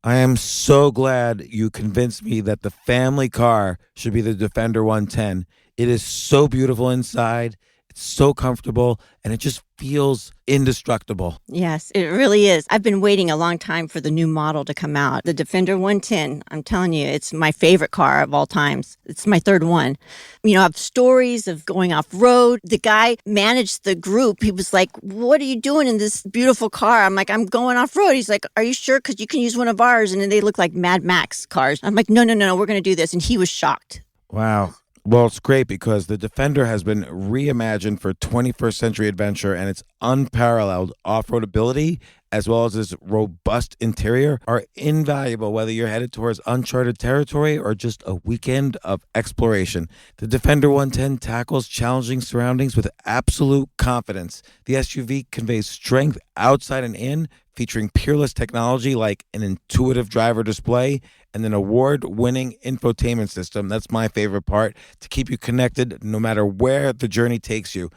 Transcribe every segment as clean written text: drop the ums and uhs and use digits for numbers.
I am so glad you convinced me that the family car should be the Defender 110. It is so beautiful inside, it's so comfortable, and it just feels indestructible. Yes, it really is. I've been waiting a long time for the new model to come out. The Defender 110, I'm telling you, it's my favorite car of all times. It's my third one. You know, I have stories of going off road. The guy managed the group. He was like, "What are you doing in this beautiful car?" I'm like, "I'm going off road." He's like, "Are you sure? Because you can use one of ours." And then they look like Mad Max cars. I'm like, "No, no, no, no, we're going to do this." And he was shocked. Wow. Well, it's great because the Defender has been reimagined for 21st century adventure, and its unparalleled off-road ability as well as its robust interior are invaluable whether you're headed towards uncharted territory or just a weekend of exploration. The Defender 110 tackles challenging surroundings with absolute confidence. The SUV conveys strength outside and in, featuring peerless technology like an intuitive driver display and an award-winning infotainment system. That's my favorite part, to keep you connected no matter where the journey takes you.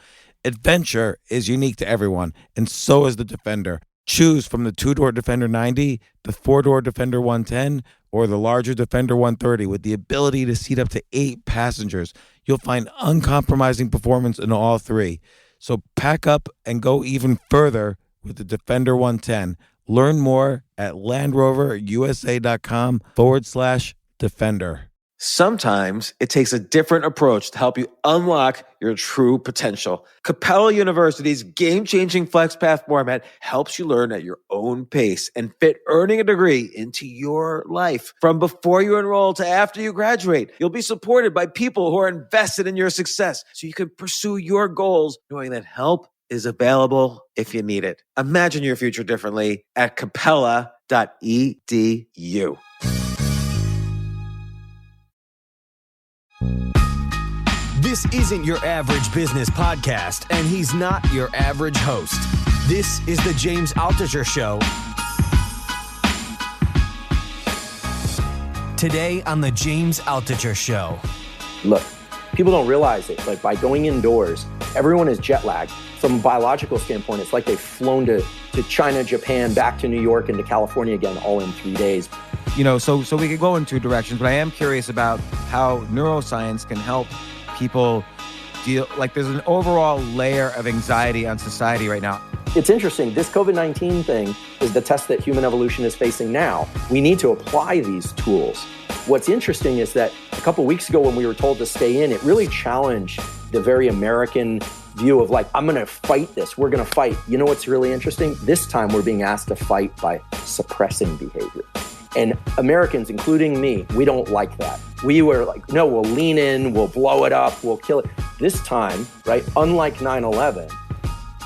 Adventure is unique to everyone, and so is the Defender. Choose from the two-door Defender 90, the four-door Defender 110, or the larger Defender 130 with the ability to seat up to 8 passengers. You'll find uncompromising performance in all three. So pack up and go even further with the Defender 110. Learn more at LandRoverUSA.com/Defender. Sometimes it takes a different approach to help you unlock your true potential. Capella University's game-changing FlexPath format helps you learn at your own pace and fit earning a degree into your life. From before you enroll to after you graduate, you'll be supported by people who are invested in your success so you can pursue your goals knowing that help is available if you need it. Imagine your future differently at capella.edu. This isn't your average business podcast, and he's not your average host. This is the James Altucher Show. Today on the James Altucher Show. Look, people don't realize it, but by going indoors, everyone is jet lagged. From a biological standpoint, it's like they've flown to China, Japan, back to New York, and to California again, all in 3 days. You know, so we could go in two directions, but I am curious about how neuroscience can help people deal, like there's an overall layer of anxiety on society right now. It's interesting. This COVID-19 thing is the test that human evolution is facing now. We need to apply these tools. What's interesting is that a couple of weeks ago when we were told to stay in, it really challenged the very American view of like, I'm going to fight this. We're going to fight. You know what's really interesting? This time we're being asked to fight by suppressing behavior. And Americans, including me, we don't like that. We were like, no, we'll lean in, we'll blow it up, we'll kill it. This time, right, unlike 9/11,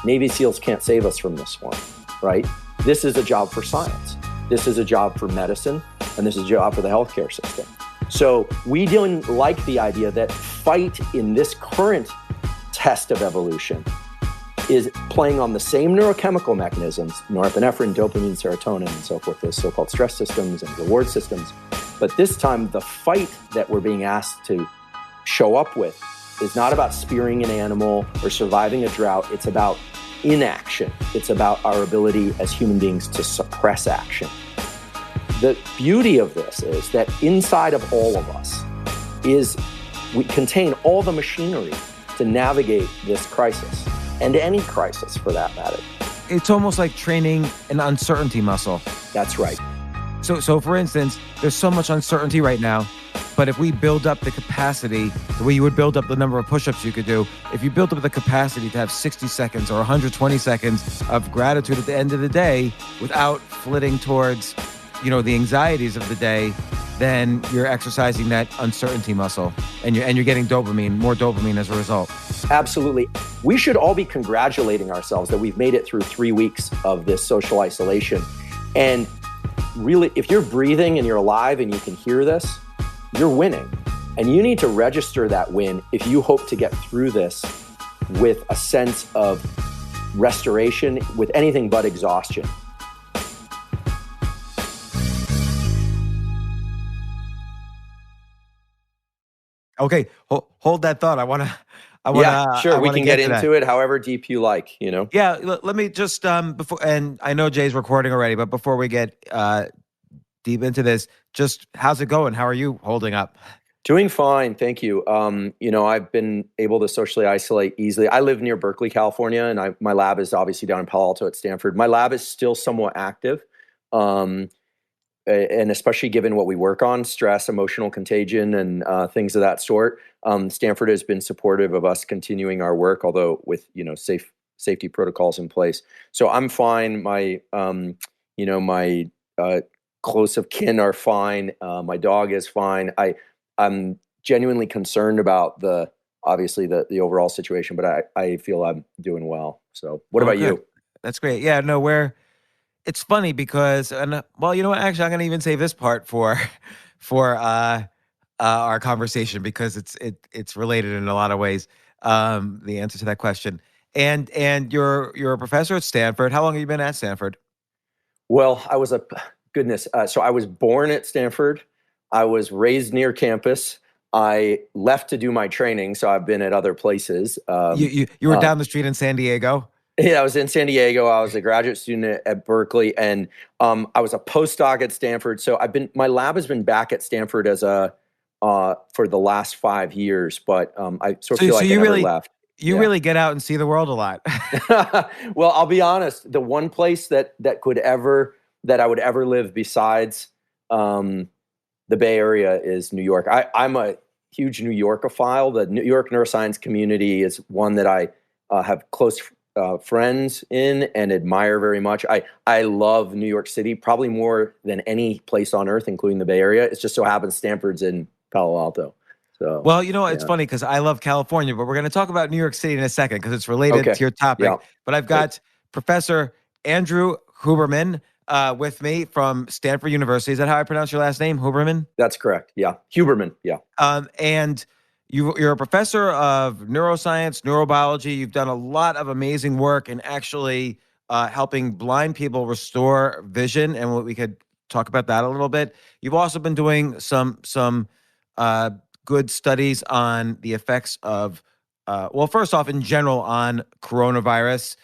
Navy SEALs can't save us from this one, right? This is a job for science. This is a job for medicine, and this is a job for the healthcare system. So we didn't like the idea that fight in this current test of evolution is playing on the same neurochemical mechanisms, norepinephrine, dopamine, serotonin, and so forth, those so-called stress systems and reward systems. But this time, the fight that we're being asked to show up with is not about spearing an animal or surviving a drought. It's about inaction. It's about our ability as human beings to suppress action. The beauty of this is that inside of all of us we contain all the machinery to navigate this crisis, and any crisis for that matter. It's almost like training an uncertainty muscle. That's right. So for instance, there's so much uncertainty right now, but if we build up the capacity, the way you would build up the number of push-ups you could do, if you build up the capacity to have 60 seconds or 120 seconds of gratitude at the end of the day without flitting towards, you know, the anxieties of the day, then you're exercising that uncertainty muscle, and you're getting more dopamine as a result. Absolutely. We should all be congratulating ourselves that we've made it through 3 weeks of this social isolation. And really, if you're breathing and you're alive and you can hear this, you're winning. And you need to register that win if you hope to get through this with a sense of restoration, with anything but exhaustion. Okay, hold that thought. Sure. We can get into it however deep you like, you know? Yeah, let me just, before, and I know Jay's recording already, but before we get deep into this. Just how's it going? How are you holding up? Doing fine, thank you. I've been able to socially isolate easily. I live near Berkeley, California, and my lab is obviously down in Palo Alto at Stanford. My lab is still somewhat active, and especially given what we work on, stress, emotional contagion, and things of that sort. Stanford has been supportive of us continuing our work, although with safety protocols in place. So I'm fine. My close of kin are fine. My dog is fine. I'm genuinely concerned about obviously the overall situation, but I feel I'm doing well. So what about Good. you? That's great. Yeah, no, it's funny because, well, you know what? Actually, I'm going to even save this part for our conversation because it's related in a lot of ways. The answer to that question. And you're a professor at Stanford. How long have you been at Stanford? Well, goodness. So I was born at Stanford. I was raised near campus. I left to do my training, so I've been at other places. You were down the street in San Diego. Yeah, I was in San Diego. I was a graduate student at Berkeley, and I was a postdoc at Stanford. So my lab has been back at Stanford for the last 5 years, but I sort of feel like I never left. You really get out and see the world a lot. Well, I'll be honest. The one place that I would ever live besides the Bay Area is New York. I'm a huge New Yorkophile. The New York neuroscience community is one that I have close friends in and admire very much. I love New York City probably more than any place on earth, including the Bay Area. It just so happens Stanford's in Palo Alto. So, well, it's funny because I love California, but we're going to talk about New York City in a second because it's related to your topic. Yeah. But I've got Professor Andrew Huberman with me from Stanford University. Is that how I pronounce your last name, Huberman? That's correct. Yeah, Huberman. Yeah. And you're a professor of neuroscience, neurobiology. You've done a lot of amazing work in actually helping blind people restore vision, and we could talk about that a little bit. You've also been doing some good studies on the effects of, well, first off, in general, on coronavirus.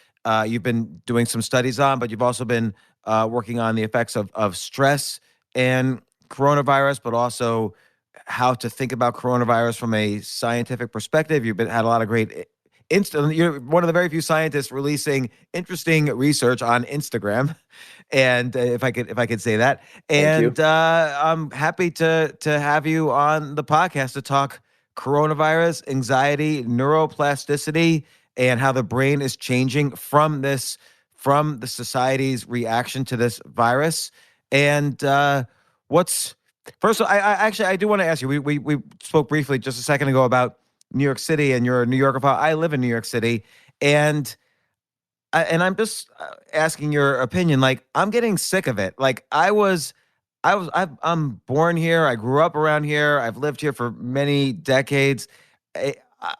You've been doing some studies on, but you've also been working on the effects of stress and coronavirus, but also how to think about coronavirus from a scientific perspective. You've had a lot of great. You're one of the very few scientists releasing interesting research on Instagram, and if I could say that. Thank you. I'm happy to have you on the podcast to talk coronavirus, anxiety, neuroplasticity, and how the brain is changing from the society's reaction to this virus. And first of all, I do want to ask you. We spoke briefly just a second ago about New York City, and you're a New Yorker. I live in New York City, and I'm just asking your opinion. Like, I'm getting sick of it. Like, I'm born here. I grew up around here. I've lived here for many decades.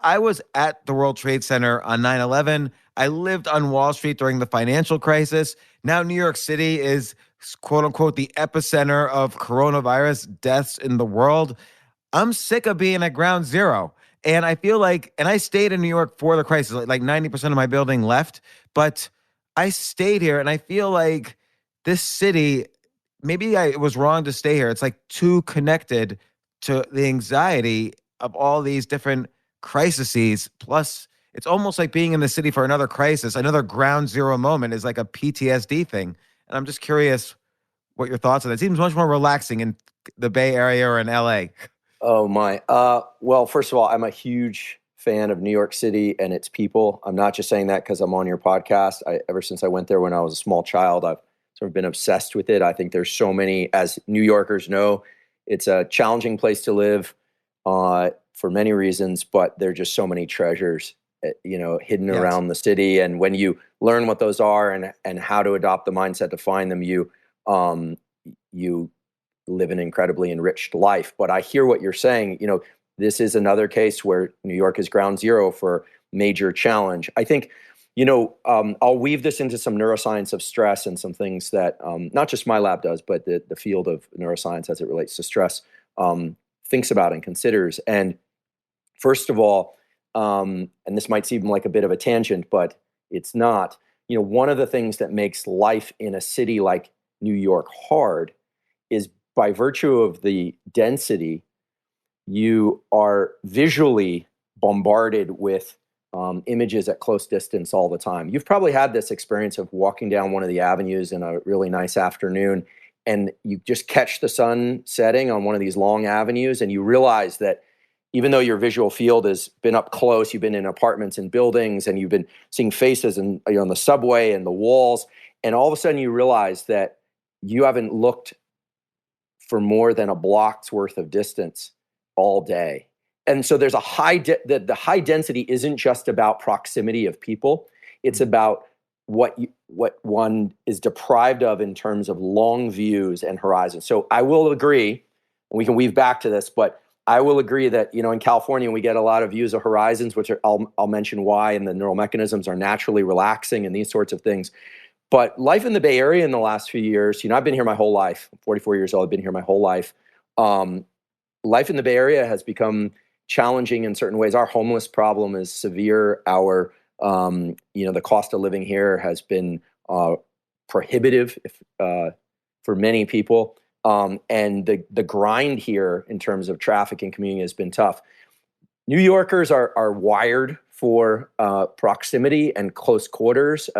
I was at the World Trade Center on 9/11. I lived on Wall Street during the financial crisis. Now New York City is, quote unquote, the epicenter of coronavirus deaths in the world. I'm sick of being at ground zero. And I feel like, and I stayed in New York for the crisis, like 90% of my building left, but I stayed here, and I feel like this city, maybe I was wrong to stay here. It's like too connected to the anxiety of all these different crises. Plus, it's almost like being in the city for another crisis, another ground zero moment is like a PTSD thing. And I'm just curious what your thoughts on that. It seems much more relaxing in the Bay Area or in LA. Oh my. Well, first of all, I'm a huge fan of New York City and its people. I'm not just saying that because I'm on your podcast. Ever since I went there when I was a small child, I've sort of been obsessed with it. I think there's so many, as New Yorkers know, it's a challenging place to live for many reasons, but there are just so many treasures, hidden around the city. And when you learn what those are and how to adopt the mindset to find them, you live an incredibly enriched life. But I hear what you're saying. This is another case where New York is ground zero for major challenge. I think, I'll weave this into some neuroscience of stress and some things that not just my lab does, but the field of neuroscience as it relates to stress thinks about and considers. And first of all, and this might seem like a bit of a tangent, but it's not. One of the things that makes life in a city like New York hard is by virtue of the density, you are visually bombarded with images at close distance all the time. You've probably had this experience of walking down one of the avenues in a really nice afternoon, and you just catch the sun setting on one of these long avenues, and you realize that even though your visual field has been up close, you've been in apartments and buildings, and you've been seeing faces and on the subway and the walls, and all of a sudden you realize that you haven't looked for more than a block's worth of distance all day. And so there's a the high density isn't just about proximity of people. It's about what one is deprived of in terms of long views and horizons. So I will agree, and we can weave back to this, but I will agree that, in California, we get a lot of views of horizons, which I'll mention why, and the neural mechanisms are naturally relaxing and these sorts of things. But life in the Bay Area in the last few years, I've been here my whole life. I'm 44 years old. I've been here my whole life. Life in the Bay Area has become challenging in certain ways. Our homeless problem is severe. Our, the cost of living here has been prohibitive for many people. And the grind here in terms of traffic and commuting has been tough. New Yorkers are wired for proximity and close quarters.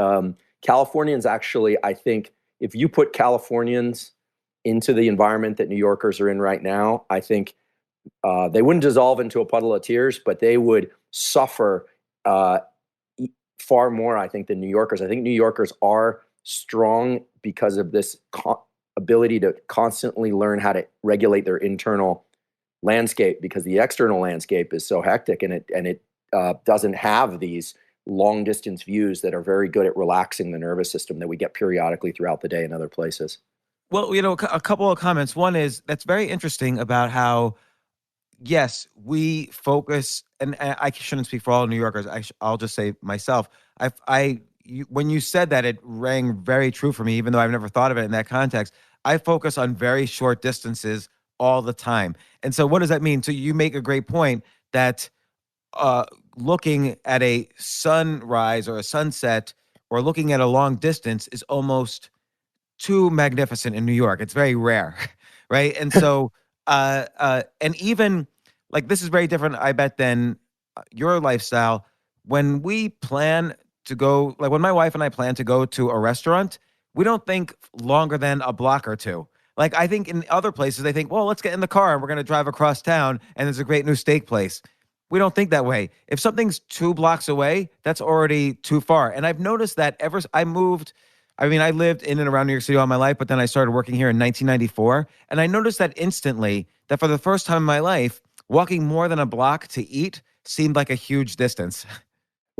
Californians actually, I think, if you put Californians into the environment that New Yorkers are in right now, I think they wouldn't dissolve into a puddle of tears, but they would suffer far more, I think, than New Yorkers. I think New Yorkers are strong because of this ability to constantly learn how to regulate their internal landscape, because the external landscape is so hectic, and it doesn't have these long distance views that are very good at relaxing the nervous system that we get periodically throughout the day in other places. Well, a couple of comments. One is, that's very interesting about how, yes, we focus, and I shouldn't speak for all New Yorkers. I'll just say myself. When you said that, it rang very true for me, even though I've never thought of it in that context. I focus on very short distances all the time. And so what does that mean? So you make a great point that looking at a sunrise or a sunset or looking at a long distance is almost too magnificent in New York. It's very rare, right? And so, and even like, this is very different, I bet, than your lifestyle. When we plan to go, like when my wife and I plan to go to a restaurant, we don't think longer than a block or two. Like, I think in other places, they think, well, let's get in the car and we're going to drive across town and there's a great new steak place. We don't think that way. If something's 2 blocks away, that's already too far. And I've noticed that I lived in and around New York City all my life, but then I started working here in 1994. And I noticed that instantly, that for the first time in my life, walking more than a block to eat seemed like a huge distance.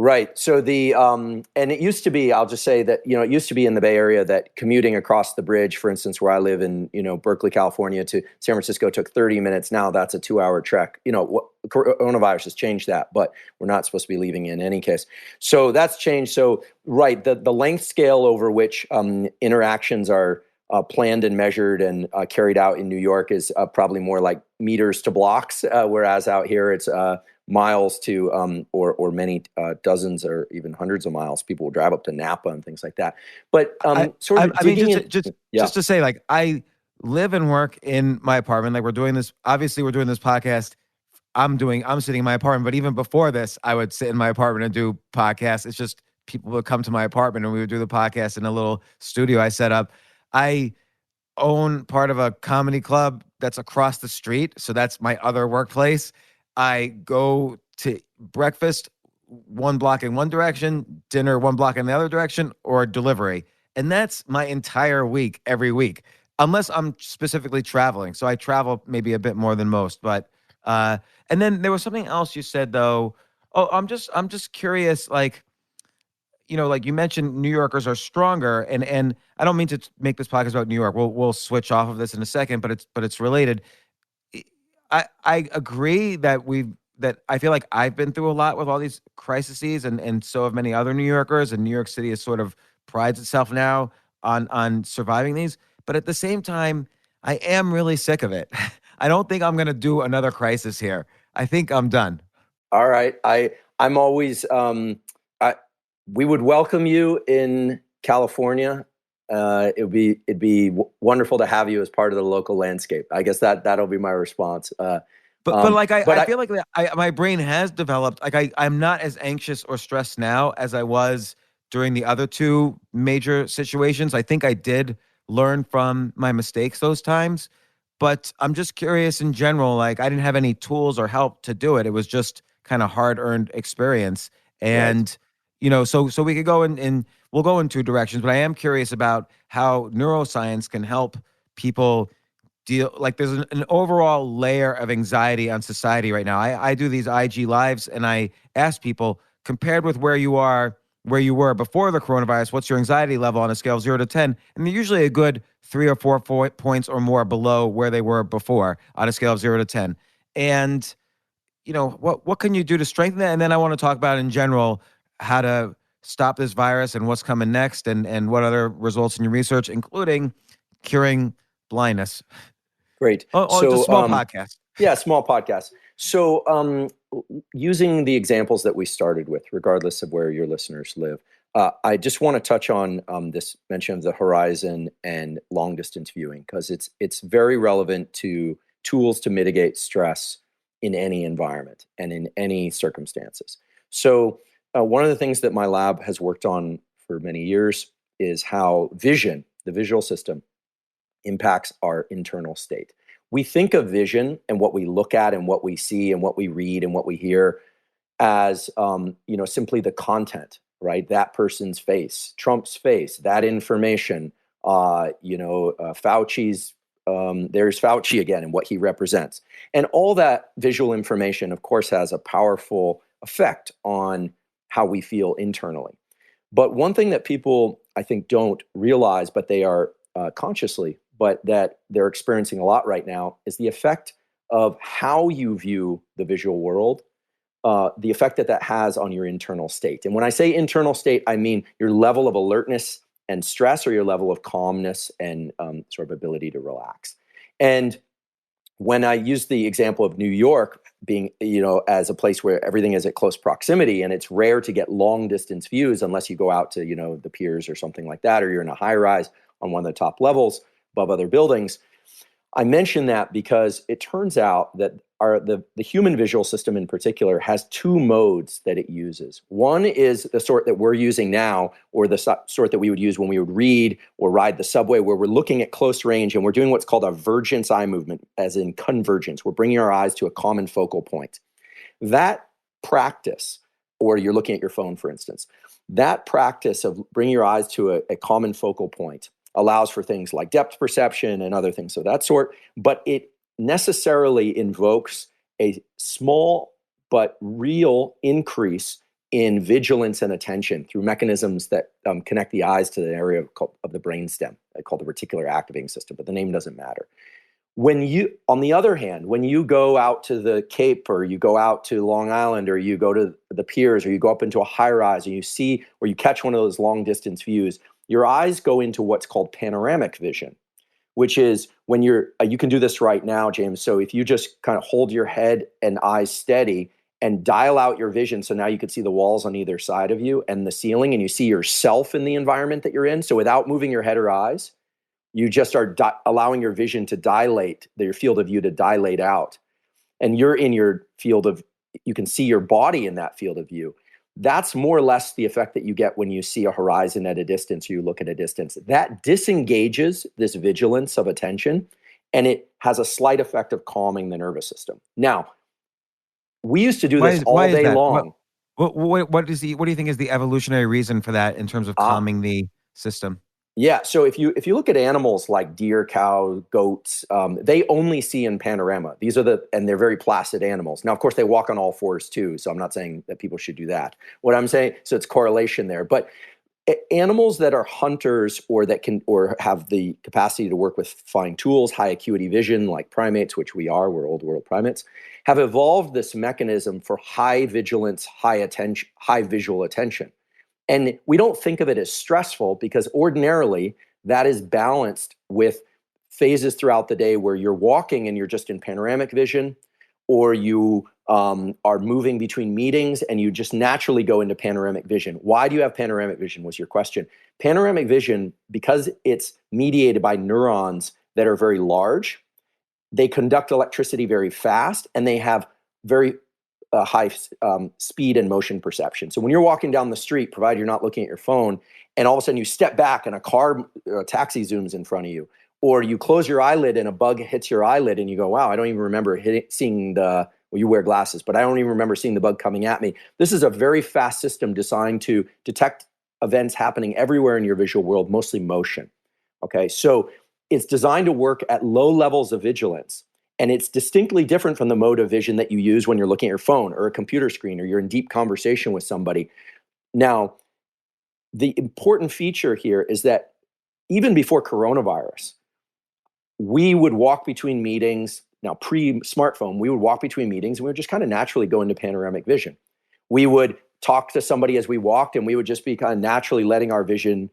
Right. So and it used to be, I'll just say that, it used to be in the Bay Area that commuting across the bridge, for instance, where I live in, Berkeley, California to San Francisco took 30 minutes. Now that's a 2-hour trek. Coronavirus has changed that, but we're not supposed to be leaving in any case. So that's changed. So, right. The length scale over which interactions are planned and measured and carried out in New York is probably more like meters to blocks, whereas out here it's miles to or many dozens or even hundreds of miles. People will drive up to Napa and things like that. But just to say, like, I live and work in my apartment. Like, we're doing this podcast. I'm sitting in my apartment, but even before this, I would sit in my apartment and do podcasts. It's just people would come to my apartment and we would do the podcast in a little studio I set up. I own part of a comedy club that's across the street, so that's my other workplace. I go to breakfast 1 block in one direction, dinner 1 block in the other direction, or delivery. And that's my entire week, every week, unless I'm specifically traveling. So I travel maybe a bit more than most. But and then there was something else you said, though. Oh, I'm just curious, like, like you mentioned, New Yorkers are stronger, and I don't mean to make this podcast about New York. We'll switch off of this in a second, but it's related. I agree that I feel like I've been through a lot with all these crises, and so have many other New Yorkers, and New York City is sort of prides itself now on surviving these. But at the same time, I am really sick of it. I don't think I'm going to do another crisis here. I think I'm done. All right. I'm always we would welcome you in California It'd be wonderful to have you as part of the local landscape. I guess that'll be my response. But like but I feel like my brain has developed. Like I'm not as anxious or stressed now as I was during the other two major situations. I think I did learn from my mistakes those times. But I'm just curious in general. Like I didn't have any tools or help to do it. It was just kind of hard earned experience. Right. And so we could go in we'll go in two directions. But I am curious about how neuroscience can help people deal. Like there's an overall layer of anxiety on society right now. I do these IG lives and I ask people, compared with where you were before the coronavirus, what's your anxiety level on a scale of 0 to 10? And they're usually a good 3 or 4 points or more below where they were before on a scale of 0 to 10. And what can you do to strengthen that? And then I want to talk about in general how to stop this virus and what's coming next, and what other results in your research, including curing blindness. Great. Oh, just So, small podcast. yeah, small podcast. So, using the examples that we started with, regardless of where your listeners live, I just want to touch on this mention of the horizon and long distance viewing, because it's very relevant to tools to mitigate stress in any environment and in any circumstances. So, one of the things that my lab has worked on for many years is how vision, the visual system, impacts our internal state. We think of vision and what we look at and what we see and what we read and what we hear as simply the content, right? That person's face, Trump's face, that information, Fauci's, there's Fauci again and what he represents. And all that visual information, of course, has a powerful effect on how we feel internally. But one thing that people, I think, don't realize, but they are consciously, but that they're experiencing a lot right now, is the effect of how you view the visual world, the effect that has on your internal state. And when I say internal state, I mean your level of alertness and stress, or your level of calmness and sort of ability to relax. And when I use the example of New York being, as a place where everything is at close proximity, and it's rare to get long distance views unless you go out to, the piers or something like that, or you're in a high rise on one of the top levels above other buildings. I mention that because it turns out that the human visual system in particular has two modes that it uses. One is the sort that we're using now, or the sort that we would use when we would read or ride the subway, where we're looking at close range and we're doing what's called a vergence eye movement, as in convergence. We're bringing our eyes to a common focal point. That practice, or you're looking at your phone, for instance, that practice of bringing your eyes to a common focal point allows for things like depth perception and other things of that sort, but it necessarily invokes a small but real increase in vigilance and attention through mechanisms that connect the eyes to the area of the brainstem, called the reticular activating system, but the name doesn't matter. On the other hand, when you go out to the Cape, or you go out to Long Island, or you go to the piers, or you go up into a high rise, and you see, or you catch one of those long distance views, your eyes go into what's called panoramic vision, which is when you can do this right now, James. So if you just kind of hold your head and eyes steady and dial out your vision, so now you can see the walls on either side of you and the ceiling, and you see yourself in the environment that you're in. So without moving your head or eyes, you just are allowing your vision to dilate, your field of view to dilate out. And you're in your field of, you can see your body in that field of view. That's more or less the effect that you get when you see a horizon at a distance, or you look at a distance. That disengages this vigilance of attention, and it has a slight effect of calming the nervous system. Now, we used to do this all day long. What do you think is the evolutionary reason for that in terms of calming the system? Yeah, so if you look at animals like deer, cow, goats, they only see in panorama. And they're very placid animals. Now, of course, they walk on all fours too, so I'm not saying that people should do that. What I'm saying, so it's correlation there. But animals that are hunters, or have the capacity to work with fine tools, high acuity vision, like primates, which we're old world primates, have evolved this mechanism for high vigilance, high attention, high visual attention. And we don't think of it as stressful, because ordinarily that is balanced with phases throughout the day where you're walking and you're just in panoramic vision, or you are moving between meetings, and you just naturally go into panoramic vision. Why do you have panoramic vision was your question. Panoramic vision, because it's mediated by neurons that are very large, they conduct electricity very fast, and they have very high speed and motion perception. So when you're walking down the street, provided you're not looking at your phone, and all of a sudden you step back and a taxi zooms in front of you, or you close your eyelid and a bug hits your eyelid and you go, wow, I don't even remember seeing well, you wear glasses, but I don't even remember seeing the bug coming at me. This is a very fast system designed to detect events happening everywhere in your visual world, mostly motion. Okay, so it's designed to work at low levels of vigilance. And it's distinctly different from the mode of vision that you use when you're looking at your phone or a computer screen or you're in deep conversation with somebody. Now, the important feature here is that even before coronavirus, we would walk between meetings. Now, pre-smartphone, we would walk between meetings and we would just kind of naturally go into panoramic vision. We would talk to somebody as we walked, and we would just be kind of naturally letting our vision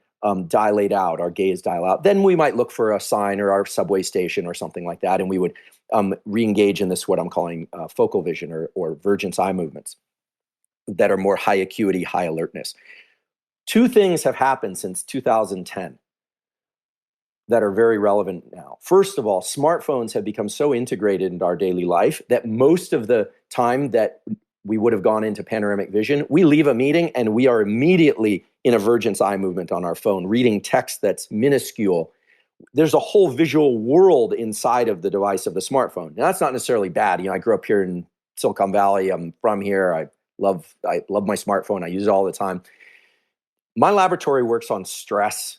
dilate out, our gaze dial out. Then we might look for a sign or our subway station or something like that, and we would re-engage in this, what I'm calling focal vision or vergence eye movements that are more high acuity, high alertness. Two things have happened since 2010 that are very relevant now. First of all, smartphones have become so integrated into our daily life that most of the time that we would have gone into panoramic vision, we leave a meeting and we are immediately in a vergence eye movement on our phone, reading text that's minuscule. There's a whole visual world inside of the device of the smartphone. Now, that's not necessarily bad. You know, I grew up here in Silicon Valley. I'm from here. I love my smartphone. I use it all the time. My laboratory works on stress.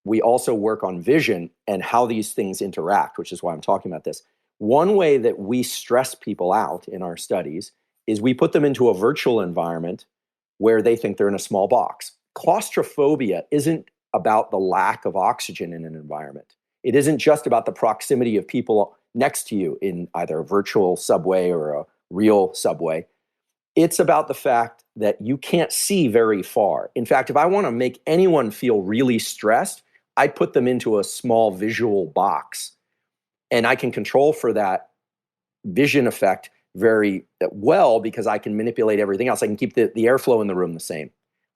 We also work on vision and how these things interact, which is why I'm talking about this. One way that we stress people out in our studies is we put them into a virtual environment where they think they're in a small box. Claustrophobia isn't about the lack of oxygen in an environment. It isn't just about the proximity of people next to you in either a virtual subway or a real subway. It's about the fact that you can't see very far. In fact, if I want to make anyone feel really stressed, I put them into a small visual box, and I can control for that vision effect very well because I can manipulate everything else. I can keep the airflow in the room the same.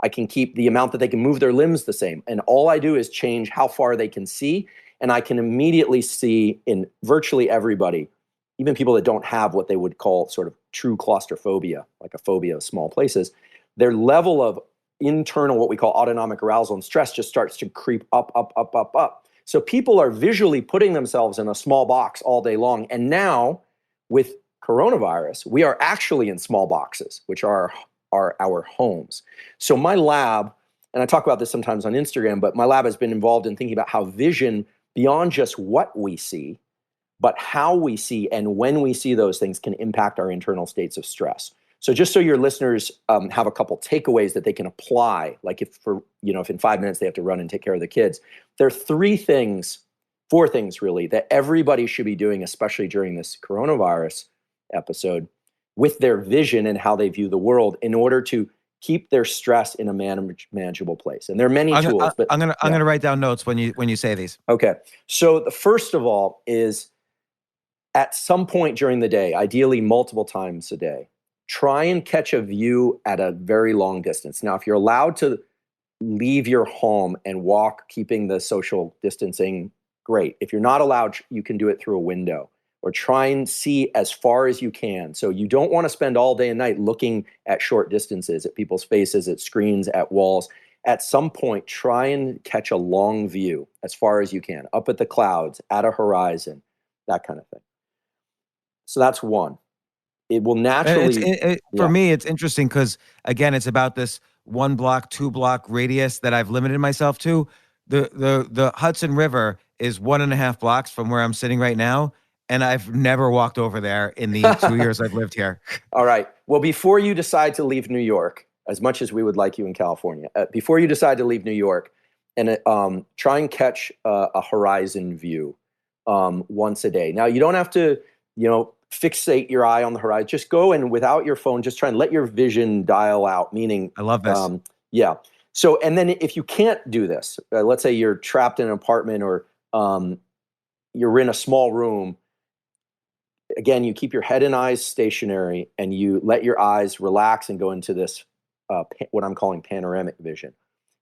I can keep the amount that they can move their limbs the same. And all I do is change how far they can see, and I can immediately see in virtually everybody, even people that don't have what they would call sort of true claustrophobia, like a phobia of small places, their level of internal, what we call autonomic arousal and stress, just starts to creep up. So people are visually putting themselves in a small box all day long. And now with coronavirus, we are actually in small boxes, which are our homes. So my lab, and I talk about this sometimes on Instagram, but my lab has been involved in thinking about how vision, beyond just what we see, but how we see and when we see those things can impact our internal states of stress. So just so your listeners have a couple takeaways that they can apply, like if in 5 minutes they have to run and take care of the kids, there are four things really, that everybody should be doing, especially during this coronavirus episode, with their vision and how they view the world in order to keep their stress in a manageable place. And there are many tools. But I'm gonna write down notes when you say these. Okay. So the first of all is at some point during the day, ideally multiple times a day, try and catch a view at a very long distance. Now, if you're allowed to leave your home and walk, keeping the social distancing, great. If you're not allowed, you can do it through a window, or try and see as far as you can. So you don't want to spend all day and night looking at short distances, at people's faces, at screens, at walls. At some point, try and catch a long view as far as you can, up at the clouds, at a horizon, that kind of thing. So that's one. It will naturally... For me, it's interesting because, again, it's about this 1 block, 2 block radius that I've limited myself to. The Hudson River is 1.5 blocks from where I'm sitting right now, and I've never walked over there in the 2 years I've lived here. All right. Well, before you decide to leave New York, as much as we would like you in California, before you decide to leave New York, and try and catch a horizon view once a day. Now, you don't have to, fixate your eye on the horizon. Just go and without your phone, just try and let your vision dial out, meaning... I love this. Yeah. So, and then if you can't do this, let's say you're trapped in an apartment or you're in a small room, again, you keep your head and eyes stationary and you let your eyes relax and go into this, what I'm calling panoramic vision.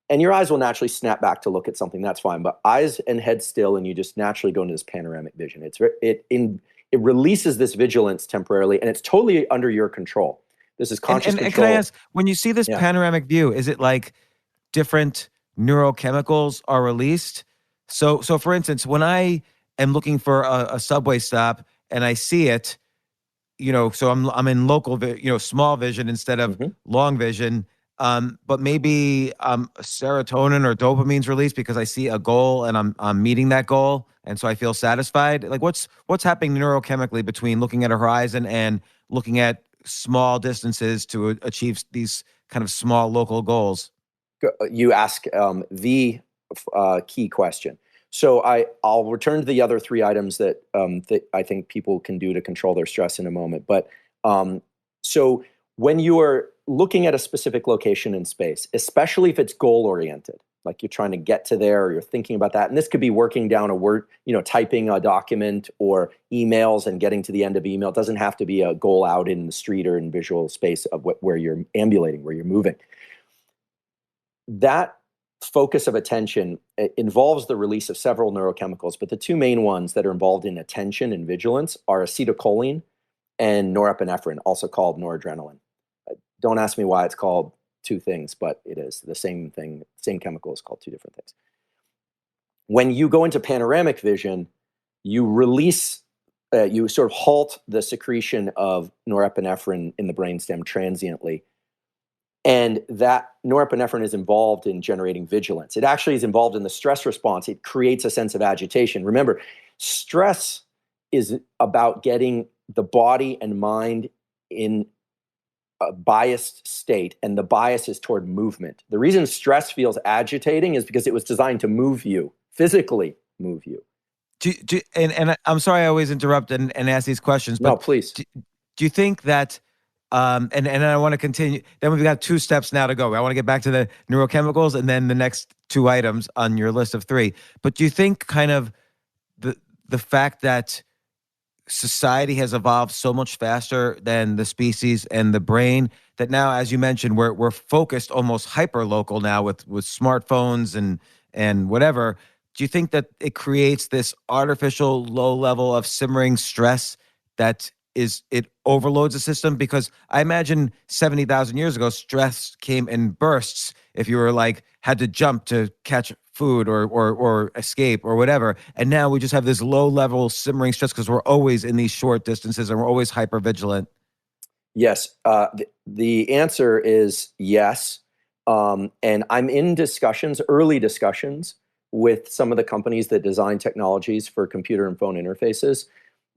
And your eyes will naturally snap back to look at something. That's fine. But eyes and head still, and you just naturally go into this panoramic vision. It releases this vigilance temporarily, and it's totally under your control. This is conscious And control. can I ask, when you see this Yeah. panoramic view, is it like different neurochemicals are released? So for instance, when I am looking for a subway stop and I see it, so I'm in small vision instead of long vision. But maybe serotonin or dopamine's released because I see a goal and I'm meeting that goal, and so I feel satisfied. Like what's happening neurochemically between looking at a horizon and looking at small distances to achieve these kind of small local goals? You ask the key question. So I'll return to the other three items that I think people can do to control their stress in a moment. But so when you are looking at a specific location in space, especially if it's goal oriented, like you're trying to get to there or you're thinking about that, and this could be working down a word, typing a document or emails and getting to the end of email. It doesn't have to be a goal out in the street or in visual space of where you're ambulating, where you're moving. That focus of attention involves the release of several neurochemicals, but the two main ones that are involved in attention and vigilance are acetylcholine and norepinephrine, also called noradrenaline. Don't ask me why it's called two things, but it is the same thing. Same chemical is called two different things. When you go into panoramic vision, you release, you sort of halt the secretion of norepinephrine in the brainstem transiently. And that norepinephrine is involved in generating vigilance. It actually is involved in the stress response. It creates a sense of agitation. Remember, stress is about getting the body and mind in a biased state, and the bias is toward movement. The reason stress feels agitating is because it was designed to move you, physically move you. And I'm sorry I always interrupt and ask these questions, but No, please. Do you think that, and I want to continue, then we've got 2 steps now to go. I want to get back to the neurochemicals and then the next 2 items on your list of 3. But do you think kind of the fact that society has evolved so much faster than the species and the brain that now, as you mentioned, we're focused almost hyper local now with smartphones and whatever. Do you think that it creates this artificial low level of simmering stress that it overloads the system? Because I imagine 70,000 years ago, stress came in bursts. If you were had to jump to catch food or escape or whatever. And now we just have this low level simmering stress because we're always in these short distances and we're always hyper vigilant. Yes. The answer is yes. And I'm in early discussions with some of the companies that design technologies for computer and phone interfaces.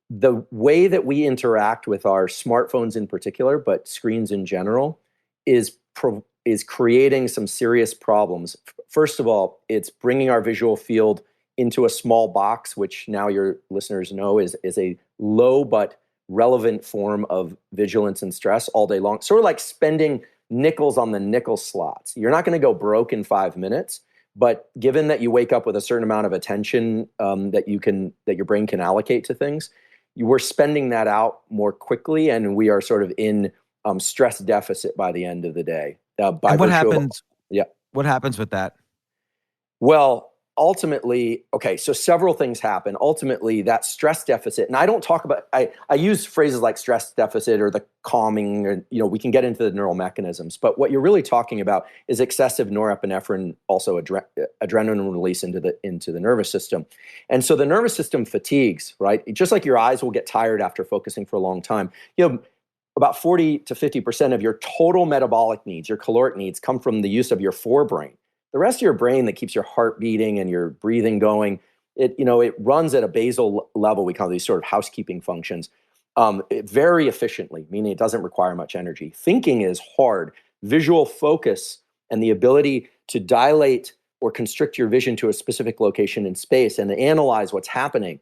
The way that we interact with our smartphones in particular, but screens in general, is creating some serious problems. First of all, it's bringing our visual field into a small box, which now your listeners know is a low but relevant form of vigilance and stress all day long. Sort of like spending nickels on the nickel slots. You're not going to go broke in 5 minutes, but given that you wake up with a certain amount of attention that your brain can allocate to things, we're spending that out more quickly, and we are sort of in stress deficit by the end of the day. And what happens? What happens with that? Well, ultimately, okay, so several things happen. Ultimately, that stress deficit, and I don't talk about, I use phrases like stress deficit or the calming, or, we can get into the neural mechanisms, but what you're really talking about is excessive norepinephrine, also adrenaline release into the nervous system. And so the nervous system fatigues, right? Just like your eyes will get tired after focusing for a long time. About 40 to 50% of your total metabolic needs, your caloric needs, come from the use of your forebrain. The rest of your brain that keeps your heart beating and your breathing going, it runs at a basal level. We call these sort of housekeeping functions very efficiently, meaning it doesn't require much energy. Thinking is hard. Visual focus and the ability to dilate or constrict your vision to a specific location in space and to analyze what's happening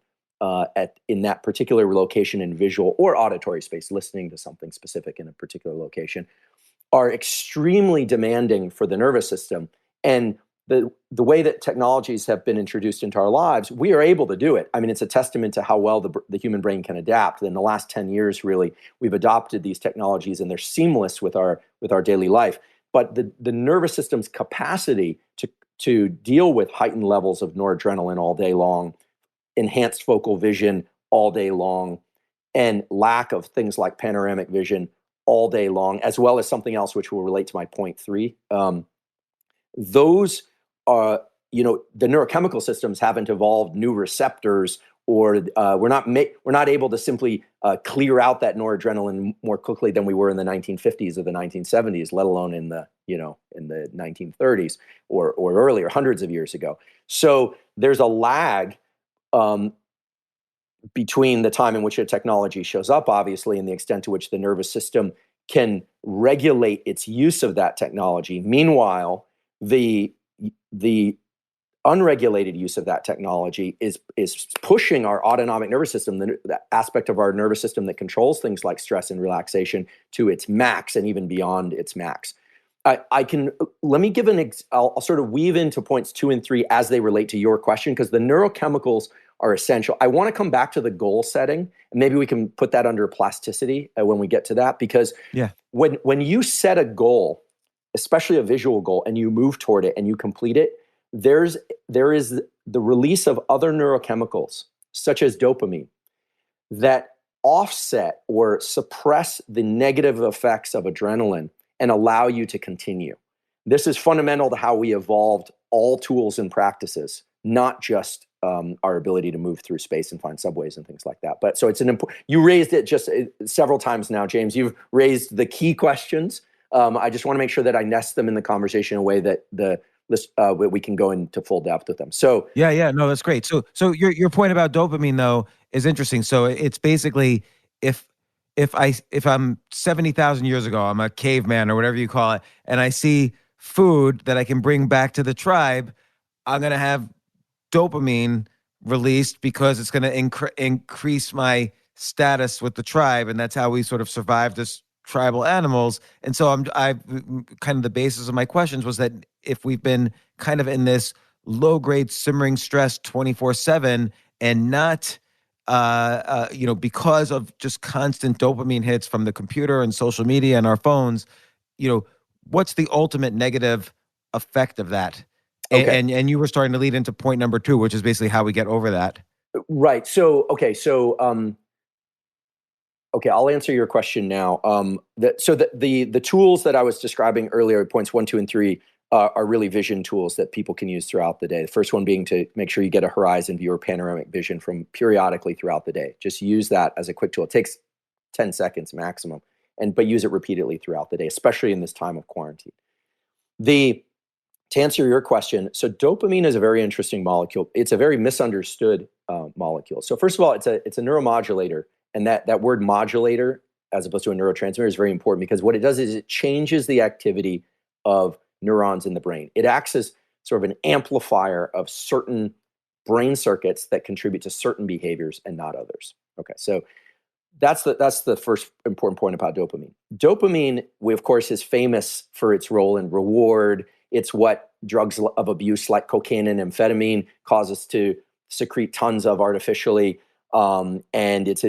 in that particular location in visual or auditory space, listening to something specific in a particular location, are extremely demanding for the nervous system. And the way that technologies have been introduced into our lives, we are able to do it. I mean, it's a testament to how well the human brain can adapt. In the last 10 years, really, we've adopted these technologies and they're seamless with our daily life. But the nervous system's capacity to deal with heightened levels of noradrenaline all day long, enhanced focal vision all day long, and lack of things like panoramic vision all day long, as well as something else which will relate to my point 3. Those are, the neurochemical systems haven't evolved new receptors, or we're not able to simply clear out that noradrenaline more quickly than we were in the 1950s or the 1970s, let alone in the 1930s or earlier, hundreds of years ago. So there's a lag between the time in which a technology shows up, obviously, and the extent to which the nervous system can regulate its use of that technology. Meanwhile, the unregulated use of that technology is pushing our autonomic nervous system, the aspect of our nervous system that controls things like stress and relaxation, to its max and even beyond its max. Let me give I'll sort of weave into points 2 and 3 as they relate to your question, because the neurochemicals are essential. I want to come back to the goal setting, and maybe we can put that under plasticity when we get to that, because when you set a goal, especially a visual goal, and you move toward it and you complete it, there is the release of other neurochemicals, such as dopamine, that offset or suppress the negative effects of adrenaline and allow you to continue. This is fundamental to how we evolved all tools and practices, not just our ability to move through space and find subways and things like that. But so it's you raised it just several times now, James. You've raised the key questions. I just want to make sure that I nest them in the conversation in a way that we can go into full depth with them. So no, that's great. So your point about dopamine though is interesting. So it's basically if I'm 70,000 years ago, I'm a caveman or whatever you call it, and I see food that I can bring back to the tribe, I'm gonna have dopamine released because it's going to increase my status with the tribe, and that's how we sort of survived as tribal animals. And so I kind of the basis of my questions was that if we've been kind of in this low grade simmering stress 24/7 and not because of just constant dopamine hits from the computer and social media and our phones, what's the ultimate negative effect of that? Okay. And you were starting to lead into point number 2, which is basically how we get over that. Right. So I'll answer your question now. The tools that I was describing earlier, points 1, 2, and 3, are really vision tools that people can use throughout the day. The first one being to make sure you get a horizon view or panoramic vision from periodically throughout the day. Just use that as a quick tool. It takes 10 seconds maximum, but use it repeatedly throughout the day, especially in this time of quarantine. To answer your question, so dopamine is a very interesting molecule. It's a very misunderstood molecule. So first of all, it's a neuromodulator, and that word modulator, as opposed to a neurotransmitter, is very important because what it does is it changes the activity of neurons in the brain. It acts as sort of an amplifier of certain brain circuits that contribute to certain behaviors and not others. Okay, so that's the first important point about dopamine. Dopamine, of course, is famous for its role in reward. It's what drugs of abuse like cocaine and amphetamine cause us to secrete tons of artificially. And it's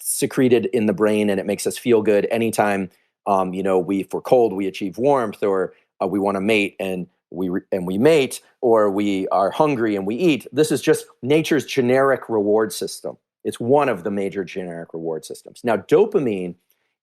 secreted in the brain and it makes us feel good anytime, if we're cold, we achieve warmth, or we want to mate and we mate, or we are hungry and we eat. This is just nature's generic reward system. It's one of the major generic reward systems. Now, dopamine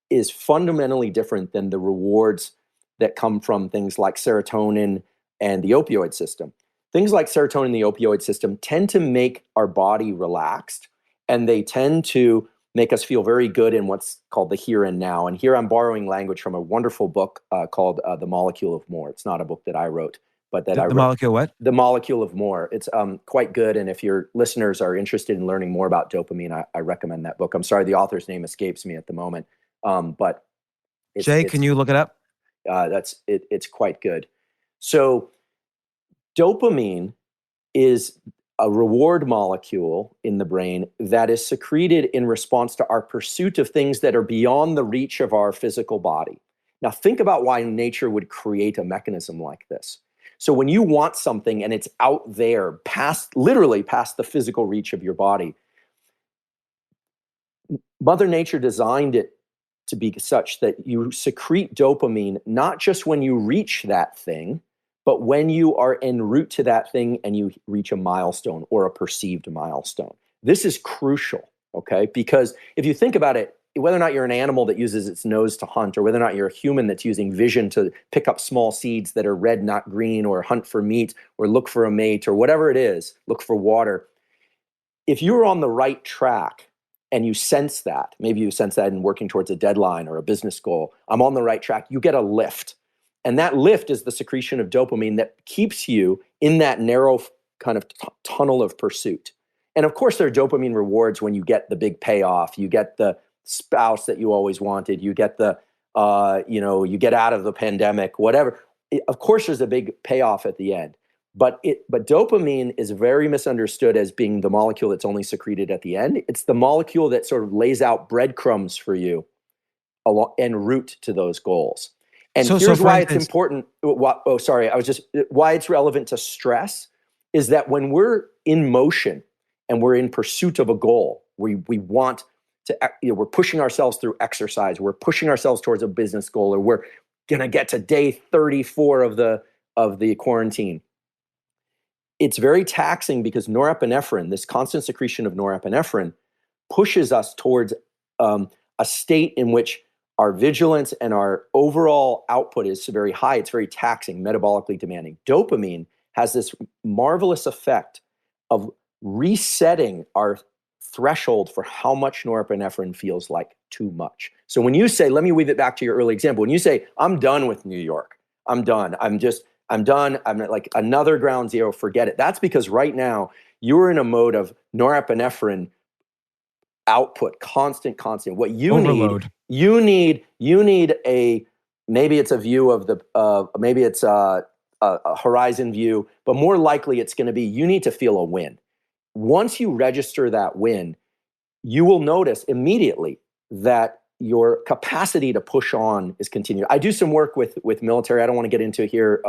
is fundamentally different than the rewards that come from things like serotonin and the opioid system. Things like serotonin and the opioid system tend to make our body relaxed, and they tend to make us feel very good in what's called the here and now. And here I'm borrowing language from a wonderful book called The Molecule of More. It's not a book that I wrote, but that I wrote. The Molecule what? The Molecule of More. It's quite good, and if your listeners are interested in learning more about dopamine, I recommend that book. I'm sorry, the author's name escapes me at the moment, but Jay, can you look it up? It's quite good. So dopamine is a reward molecule in the brain that is secreted in response to our pursuit of things that are beyond the reach of our physical body. Now think about why nature would create a mechanism like this. So when you want something and it's out there, literally past the physical reach of your body, Mother Nature designed it to be such that you secrete dopamine not just when you reach that thing, but when you are en route to that thing and you reach a milestone or a perceived milestone. This is crucial, okay? Because if you think about it, whether or not you're an animal that uses its nose to hunt, or whether or not you're a human that's using vision to pick up small seeds that are red, not green, or hunt for meat, or look for a mate, or whatever it is, look for water. If you're on the right track and you sense that, maybe you sense that in working towards a deadline or a business goal, I'm on the right track, you get a lift. And that lift is the secretion of dopamine that keeps you in that narrow kind of tunnel of pursuit. And of course, there are dopamine rewards when you get the big payoff, you get the spouse that you always wanted, you get the, you get out of the pandemic, whatever. Of course, there's a big payoff at the end. But dopamine is very misunderstood as being the molecule that's only secreted at the end. It's the molecule that sort of lays out breadcrumbs for you en route to those goals. And here's why it's important. Why it's relevant to stress is that when we're in motion and we're in pursuit of a goal, we want to, we're pushing ourselves through exercise, we're pushing ourselves towards a business goal, or we're gonna get to day 34 of the quarantine. It's very taxing because norepinephrine, this constant secretion of norepinephrine, pushes us towards a state in which our vigilance and our overall output is very high. It's very taxing, metabolically demanding. Dopamine has this marvelous effect of resetting our threshold for how much norepinephrine feels like too much. So when you say, let me weave it back to your early example, when you say, I'm done with New York, I'm done, I'm done, I'm like another ground zero, forget it. That's because right now you're in a mode of norepinephrine output, constant. What you Overload. need, you need maybe it's a view of maybe it's a horizon view, but more likely it's going to be, you need to feel a win. Once you register that win, you will notice immediately that your capacity to push on is continued. I do some work with military. I don't want to get into here.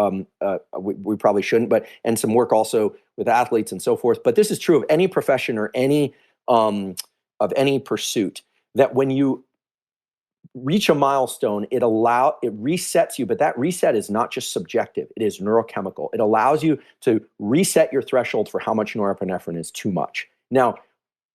We probably shouldn't, and some work also with athletes and so forth. But this is true of any profession or any pursuit, that when you reach a milestone, it resets you, but that reset is not just subjective, it is neurochemical. It allows you to reset your threshold for how much norepinephrine is too much. Now,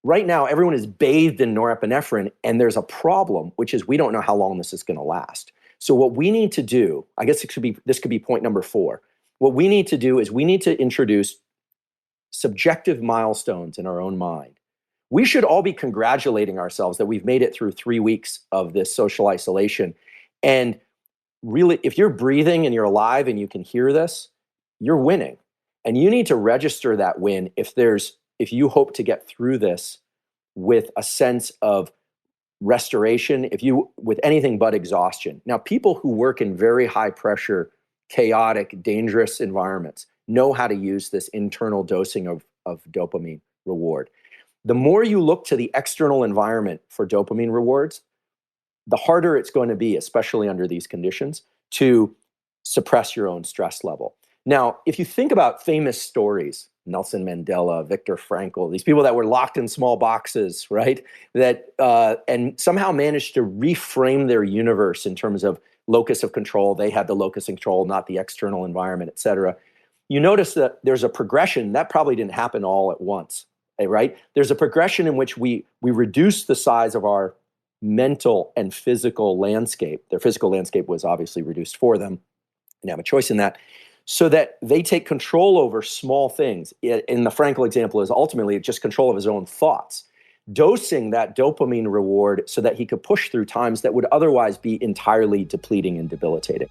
right now, everyone is bathed in norepinephrine, and there's a problem, which is we don't know how long this is going to last. So what we need to do, I guess this could be point number 4. What we need to do is we need to introduce subjective milestones in our own mind. We should all be congratulating ourselves that we've made it through 3 weeks of this social isolation. And really, if you're breathing and you're alive and you can hear this, you're winning. And you need to register that win if you hope to get through this with a sense of restoration, with anything but exhaustion. Now, people who work in very high pressure, chaotic, dangerous environments know how to use this internal dosing of dopamine reward. The more you look to the external environment for dopamine rewards, the harder it's going to be, especially under these conditions, to suppress your own stress level. Now, if you think about famous stories, Nelson Mandela, Viktor Frankl, these people that were locked in small boxes, right? And somehow managed to reframe their universe in terms of locus of control. They had the locus of control, not the external environment, et cetera. You notice that there's a progression that probably didn't happen all at once, right? There's a progression in which we reduce the size of our mental and physical landscape. Their physical landscape was obviously reduced for them, and have a choice in that, so that they take control over small things. In the Frankl example is ultimately just control of his own thoughts, dosing that dopamine reward so that he could push through times that would otherwise be entirely depleting and debilitating.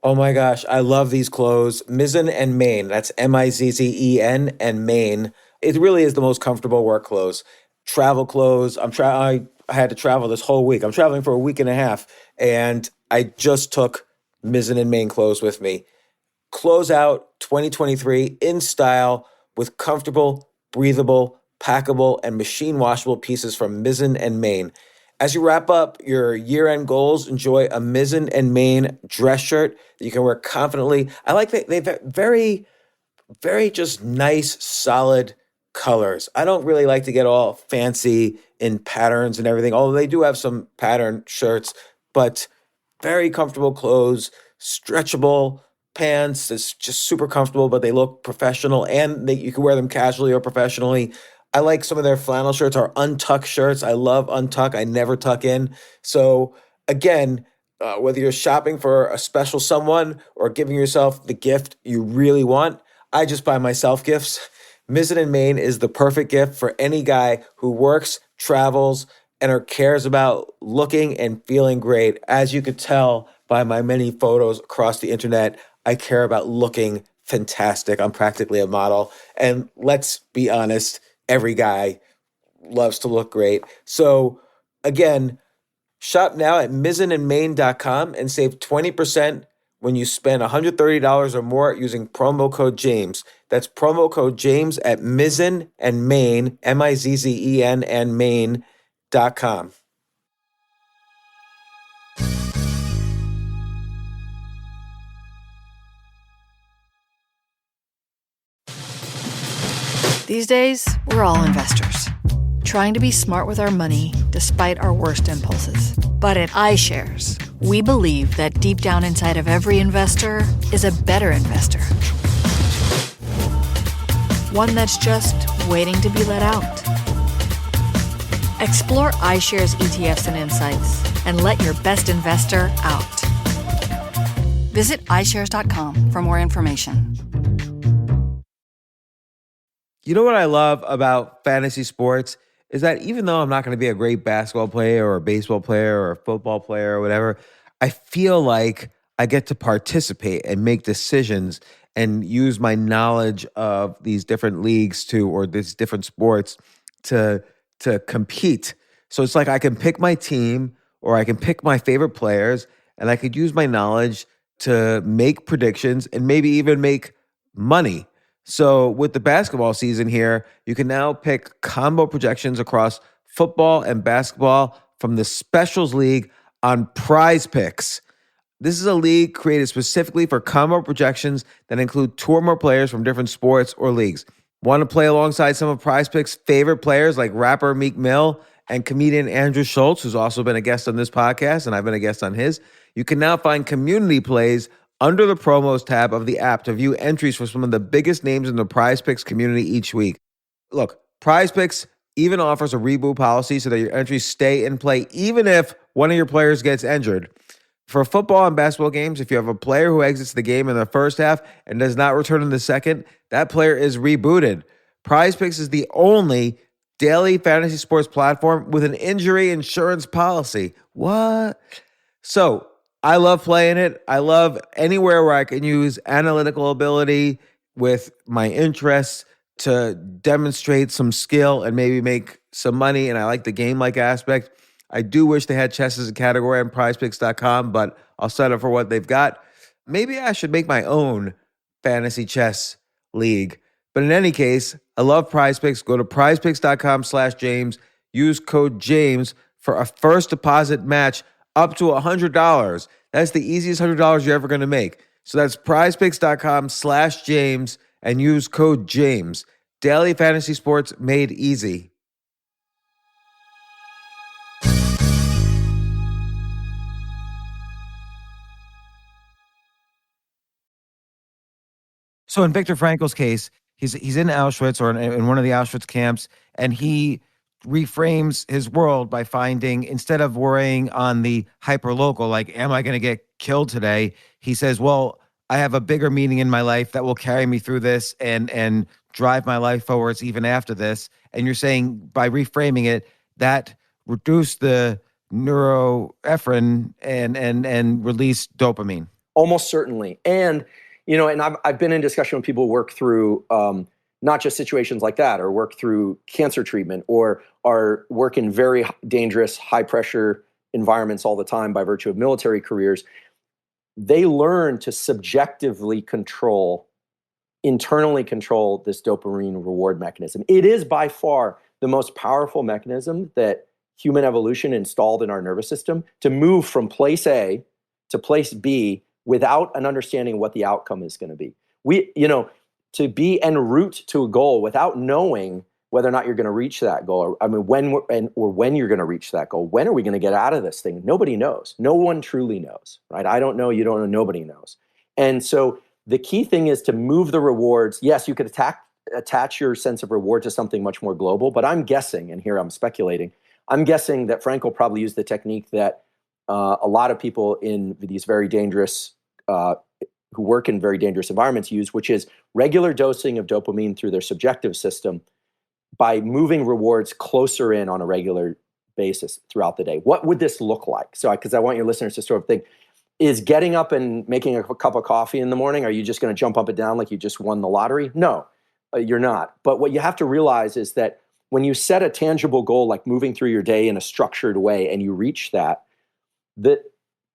Oh my gosh, I love these clothes. Mizzen and Main. That's Mizzen and Main. It really is the most comfortable work clothes. Travel clothes. I had to travel this whole week. I'm traveling for a week and a half, and I just took Mizzen and Main clothes with me. Close out 2023 in style, with comfortable, breathable, packable, and machine washable pieces from Mizzen and Main. As you wrap up your year-end goals, enjoy a Mizzen and Main dress shirt that you can wear confidently. I like that they've very just nice, solid colors. I don't really like to get all fancy in patterns and everything, although they do have some pattern shirts, but very comfortable clothes, stretchable pants. It's just super comfortable, but they look professional and you can wear them casually or professionally. I like some of their flannel shirts or untuck shirts. I love untuck. I never tuck in. So again, whether you're shopping for a special someone or giving yourself the gift you really want, I just buy myself gifts. Mizzen and Main is the perfect gift for any guy who works, travels, and or cares about looking and feeling great. As you could tell by my many photos across the internet, I care about looking fantastic. I'm practically a model. And let's be honest, every guy loves to look great. So again, shop now at mizzenandmain.com and save 20% when you spend $130 or more using promo code James. That's promo code James at Mizzen and Main, Mizzen and Main.com. These days, we're all investors, trying to be smart with our money despite our worst impulses. But at iShares, we believe that deep down inside of every investor is a better investor. One that's just waiting to be let out. Explore iShares ETFs and insights and let your best investor out. Visit iShares.com for more information. You know what I love about fantasy sports is that even though I'm not going to be a great basketball player or a baseball player or a football player or whatever, I feel like I get to participate and make decisions and use my knowledge of these different leagues or these different sports to compete. So it's like I can pick my team or I can pick my favorite players and I could use my knowledge to make predictions and maybe even make money. So with the basketball season here, you can now pick combo projections across football and basketball from the Specials League on Prize Picks. This is a league created specifically for combo projections that include two or more players from different sports or leagues. Want to play alongside some of Prize Picks' favorite players like rapper Meek Mill and comedian Andrew Schultz, who's also been a guest on this podcast, and I've been a guest on his? You can now find community plays under the promos tab of the app to view entries for some of the biggest names in the Prize Picks community each week. Look, Prize Picks even offers a reboot policy so that your entries stay in play even if one of your players gets injured. For football and basketball games, if you have a player who exits the game in the first half and does not return in the second, that player is rebooted. Prize Picks is the only daily fantasy sports platform with an injury insurance policy. What? So, I love playing it. I love anywhere where I can use analytical ability with my interests to demonstrate some skill and maybe make some money. And I like the game-like aspect. I do wish they had chess as a category on prizepicks.com, but I'll settle for what they've got. Maybe I should make my own fantasy chess league. But in any case, I love Prize Picks. Go to prizepicks.com/James. Use code James for a first deposit match up to $100. That's the easiest $100 you're ever going to make. So that's prizepicks.com/James and use code James. Daily fantasy sports made easy. So in Viktor Frankl's case, he's in Auschwitz or in one of the Auschwitz camps, and he reframes his world by finding, instead of worrying on the hyperlocal, like, am I going to get killed today? He says, well, I have a bigger meaning in my life that will carry me through this and drive my life forwards even after this. And you're saying by reframing it, that reduced the neuroepinephrine and released dopamine. Almost certainly. And, and I've been in discussion with people who work through not just situations like that, or work through cancer treatment, or are work in very dangerous, high pressure environments all the time by virtue of military careers. They learn to subjectively control internally control this dopamine reward mechanism. It is by far the most powerful mechanism that human evolution installed in our nervous system to move from place A to place B without an understanding of what the outcome is going to be. To be en route to a goal without knowing whether or not you're going to reach that goal, when you're going to reach that goal. When are we going to get out of this thing? Nobody knows. No one truly knows, right? I don't know. You don't know. Nobody knows. And so the key thing is to move the rewards. Yes, you could attach your sense of reward to something much more global, but I'm guessing, and here I'm speculating, I'm guessing that Frankl probably used the technique that a lot of people in these very dangerous, who work in very dangerous environments use, which is regular dosing of dopamine through their subjective system by moving rewards closer in on a regular basis throughout the day. What would this look like? So, because I want your listeners to sort of think, is getting up and making a cup of coffee in the morning, are you just going to jump up and down like you just won the lottery? No, you're not. But what you have to realize is that when you set a tangible goal, like moving through your day in a structured way, and you reach that,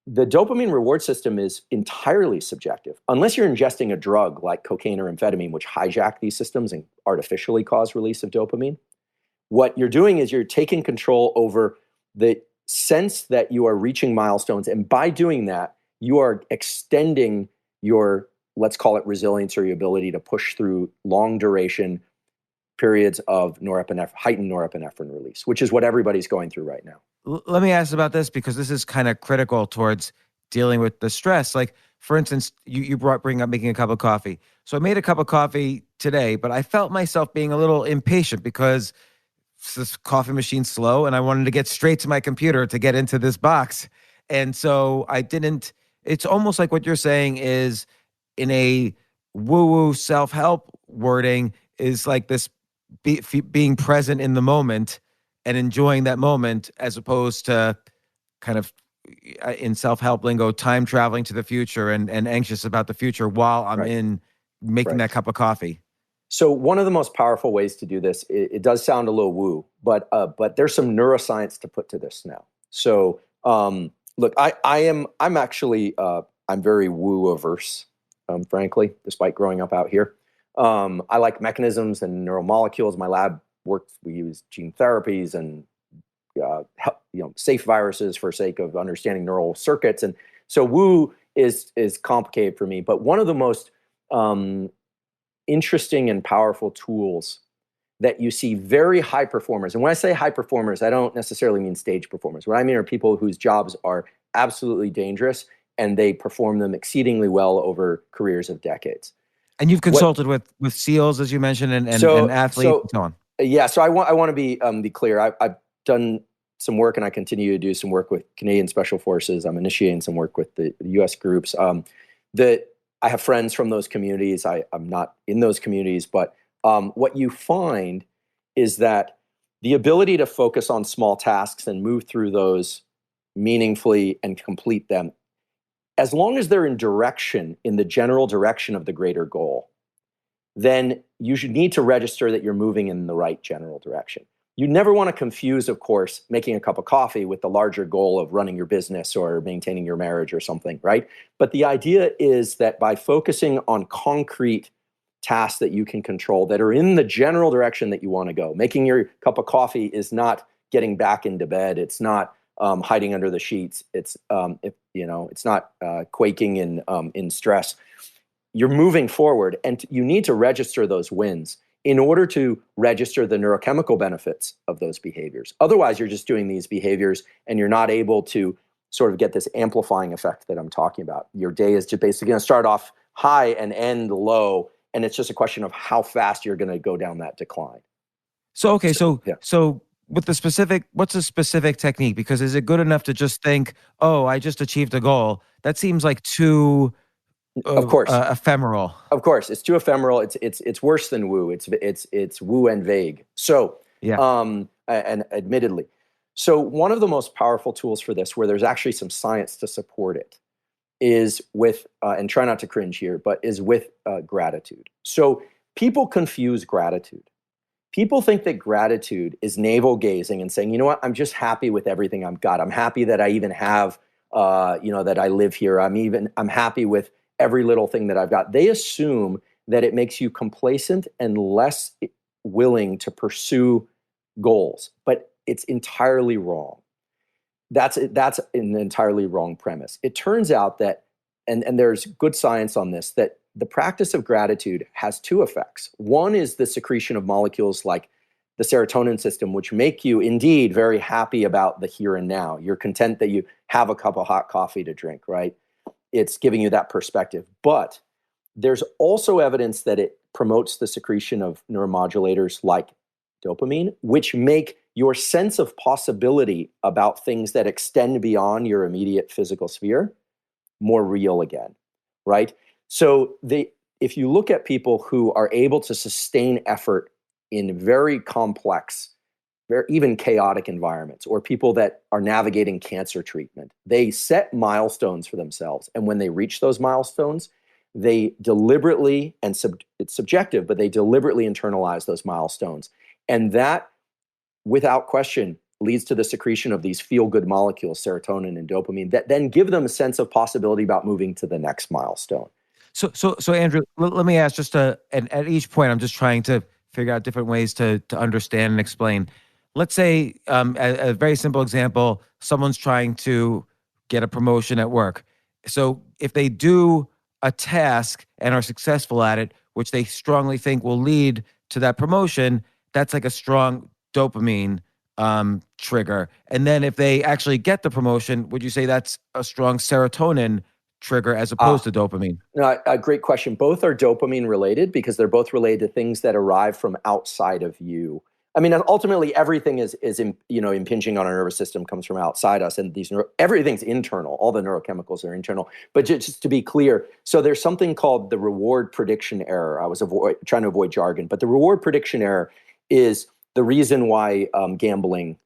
the dopamine reward system is entirely subjective. Unless you're ingesting a drug like cocaine or amphetamine, which hijack these systems and artificially cause release of dopamine, what you're doing is you're taking control over the sense that you are reaching milestones. And by doing that, you are extending your, let's call it resilience, or your ability to push through long duration periods of heightened norepinephrine release, which is what everybody's going through right now. Let me ask about this, because this is kind of critical towards dealing with the stress. Like, for instance, you bring up making a cup of coffee. So I made a cup of coffee today, but I felt myself being a little impatient because this coffee machine's slow and I wanted to get straight to my computer to get into this box. And so I didn't. It's almost like what you're saying is, in a woo-woo self-help wording, is like this being present in the moment and enjoying that moment, as opposed to kind of, in self-help lingo, time traveling to the future and anxious about the future while I'm in making that cup of coffee. So one of the most powerful ways to do this, it does sound a little woo, but there's some neuroscience to put to this now. So look, I'm actually very woo averse, frankly, despite growing up out here. I like mechanisms and neuromolecules. My lab we use gene therapies and safe viruses for sake of understanding neural circuits. And so woo is complicated for me. But one of the most interesting and powerful tools that you see very high performers, and when I say high performers, I don't necessarily mean stage performers. What I mean are people whose jobs are absolutely dangerous and they perform them exceedingly well over careers of decades. And you've consulted with SEALs, as you mentioned, and athletes and so on. Yeah, so I want to be clear. I've done some work, and I continue to do some work with Canadian Special Forces. I'm initiating some work with the U.S. groups. That I have friends from those communities. I'm not in those communities, but what you find is that the ability to focus on small tasks and move through those meaningfully and complete them, as long as they're in the general direction of the greater goal, then you should need to register that you're moving in the right general direction. You never want to confuse, of course, making a cup of coffee with the larger goal of running your business or maintaining your marriage or something, right? But the idea is that by focusing on concrete tasks that you can control that are in the general direction that you want to go, making your cup of coffee is not getting back into bed. It's not hiding under the sheets. It's it's not quaking in stress. You're moving forward, and you need to register those wins in order to register the neurochemical benefits of those behaviors. Otherwise, you're just doing these behaviors and you're not able to sort of get this amplifying effect that I'm talking about. Your day is just basically going to start off high and end low, and it's just a question of how fast you're going to go down that decline. So with the specific, what's a specific technique? Because is it good enough to just think, oh, I just achieved a goal? That seems like too of course ephemeral. Of course, it's too ephemeral. It's worse than woo. It's woo and vague. So and admittedly, so one of the most powerful tools for this, where there's actually some science to support it, is with and try not to cringe here, but is with gratitude. So people confuse gratitude. People think that gratitude is navel gazing and saying, you know what, I'm just happy with everything I've got. I'm happy that I even have, that I live here. I'm happy with every little thing that I've got. They assume that it makes you complacent and less willing to pursue goals. But it's entirely wrong. That's an entirely wrong premise. It turns out that, and there's good science on this, that the practice of gratitude has two effects. One is the secretion of molecules like the serotonin system, which make you indeed very happy about the here and now. You're content that you have a cup of hot coffee to drink, right? It's giving you that perspective. But there's also evidence that it promotes the secretion of neuromodulators like dopamine, which make your sense of possibility about things that extend beyond your immediate physical sphere more real again, right? So if you look at people who are able to sustain effort in very complex, very even chaotic environments, or people that are navigating cancer treatment, they set milestones for themselves. And when they reach those milestones, they deliberately, and it's subjective, but they deliberately internalize those milestones. And that, without question, leads to the secretion of these feel-good molecules, serotonin and dopamine, that then give them a sense of possibility about moving to the next milestone. So Andrew, let me ask and at each point, I'm just trying to figure out different ways to understand and explain. Let's say a very simple example, someone's trying to get a promotion at work. So if they do a task and are successful at it, which they strongly think will lead to that promotion, that's like a strong dopamine trigger. And then if they actually get the promotion, would you say that's a strong serotonin trigger as opposed to dopamine? No, a great question. Both are dopamine related because they're both related to things that arrive from outside of you. I mean, ultimately, everything is impinging on our nervous system, comes from outside us, and everything's internal. All the neurochemicals are internal. But just to be clear, so there's something called the reward prediction error. I was trying to avoid jargon, but the reward prediction error is the reason why gambling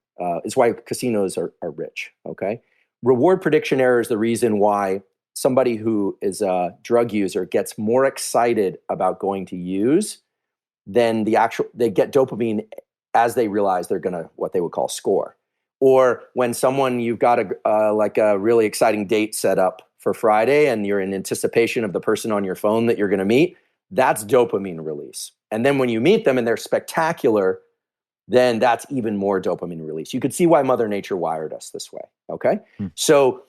is why casinos are rich. Okay, reward prediction error is the reason why somebody who is a drug user gets more excited about going to use than they get dopamine as they realize they're going to, what they would call, score. Or when you've got a really exciting date set up for Friday and you're in anticipation of the person on your phone that you're going to meet, that's dopamine release. And then when you meet them and they're spectacular, then that's even more dopamine release. You could see why Mother Nature wired us this way, okay? So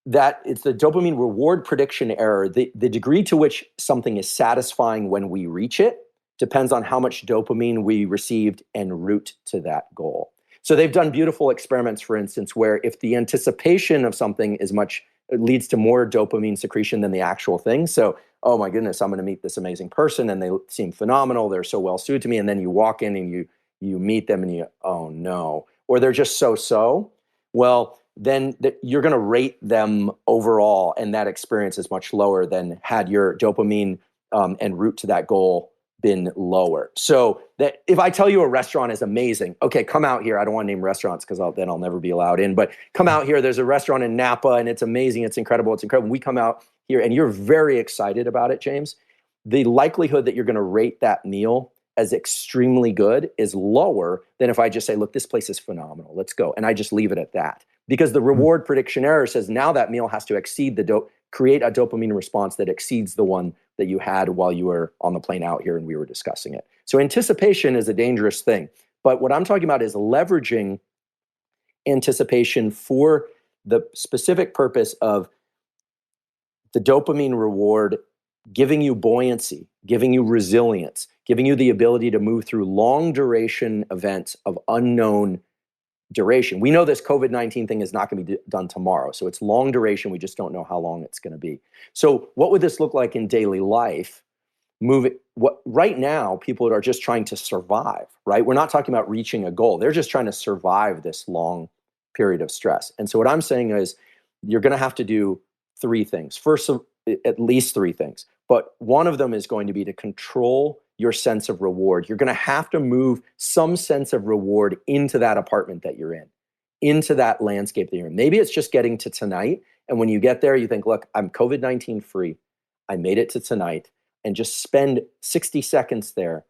that it's the dopamine reward prediction error. The degree to which something is satisfying when we reach it depends on how much dopamine we received en route to that goal. So they've done beautiful experiments, for instance, where if the anticipation of something it leads to more dopamine secretion than the actual thing. So, oh my goodness, I'm going to meet this amazing person and they seem phenomenal. They're so well suited to me. And then you walk in and you meet them and oh no, or they're just so. Well, then you're going to rate them overall, and that experience is much lower than had your dopamine en route to that goal been lower. So that if I tell you a restaurant is amazing, okay, come out here. I don't want to name restaurants because then I'll never be allowed in, but come out here. There's a restaurant in Napa and it's amazing. It's incredible. We come out here and you're very excited about it, James. The likelihood that you're going to rate that meal as extremely good is lower than if I just say, look, this place is phenomenal. Let's go. And I just leave it at that. Because the reward prediction error says now that meal has to exceed create a dopamine response that exceeds the one that you had while you were on the plane out here and we were discussing it. So anticipation is a dangerous thing. But what I'm talking about is leveraging anticipation for the specific purpose of the dopamine reward giving you buoyancy, giving you resilience, giving you the ability to move through long duration events of unknown duration. We know this COVID-19 thing is not going to be done tomorrow. So it's long duration. We just don't know how long it's going to be. So what would this look like in daily life? Right now, people are just trying to survive, right? We're not talking about reaching a goal. They're just trying to survive this long period of stress. And so what I'm saying is you're going to have to do three things. First, at least three things. But one of them is going to be to control your sense of reward. You're going to have to move some sense of reward into that apartment that you're in, into that landscape that you're in. Maybe it's just getting to tonight. And when you get there, you think, look, I'm COVID-19 free. I made it to tonight. And just spend 60 seconds there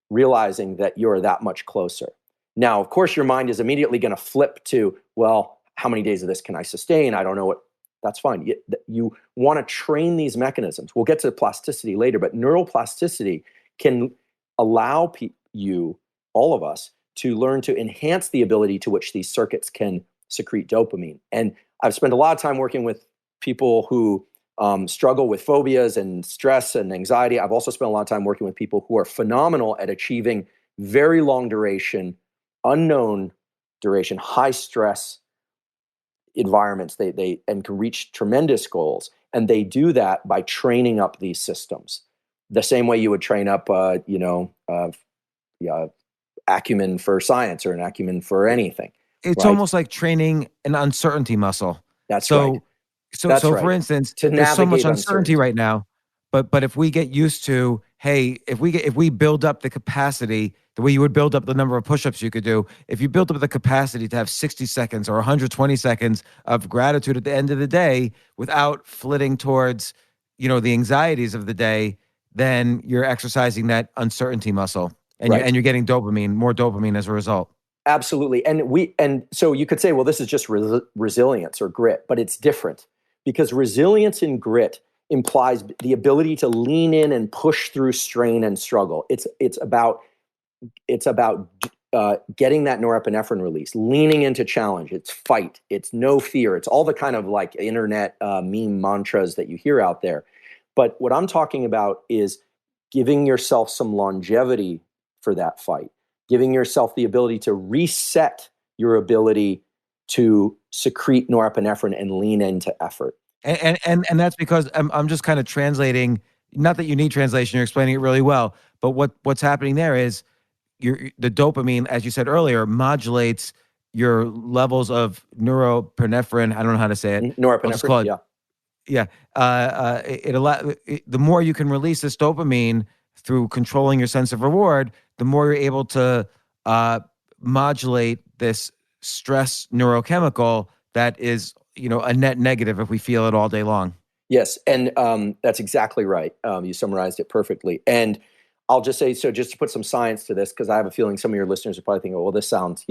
realizing that you're that much closer. Now, of course, your mind is immediately going to flip to, well, how many days of this can I sustain? I don't know what That's fine. You want to train these mechanisms. We'll get to plasticity later, but neuroplasticity can allow you, all of us, to learn to enhance the ability to which these circuits can secrete dopamine. And I've spent a lot of time working with people who struggle with phobias and stress and anxiety. I've also spent a lot of time working with people who are phenomenal at achieving very long duration, unknown duration, high stress environments. They and can reach tremendous goals, and they do that by training up these systems, the same way you would train up, acumen for science or an acumen for anything. It's Right? almost like training an uncertainty muscle. That's So, right. so, That's so for right. instance, To there's so much navigate uncertainty uncertainty. right now, but if we get used to, hey, if we build up the capacity, the way you would build up the number of push-ups you could do, if you build up the capacity to have 60 seconds or 120 seconds of gratitude at the end of the day without flitting towards, the anxieties of the day, then you're exercising that uncertainty muscle, and Right. you're getting more dopamine as a result. Absolutely. And so you could say, well, this is just resilience or grit, but it's different, because resilience and grit implies the ability to lean in and push through strain and struggle. It's about getting that norepinephrine release, leaning into challenge. It's fight. It's no fear. It's all the kind of like internet meme mantras that you hear out there. But what I'm talking about is giving yourself some longevity for that fight, giving yourself the ability to reset your ability to secrete norepinephrine and lean into effort. And that's because I'm just kind of translating. Not that you need translation, you're explaining it really well. But what's happening there is the dopamine, as you said earlier, modulates your levels of neuropinephrine. I don't know how to say it. I'll just Norepinephrine, call it. yeah. Yeah. The more you can release this dopamine through controlling your sense of reward, the more you're able to modulate this stress neurochemical that is, a net negative if we feel it all day long. Yes, and that's exactly right. You summarized it perfectly. And I'll just say, so just to put some science to this, because I have a feeling some of your listeners are probably thinking, well, this sounds,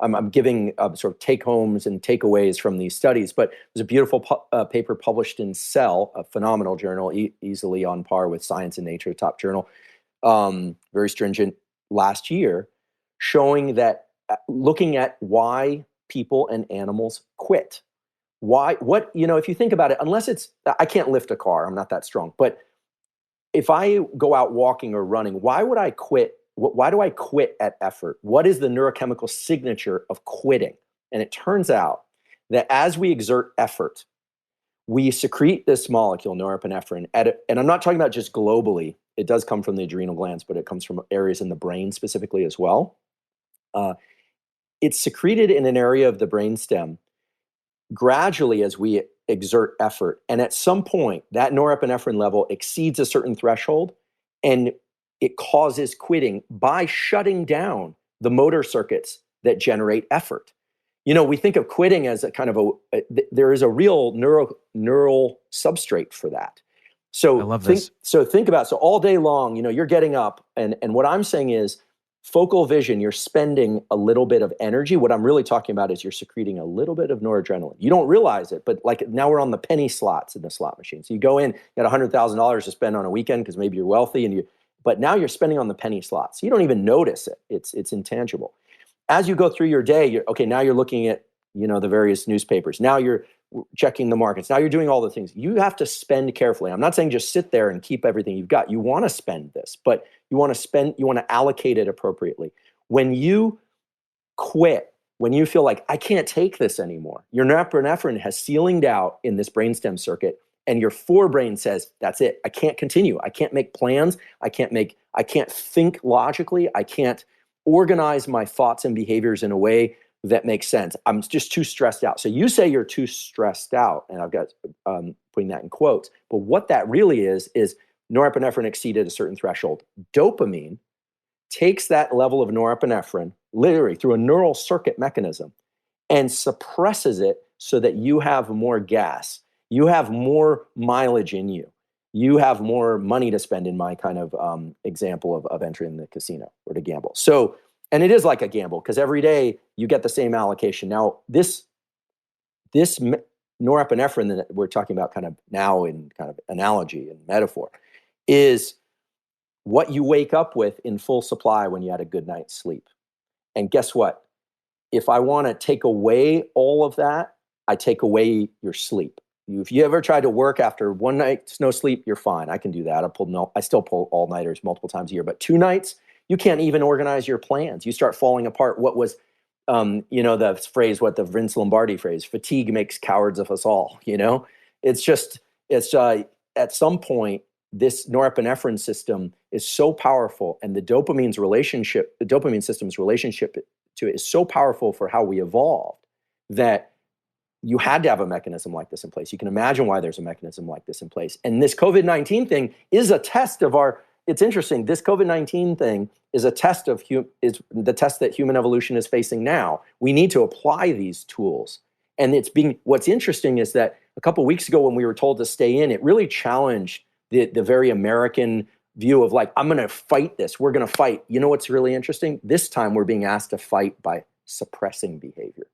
I'm giving sort of take-homes and takeaways from these studies, but there's a beautiful paper published in Cell, a phenomenal journal, easily on par with Science and Nature, top journal, very stringent, last year, showing that looking at why people and animals quit. If you think about it, unless I can't lift a car, I'm not that strong, but if I go out walking or running, why would I quit? Why do I quit at effort? What is the neurochemical signature of quitting? And it turns out that as we exert effort, we secrete this molecule, norepinephrine, and I'm not talking about just globally. It does come from the adrenal glands, but it comes from areas in the brain specifically as well. It's secreted in an area of the brainstem gradually as we exert effort. And at some point, that norepinephrine level exceeds a certain threshold, and it causes quitting by shutting down the motor circuits that generate effort. We think of quitting as a kind of there is a real neural substrate for that. I love this. Think about, so all day long, you're getting up, and what I'm saying is, focal vision, you're spending a little bit of energy. What I'm really talking about is you're secreting a little bit of noradrenaline. You don't realize it, but like now we're on the penny slots in the slot machine. So you go in, you got $100,000 to spend on a weekend because maybe you're wealthy, but now you're spending on the penny slots. You don't even notice it. It's intangible. As you go through your day, now you're looking at, the various newspapers. Now you're checking the markets. Now you're doing all the things. You have to spend carefully. I'm not saying just sit there and keep everything you've got. You want to spend this, but you want to allocate it appropriately. When you quit, when you feel like, I can't take this anymore, your norepinephrine has ceilinged out in this brainstem circuit, and your forebrain says, that's it. I can't continue. I can't make plans. I can't think logically. I can't organize my thoughts and behaviors in a way that makes sense. I'm just too stressed out. So you say you're too stressed out, and I've got putting that in quotes. But what that really is norepinephrine exceeded a certain threshold. Dopamine takes that level of norepinephrine literally through a neural circuit mechanism and suppresses it so that you have more gas, you have more mileage in you, you have more money to spend, in my kind of example of entering the casino or to gamble. So, and it is like a gamble, because every day you get the same allocation. Now, this norepinephrine that we're talking about kind of now in kind of analogy and metaphor is what you wake up with in full supply when you had a good night's sleep. And guess what? If I want to take away all of that, I take away your sleep. If you ever tried to work after one night's no sleep, you're fine. I can do that. I still pull all-nighters multiple times a year. But 2 nights, you can't even organize your plans. You start falling apart. What was, the phrase, what the Vince Lombardi phrase, fatigue makes cowards of us all, It's at some point, this norepinephrine system is so powerful, and the dopamine system's relationship to it is so powerful for how we evolved that you had to have a mechanism like this in place. You can imagine why there's a mechanism like this in place. And this COVID-19 thing is a test of it's interesting. This COVID-19 thing is a test is the test that human evolution is facing now. We need to apply these tools. And what's interesting is that a couple of weeks ago when we were told to stay in, it really challenged the very American view of like, I'm going to fight this. We're going to fight. You know what's really interesting? This time we're being asked to fight by suppressing behavior.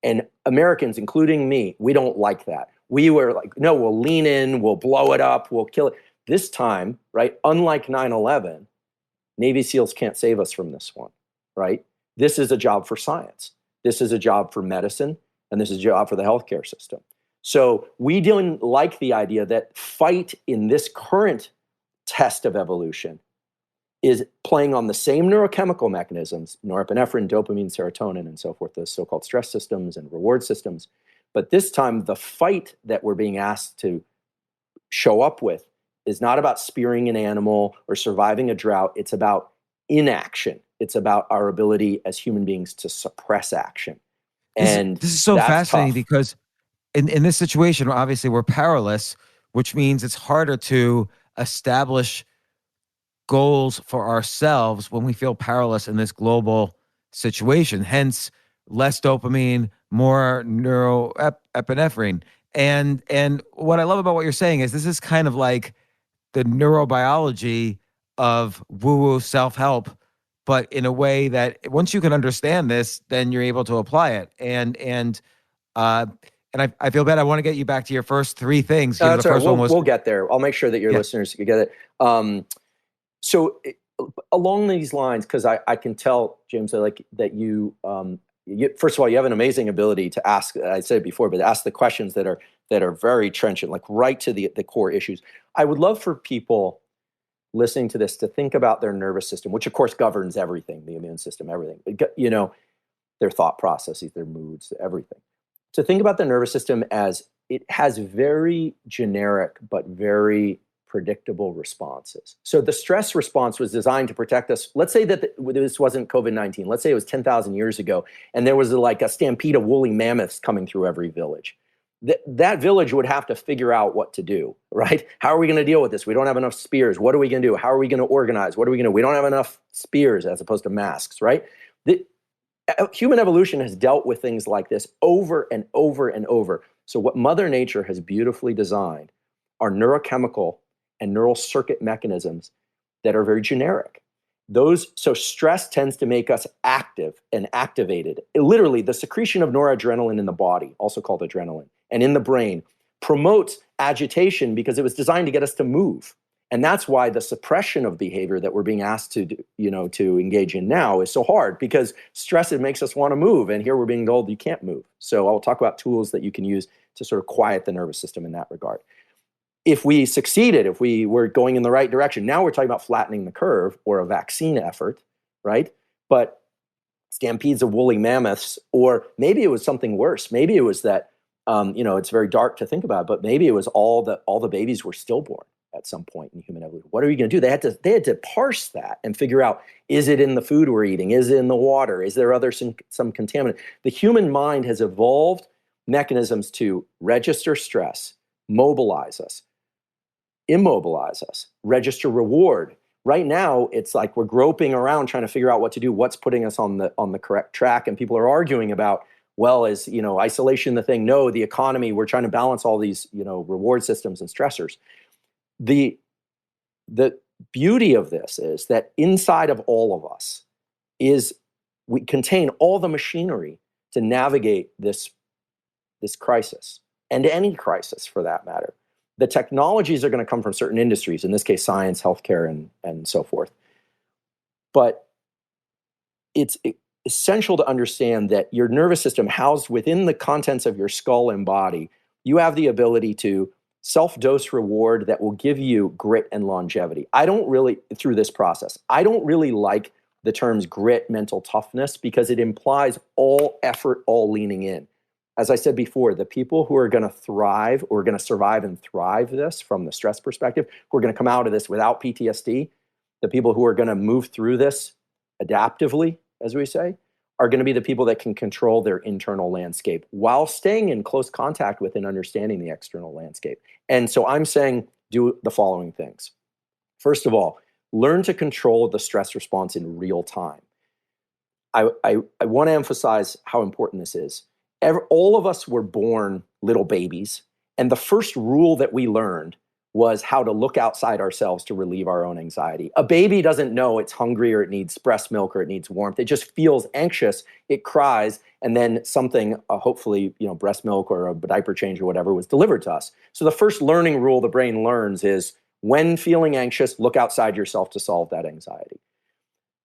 And Americans, including me, we don't like that. We were like, no, we'll lean in, we'll blow it up, we'll kill it. This time, right, unlike 9/11, Navy SEALs can't save us from this one, right? This is a job for science. This is a job for medicine, and this is a job for the healthcare system. So we didn't like the idea that fight in this current test of evolution is playing on the same neurochemical mechanisms, norepinephrine, dopamine, serotonin, and so forth, those so-called stress systems and reward systems. But this time, the fight that we're being asked to show up with is not about spearing an animal or surviving a drought. It's about inaction. It's about our ability as human beings to suppress action. And this is so that's fascinating tough. because in this situation, obviously we're powerless, which means it's harder to establish goals for ourselves when we feel powerless in this global situation. Hence, less dopamine, more neuroepinephrine. And what I love about what you're saying is this is kind of like the neurobiology of woo-woo self-help, but in a way that once you can understand this, then you're able to apply it. And I feel bad. I want to get you back to your first 3 things. No, The that's all right. first one was We'll get there. I'll make sure that your listeners can get it. So along these lines, because I can tell, James, that you first of all, you have an amazing ability to ask, I said it before, but ask the questions that are very trenchant, like right to the core issues. I would love for people listening to this to think about their nervous system, which of course governs everything, the immune system, everything, their thought processes, their moods, everything. To think about the nervous system as it has very generic but very predictable responses. So the stress response was designed to protect us. Let's say that this wasn't COVID-19. Let's say it was 10,000 years ago, and there was like a stampede of woolly mammoths coming through every village. That village would have to figure out what to do, right? How are we going to deal with this? We don't have enough spears. What are we going to do? How are we going to organize? What are we going to do? We don't have enough spears as opposed to masks, right? Human evolution has dealt with things like this over and over and over. So what Mother Nature has beautifully designed are neurochemical and neural circuit mechanisms that are very generic. So stress tends to make us active and activated. Literally, the secretion of noradrenaline in the body, also called adrenaline, and in the brain promotes agitation because it was designed to get us to move. And that's why the suppression of behavior that we're being asked to do, to engage in now is so hard, because stress, it makes us want to move. And here we're being told you can't move. So I'll talk about tools that you can use to sort of quiet the nervous system in that regard. If we succeeded, if we were going in the right direction, now we're talking about flattening the curve or a vaccine effort, right? But stampedes of woolly mammoths, or maybe it was something worse. Maybe it was that, it's very dark to think about, but maybe it was all the babies were stillborn at some point in human evolution. What are we going to do? They had to parse that and figure out, is it in the food we're eating? Is it in the water? Is there some contaminant? The human mind has evolved mechanisms to register stress, mobilize us, immobilize us, register reward. Right now, it's like we're groping around trying to figure out what to do, what's putting us on the correct track. And people are arguing about, well, is isolation the thing? No, the economy, we're trying to balance all these reward systems and stressors. The beauty of this is that inside of all of us we contain all the machinery to navigate this crisis. and any crisis for that matter. The technologies are going to come from certain industries, in this case, science, healthcare, and so forth. But it's essential to understand that your nervous system, housed within the contents of your skull and body, you have the ability to self-dose reward that will give you grit and longevity. Through this process, I don't really like the terms grit, mental toughness, because it implies all effort, all leaning in. As I said before, the people who are going to thrive or going to survive and thrive this from the stress perspective, who are going to come out of this without PTSD, the people who are going to move through this adaptively, as we say, are going to be the people that can control their internal landscape while staying in close contact with and understanding the external landscape. And so I'm saying do the following things. First of all, learn to control the stress response in real time. I want to emphasize how important this is. All of us were born little babies, and the first rule that we learned was how to look outside ourselves to relieve our own anxiety. A baby doesn't know it's hungry or it needs breast milk or it needs warmth. It just feels anxious, it cries, and then something, hopefully, breast milk or a diaper change or whatever, was delivered to us. So the first learning rule the brain learns is, when feeling anxious, look outside yourself to solve that anxiety.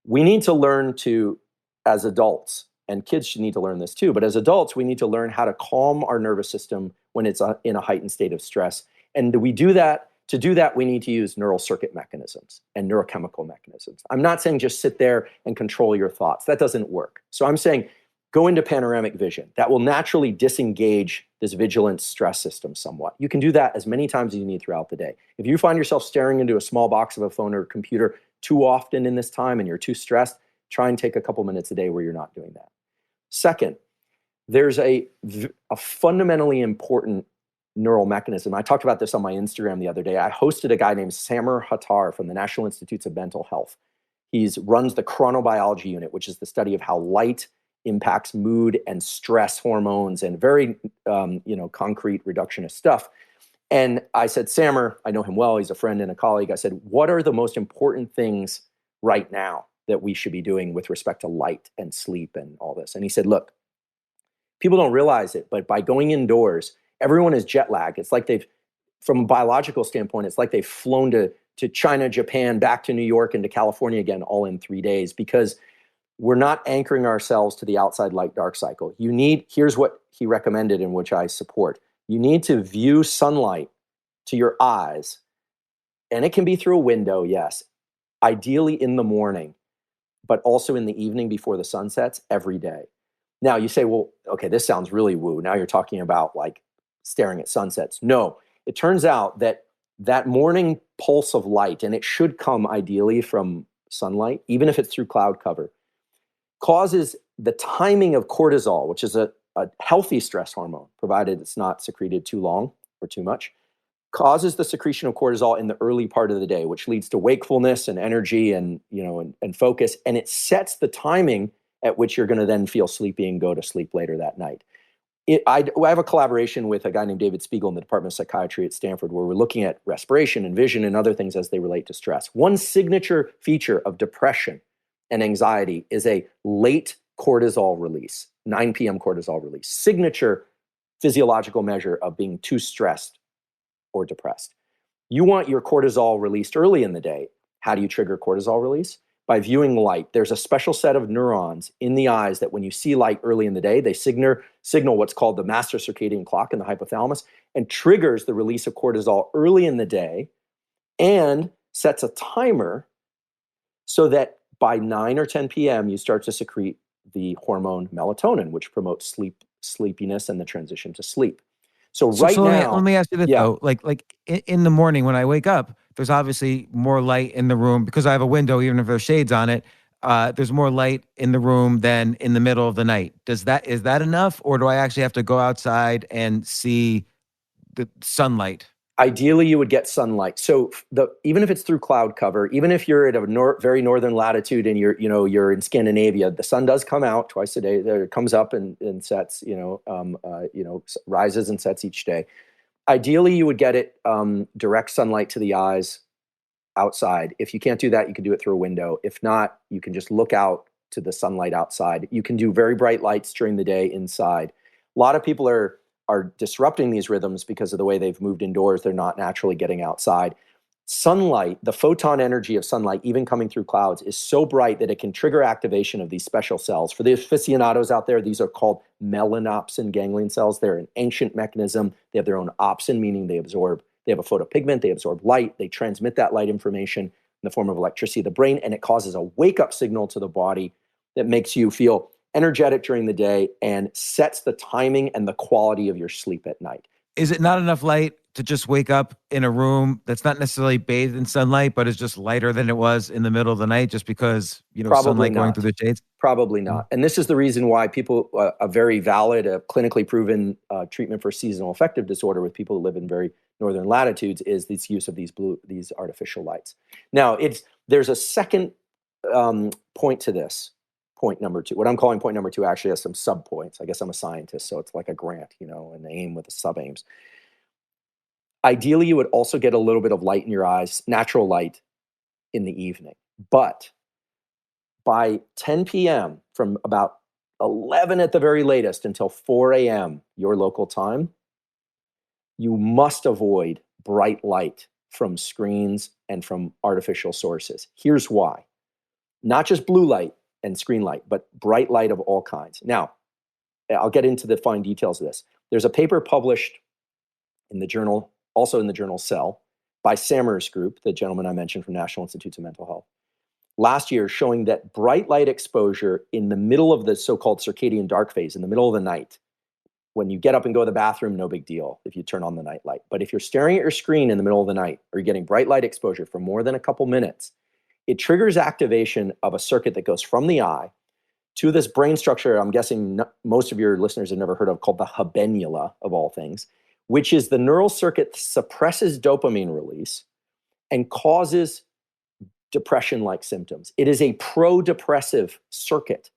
We need to learn to, as adults, and kids should need to learn this too, but as adults, we need to learn how to calm our nervous system when it's in a heightened state of stress. And we do that. To do that, we need to use neural circuit mechanisms and neurochemical mechanisms. I'm not saying just sit there and control your thoughts. That doesn't work. So I'm saying go into panoramic vision. That will naturally disengage this vigilant stress system somewhat. You can do that as many times as you need throughout the day. If you find yourself staring into a small box of a phone or a computer too often in this time and you're too stressed, try and take a couple minutes a day where you're not doing that. Second, there's a fundamentally important neural mechanism. I talked about this on my Instagram the other day. I hosted a guy named Samer Hattar from the National Institutes of Mental Health. He runs the chronobiology unit, which is the study of how light impacts mood and stress hormones and very concrete reductionist stuff. And I said, Samer, I know him well, he's a friend and a colleague. I said, what are the most important things right now that we should be doing with respect to light and sleep and all this? And he said, look, people don't realize it, but by going indoors, everyone is jet lagged. It's like from a biological standpoint, it's like they've flown to China, Japan, back to New York and to California again, all in 3 days, because we're not anchoring ourselves to the outside light dark cycle. Here's what he recommended, and which I support. You need to view sunlight to your eyes, and it can be through a window, yes, ideally in the morning, but also in the evening before the sun sets every day. Now you say, well, okay, this sounds really woo. Now you're talking about like staring at sunsets. No, it turns out that morning pulse of light, and it should come ideally from sunlight, even if it's through cloud cover, causes the timing of cortisol, which is a healthy stress hormone, provided it's not secreted too long or too much, causes the secretion of cortisol in the early part of the day, which leads to wakefulness and energy and focus. And it sets the timing at which you're going to then feel sleepy and go to sleep later that night. I have a collaboration with a guy named David Spiegel in the Department of Psychiatry at Stanford, where we're looking at respiration and vision and other things as they relate to stress. One signature feature of depression and anxiety is a late cortisol release, 9 p.m. cortisol release, signature physiological measure of being too stressed or depressed. You want your cortisol released early in the day. How do you trigger cortisol release? By viewing light. There's a special set of neurons in the eyes that when you see light early in the day, they signal what's called the master circadian clock in the hypothalamus, and triggers the release of cortisol early in the day and sets a timer so that by 9 or 10 p.m., you start to secrete the hormone melatonin, which promotes sleepiness and the transition to sleep. So now, let me ask you this though, like in the morning when I wake up, there's obviously more light in the room because I have a window, even if there's shades on it. There's more light in the room than in the middle of the night. Is that enough, or do I actually have to go outside and see the sunlight? Ideally, you would get sunlight. So even if it's through cloud cover, even if you're at a very northern latitude and you're in Scandinavia, the sun does come out twice a day. It comes up and sets, rises and sets each day. Ideally, you would get it direct sunlight to the eyes outside. If you can't do that, you can do it through a window. If not, you can just look out to the sunlight outside. You can do very bright lights during the day inside. A lot of people are are disrupting these rhythms because of the way they've moved indoors. They're not naturally getting outside. Sunlight, the photon energy of sunlight, even coming through clouds, is so bright that it can trigger activation of these special cells. For the aficionados out there, these are called melanopsin ganglion cells. They're an ancient mechanism. They have their own opsin, meaning they have a photopigment, they absorb light, they transmit that light information in the form of electricity to the brain, and it causes a wake-up signal to the body that makes you feel energetic during the day and sets the timing and the quality of your sleep at night. Is it not enough light to just wake up in a room that's not necessarily bathed in sunlight, but is just lighter than it was in the middle of the night just because, Probably sunlight going not. through the shades? Probably not. And this is the reason why people, a very valid, clinically proven treatment for seasonal affective disorder with people who live in very northern latitudes is this use of these artificial lights. Now, there's a second point to this. Point number 2. What I'm calling point number 2 actually has some sub-points. I guess I'm a scientist, so it's like a grant, an aim with the sub-aims. Ideally, you would also get a little bit of light in your eyes, natural light, in the evening. But by 10 p.m., from about 11 at the very latest until 4 a.m., your local time, you must avoid bright light from screens and from artificial sources. Here's why. Not just blue light and screen light, but bright light of all kinds. Now, I'll get into the fine details of this. There's a paper published in the journal, also in the journal Cell, by Sammer's group, the gentleman I mentioned from National Institutes of Mental Health, last year, showing that bright light exposure in the middle of the so-called circadian dark phase, in the middle of the night, when you get up and go to the bathroom, no big deal if you turn on the night light. But if you're staring at your screen in the middle of the night, or you're getting bright light exposure for more than a couple minutes, it triggers activation of a circuit that goes from the eye to this brain structure I'm guessing most of your listeners have never heard of, called the habenula, of all things, which is the neural circuit that suppresses dopamine release and causes depression-like symptoms. It is a pro-depressive circuit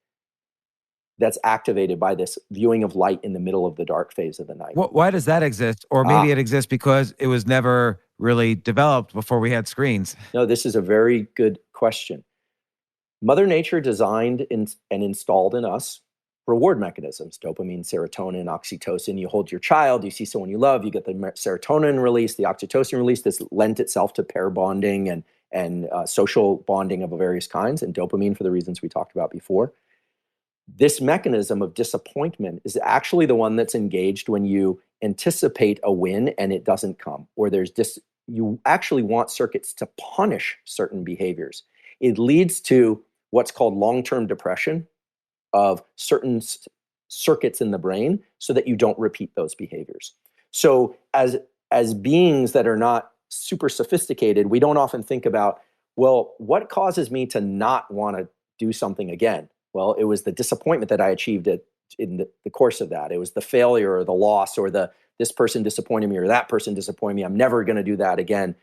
that's activated by this viewing of light in the middle of the dark phase of the night. Why does that exist? Or maybe it exists because it was never really developed before we had screens. No, this is a very good question. Mother Nature designed and installed in us reward mechanisms: dopamine, serotonin, oxytocin. You hold your child, you see someone you love, you get the serotonin release, the oxytocin release. This lent itself to pair bonding and social bonding of various kinds, and dopamine for the reasons we talked about before. This mechanism of disappointment is actually the one that's engaged when you anticipate a win and it doesn't come, or you actually want circuits to punish certain behaviors. It leads to what's called long-term depression of certain circuits in the brain so that you don't repeat those behaviors. So as beings that are not super sophisticated, we don't often think about, well, what causes me to not want to do something again? Well, it was the disappointment that I achieved in the course of that. It was the failure or the loss or this person disappointed me or that person disappointed me. I'm never going to do that again.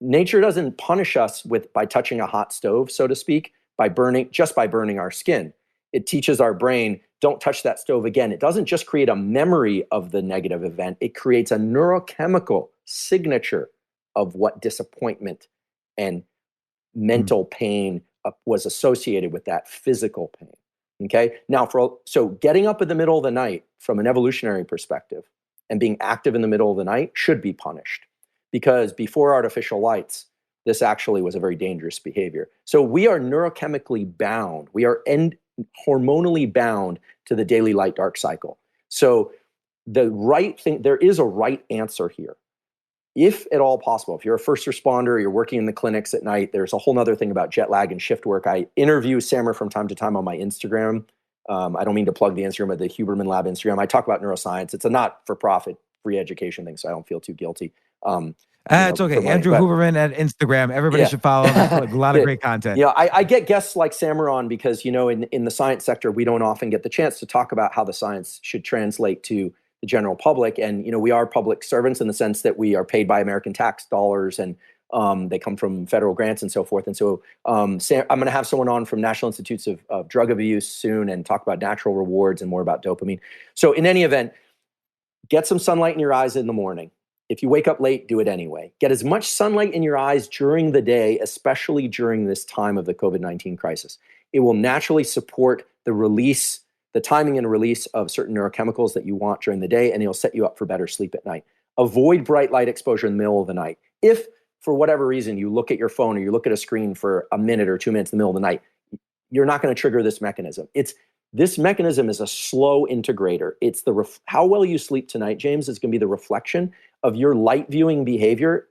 Nature doesn't punish us by touching a hot stove, so to speak, by burning our skin. It teaches our brain, don't touch that stove again. It doesn't just create a memory of the negative event. It creates a neurochemical signature of what disappointment and mental pain was associated with that physical pain. Okay. Now, so getting up in the middle of the night from an evolutionary perspective and being active in the middle of the night should be punished, because before artificial lights, this actually was a very dangerous behavior. So we are neurochemically bound. We are hormonally bound to the daily light dark cycle. So the right thing, there is a right answer here. If at all possible, if you're a first responder, you're working in the clinics at night, there's a whole nother thing about jet lag and shift work. I interview Sammer from time to time on my Instagram. I don't mean to plug the Instagram, but the Huberman Lab Instagram. I talk about neuroscience. It's a not-for-profit free education thing, so I don't feel too guilty. It's okay. Andrew Huberman at Instagram. Everybody should follow him. There's a lot of great content. Yeah, I get guests like Sammer on because, in the science sector, we don't often get the chance to talk about how the science should translate to the general public. And, we are public servants in the sense that we are paid by American tax dollars, and they come from federal grants and so forth. And so I'm going to have someone on from National Institutes of Drug Abuse soon and talk about natural rewards and more about dopamine. So in any event, get some sunlight in your eyes in the morning. If you wake up late, do it anyway. Get as much sunlight in your eyes during the day, especially during this time of the COVID-19 crisis. It will naturally support the release, the timing and release of certain neurochemicals that you want during the day, and it'll set you up for better sleep at night. Avoid bright light exposure in the middle of the night. If, for whatever reason, you look at your phone or you look at a screen for a minute or 2 minutes in the middle of the night, you're not going to trigger this mechanism. This mechanism is a slow integrator. It's how well you sleep tonight, James, is going to be the reflection of your light viewing behavior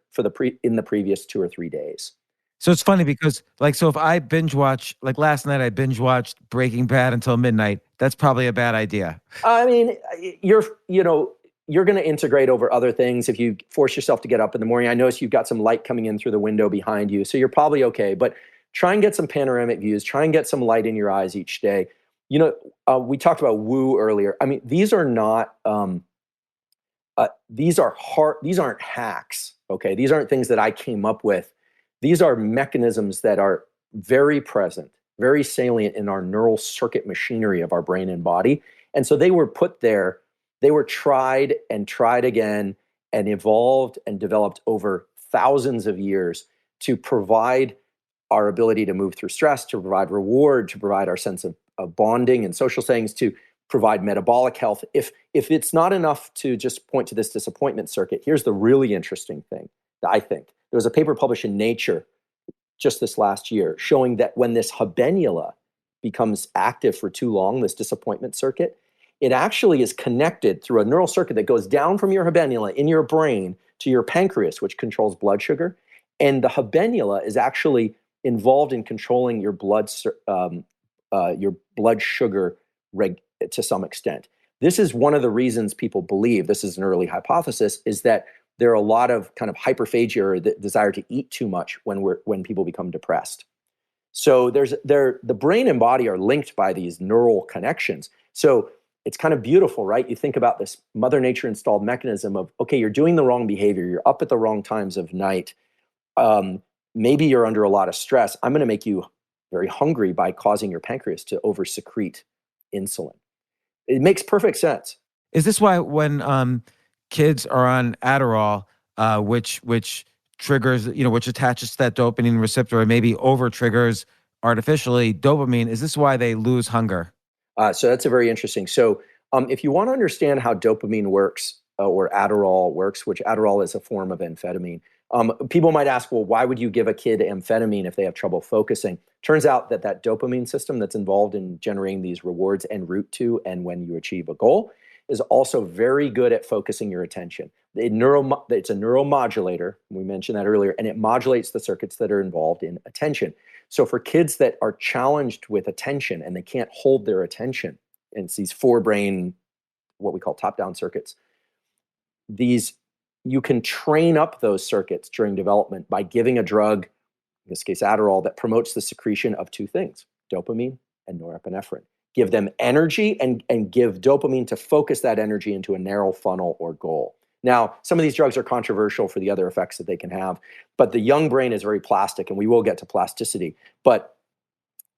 in the previous 2 or 3 days. So it's funny because, like, so if I binge watch, like last night I binge watched Breaking Bad until midnight, that's probably a bad idea. I mean, you're going to integrate over other things if you force yourself to get up in the morning. I notice you've got some light coming in through the window behind you, so you're probably okay. But try and get some panoramic views. Try and get some light in your eyes each day. We talked about woo earlier. I mean, these are not, these aren't hacks, okay? These aren't things that I came up with. These are mechanisms that are very present, very salient in our neural circuit machinery of our brain and body. And so they were put there, they were tried and tried again and evolved and developed over thousands of years to provide our ability to move through stress, to provide reward, to provide our sense of bonding and social things, to provide metabolic health. If it's not enough to just point to this disappointment circuit, here's the really interesting thing that I think. There was a paper published in Nature just this last year showing that when this habenula becomes active for too long, this disappointment circuit, it actually is connected through a neural circuit that goes down from your habenula in your brain to your pancreas, which controls blood sugar. And the habenula is actually involved in controlling your blood sugar to some extent. This is one of the reasons people believe, this is an early hypothesis, is that there are a lot of kind of hyperphagia or the desire to eat too much when people become depressed. So the brain and body are linked by these neural connections. So it's kind of beautiful, right? You think about this Mother Nature installed mechanism of, okay, you're doing the wrong behavior. You're up at the wrong times of night. Maybe you're under a lot of stress. I'm going to make you very hungry by causing your pancreas to oversecrete insulin. It makes perfect sense. Is this why when kids are on Adderall, which triggers, which attaches to that dopamine receptor or maybe over triggers artificially dopamine, is this why they lose hunger? So that's a very interesting. So if you want to understand how dopamine works or Adderall works, which Adderall is a form of amphetamine, people might ask, well, why would you give a kid amphetamine if they have trouble focusing? Turns out that dopamine system that's involved in generating these rewards en route to and when you achieve a goal is also very good at focusing your attention. It's a neuromodulator, we mentioned that earlier, and it modulates the circuits that are involved in attention. So for kids that are challenged with attention and they can't hold their attention, and it's these forebrain, what we call top-down circuits, you can train up those circuits during development by giving a drug, in this case Adderall, that promotes the secretion of two things, dopamine and norepinephrine. Give them energy and give dopamine to focus that energy into a narrow funnel or goal. Now, some of these drugs are controversial for the other effects that they can have, but the young brain is very plastic, and we will get to plasticity. But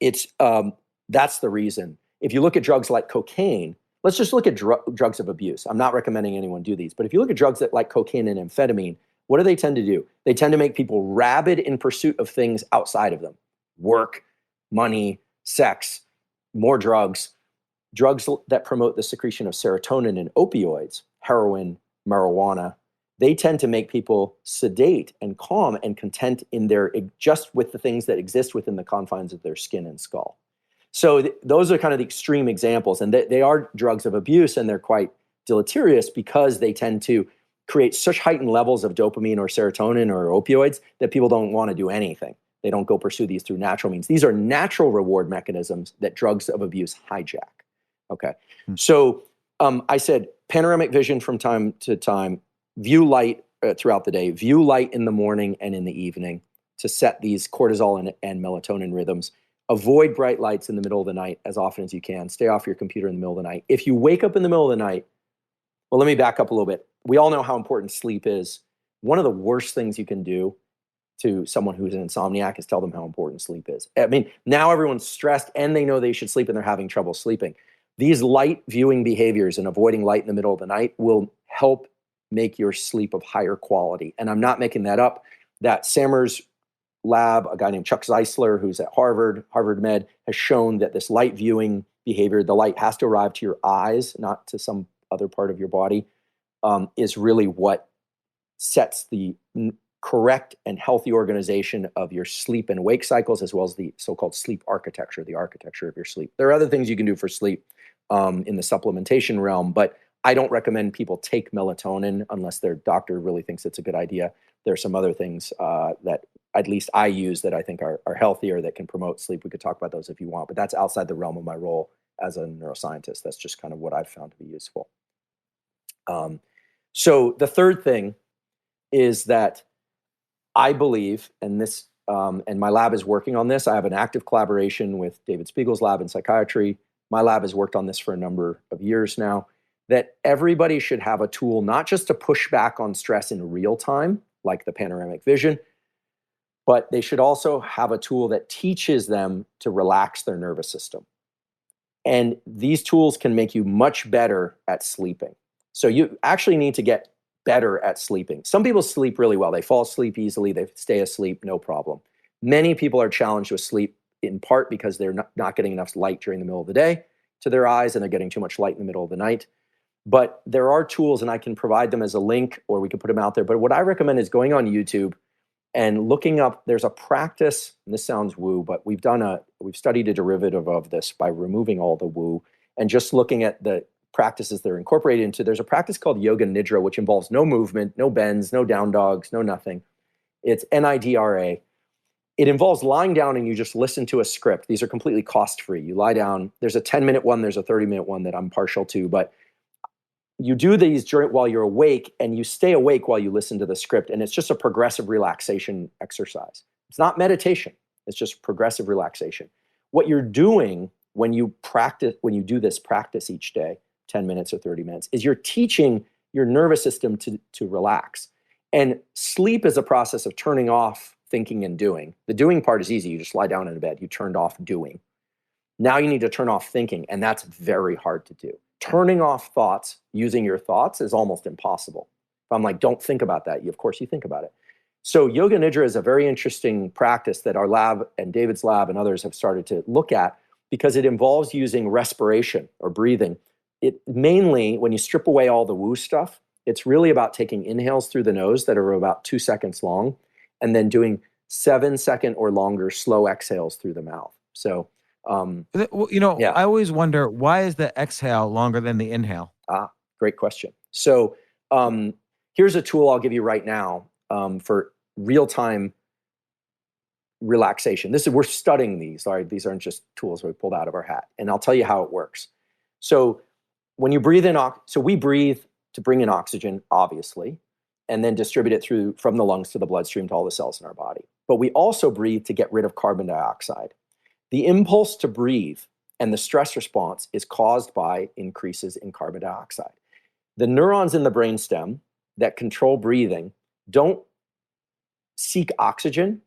that's the reason. If you look at drugs like cocaine, let's just look at drugs of abuse. I'm not recommending anyone do these, but if you look at drugs like cocaine and amphetamine, what do they tend to do? They tend to make people rabid in pursuit of things outside of them. Work, money, sex, more drugs that promote the secretion of serotonin and opioids, heroin, marijuana. They tend to make people sedate and calm and content just with the things that exist within the confines of their skin and skull. So those are kind of the extreme examples, and they are drugs of abuse, and they're quite deleterious because they tend to create such heightened levels of dopamine or serotonin or opioids that people don't want to do anything. They don't go pursue these through natural means. These are natural reward mechanisms that drugs of abuse hijack. Okay. So I said panoramic vision from time to time, view light throughout the day, view light in the morning and in the evening to set these cortisol and melatonin rhythms. Avoid bright lights in the middle of the night as often as you can. Stay off your computer in the middle of the night. If you wake up in the middle of the night, well, let me back up a little bit. We all know how important sleep is. One of the worst things you can do to someone who's an insomniac is tell them how important sleep is. I mean, now everyone's stressed and they know they should sleep and they're having trouble sleeping. These light viewing behaviors and avoiding light in the middle of the night will help make your sleep of higher quality. And I'm not making that up. That Sammers lab, a guy named Chuck Zeisler, who's at Harvard Med, has shown that this light viewing behavior. The light has to arrive to your eyes, not to some other part of your body, is really what sets the correct and healthy organization of your sleep and wake cycles, as well as the so-called sleep architecture, the architecture of your sleep. There are other things you can do for sleep in the supplementation realm, but I don't recommend people take melatonin unless their doctor really thinks it's a good idea. There are some other things that at least I use that I think are healthier that can promote sleep. We could talk about those if you want, but that's outside the realm of my role as a neuroscientist. That's just kind of what I've found to be useful. So the third thing is that I believe, and this, and my lab is working on this. I have an active collaboration with David Spiegel's lab in psychiatry. My lab has worked on this for a number of years now, that everybody should have a tool, not just to push back on stress in real time, like the panoramic vision, but they should also have a tool that teaches them to relax their nervous system. And these tools can make you much better at sleeping. So you actually need to get better at sleeping. Some people sleep really well. They fall asleep easily. They stay asleep, no problem. Many people are challenged with sleep in part because they're not getting enough light during the middle of the day to their eyes, and they're getting too much light in the middle of the night. But there are tools, and I can provide them as a link, or we can put them out there. But what I recommend is going on YouTube and looking up, there's a practice, and this sounds woo, but we've studied a derivative of this by removing all the woo and just looking at the practices that are incorporated into. There's a practice called yoga nidra, which involves no movement, no bends, no down dogs, no nothing. It's NIDRA. It involves lying down and you just listen to a script. These are completely cost-free. You lie down. There's a 10-minute one, there's a 30-minute one that I'm partial to, but you do these while you're awake, and you stay awake while you listen to the script, and it's just a progressive relaxation exercise. It's not meditation. It's just progressive relaxation. What you're doing when you do this practice each day, 10 minutes or 30 minutes, is you're teaching your nervous system to relax. And sleep is a process of turning off thinking and doing. The doing part is easy. You just lie down in a bed. You turned off doing. Now you need to turn off thinking, and that's very hard to do. Turning off thoughts using your thoughts is almost impossible. If I'm like, don't think about that, of course you think about it. So yoga nidra is a very interesting practice that our lab and David's lab and others have started to look at, because it involves using respiration or breathing. It mainly, when you strip away all the woo stuff, it's really about taking inhales through the nose that are about 2 seconds long, and then doing 7-second or longer slow exhales through the mouth. So I always wonder, why is the exhale longer than the inhale? Great question. So here's a tool I'll give you right now for real-time relaxation. We're studying these. All right, these aren't just tools we pulled out of our hat. And I'll tell you how it works. So when you breathe in, so we breathe to bring in oxygen, obviously, and then distribute it from the lungs to the bloodstream to all the cells in our body. But we also breathe to get rid of carbon dioxide. The impulse to breathe and the stress response is caused by increases in carbon dioxide. The neurons in the brainstem that control breathing don't seek oxygen,